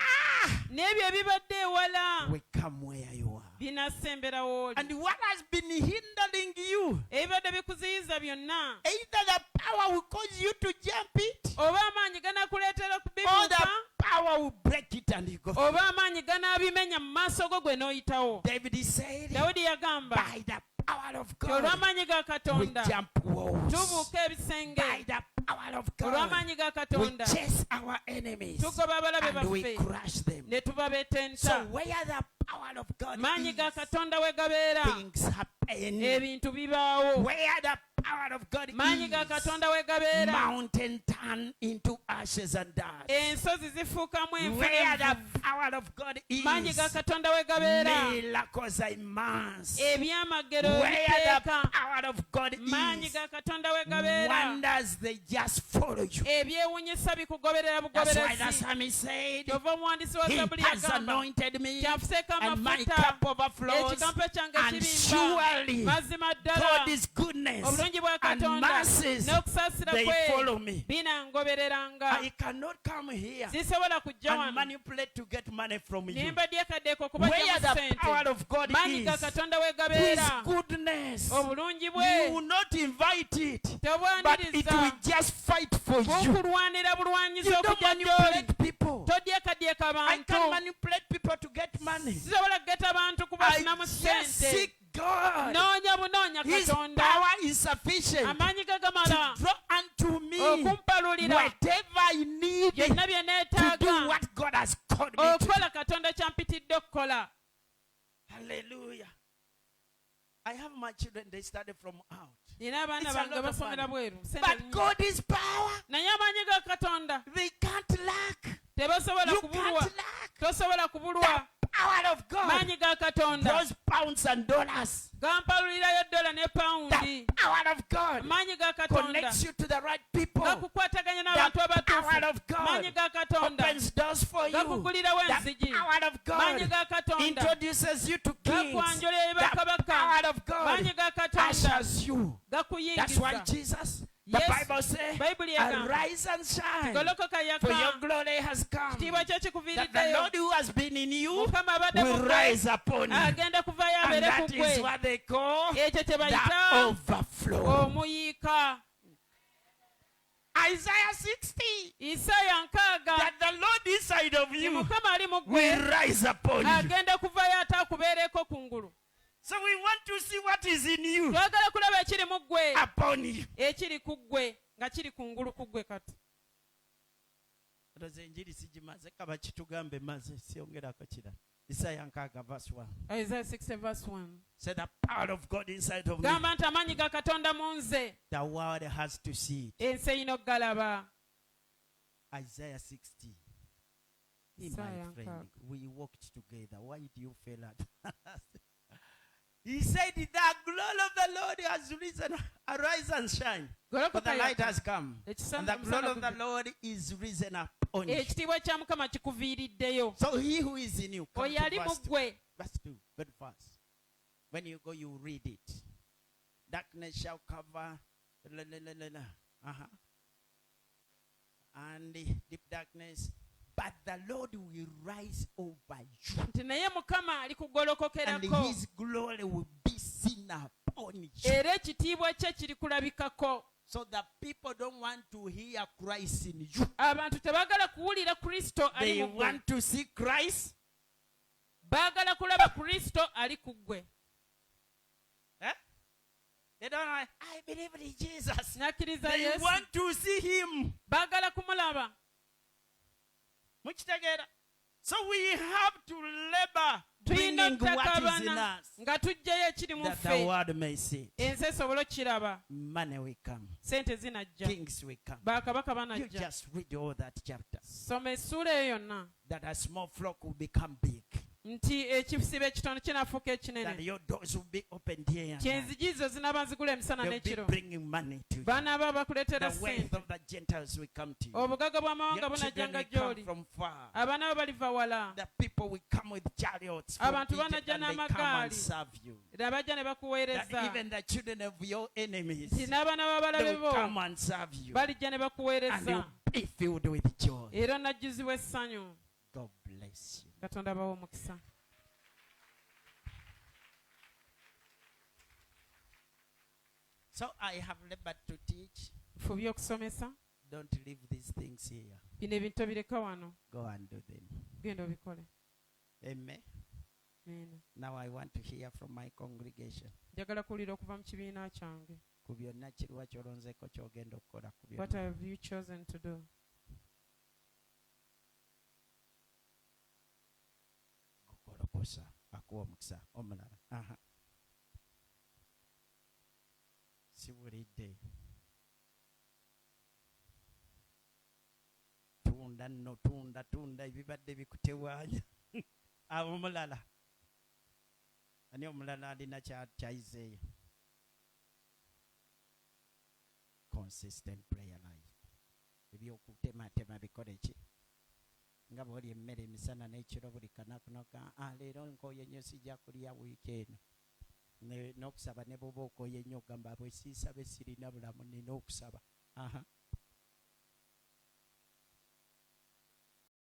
N'ebyo ebibadde ewala will come where you are. binasembera w'oli. And what has been hindering you, Ebibadde bikuziyiza byonna either the power will cause you to jump it, oba amaanyi ganaakuleetera or kubibuuka the power will break it and you go. oba amaanyi ganaabimenya mu maaso go gwe n'oyitawo. David said, Dawudi yagamba by the power of ti God, olw'amaanyi ga we Katonda jump walls. tubuuka ebisenge. By the power of God, Olw'amaanyi ga we Katonda chase our enemies tugoba abalabe and we baffe crush them. ne So tubabetenta. where the power of God Maanyi ga is, Katonda we gabeera things happen. ebintu bibaawo. Where the power of God Maanyi ga is, Katonda we gabeera mountain turn into ashes and dust. ensozi zifuukamu Where the enfuufu. power of God Maanyi is, ga Katonda we gabeera miracles are immense. ebyamagero Where the ebiteeka. power of God Maanyi is, ga Katonda we gabeera wonders they just follow you. ebyewunyisa bikugoberera That's why the bugoberezi. psalmist said, Kyova omuwandiisi wa He Zabbuli has yagamba anointed me, kyanfuseeko and my amafuta cup overflows, ekikampe kyange and kibimba. surely Mazima ddala God's goodness obulungi bwa and Katonda mercies, n'okusaasira they kwe follow me. binangobereranga. I cannot come here Zisobola kujja and wano manipulate to get money from you. nimba dyekaddeeko Where okubajjamu the ssente. power of God Maanyi ga is, Katonda we His gabeera goodness, obulungi you bwe will not invite it, but it tobwaniriza will just fight for you. bukulwanira bulwanyiza You don't okujja gy'oli. manipulate people. Todyekadyeka I bantu. can manipulate people to get money. Sisobola kugeta bantu I kubafunamu just ssente. seek God. Noonya bunoonya His Katonda. power is sufficient Amaanyi to gagamala draw unto me okumpalulira whatever I need byonna bye to do neetaaga what God has called me to do. okukola Katonda kyampitidde okukola. Hallelujah. I have my children, they started from out. Nina abaana It's a bange lot of basomera money. bweru. Ssente But nnyingi. God is power. Naye amaanyi ga Katonda They can't lack. tebasobola You kubulwa. can't lack. Tosobola kubulwa. The power of God. Maanyi ga Katonda Those pounds and dollars. gampalulirayo dola ne The pawundi. power of God Maanyi ga Katonda connects you to the right people. gakukwataganya The n'abantu power abatuufu. of God Maanyi ga Katonda opens doors for you. gakugulirawo The enzigi. power of Maanyi God ga Katonda introduces you to kings. gakwanjula eri The bakabaka. power of God Maanyi ga Katonda ushers you. That's why gakuyingiza. Jesus, the Yes, Bible says, Bayibuli egamba, arise and shine, golokoka for your yaka glory has come. kitiibwa kye That the kikuviiriddeyo. Lord who has been in you Mukama abadde mu will ggwe rise upon you. agenda kuvayo And abeere ku that is ggwe. what they call Ekyo kye the bayita overflow. omuyiika. Isaiah 60. Isaaya 6 That the Lord inside of ye you Mukama ali mu will ggwe rise upon you. agenda kuvayo ate akubeereko kungulu. So we want to see what is in you Twagala kulaba ekiri mu ggwe upon you. ekiri ku ggwe nga kiri kungulu ku ggwe kati. Ndoze enjiri sigimaze kaba kitugambe maze siyongerako kirala. Isaiah 6 verse 1. Isaiah 60 verse 1. Say the power of God inside of me. Gamba nti amaanyi ga Katonda mu nze The world has to see it. ensi erina okugalaba. Isaiah 60. Hey, Isaiah my friend, 6. we walked together. Why do you fail at? He said, the glory of the Lord has risen. Arise and shine. For Golokoka the light yaka. has come. Ekisa- And the glory of the omusana Lord is risen upon you. ekitiibwa kya Mukama kikuviiriddeyo. So he who is in you, come Oyo to ali mu verse 2. ggwe Verse 2, very fast. When you go, you read it. Darkness shall cover. Uh-huh. And the deep darkness. But the Lord will rise over you. nti naye Mukama And alikugolokokerako his glory will be seen upon you. era ekitiibwa kye kiri kulabikako. So that people don't want to hear Christ in you. abantu tebaagala kuwulira kristo ali They mu gwe want to see Christ. baagala kulaba kristo ali ku gwe Eh? They don't like, I believe in Jesus. nakkiriza They yesu want to see him. baagala kumulaba Mukitegeera? So we have to labor tulina bringing what is in obutakabana us, nga tuggyayo ekiri mu that the ffe world may see it. ensi esobole okukiraba Money will come. sente zinajja Kings will come. bakabaka You banajja just read all that chapter. soma essuula eyo yonna That a small flock will become big. nti ekisibo ekitono kinaafuuka That ekinene your doors will be opened here and there. kyenzigi zo zinaaba nzigula emisana They'll be n'ekiro bringing money to you. banaaba bakuleetera The wealth sente of the Gentiles will come to you. obugagga bw'amawanga Your children bunajjanga will come gy'oli from far. abaana bo baliva wala The people will come with chariots from Abantu Egypt banajja and they come and n'amagaali. serve you. era bajja ne That bakuweereza even the children of your enemies, nti n'abaana they b'abalabe will bo come and serve you. balijja ne And bakuweereza you'll be filled with joy. era najjuzibwa essanyu God bless you. katonda bawa omukisa So I have labored to teach. fubye okusomesa Don't leave these things here. bino ebintu tobireka wano Go and do them. genda obikole Amen. Amen. Now I want to hear from my congregation. njagala kuwulira okuva mu kibiina kyange Ku byonna kiruwa ky'olonzeeko ky'ogenda okukola ku what byonna. have you chosen to do Gukolokosa. Akuwa omukisa omulala. Aha. Siwulidde. Tunda nno tunda ebibadde bikutewaanya. Awo omulala. Ani omulala alina kyayizeeyo? Consistent prayer life. Ebyokutematema bikole ki? Nga bw'oli emmere emisana n'ekiro buli kanakunoka leero nkooye nnyo sijja kulya wiiki eno. N'okusaba ne bw'oba okooye nnyo ogamba bwe siisabe sirina bulamu nina okusaba. Aha.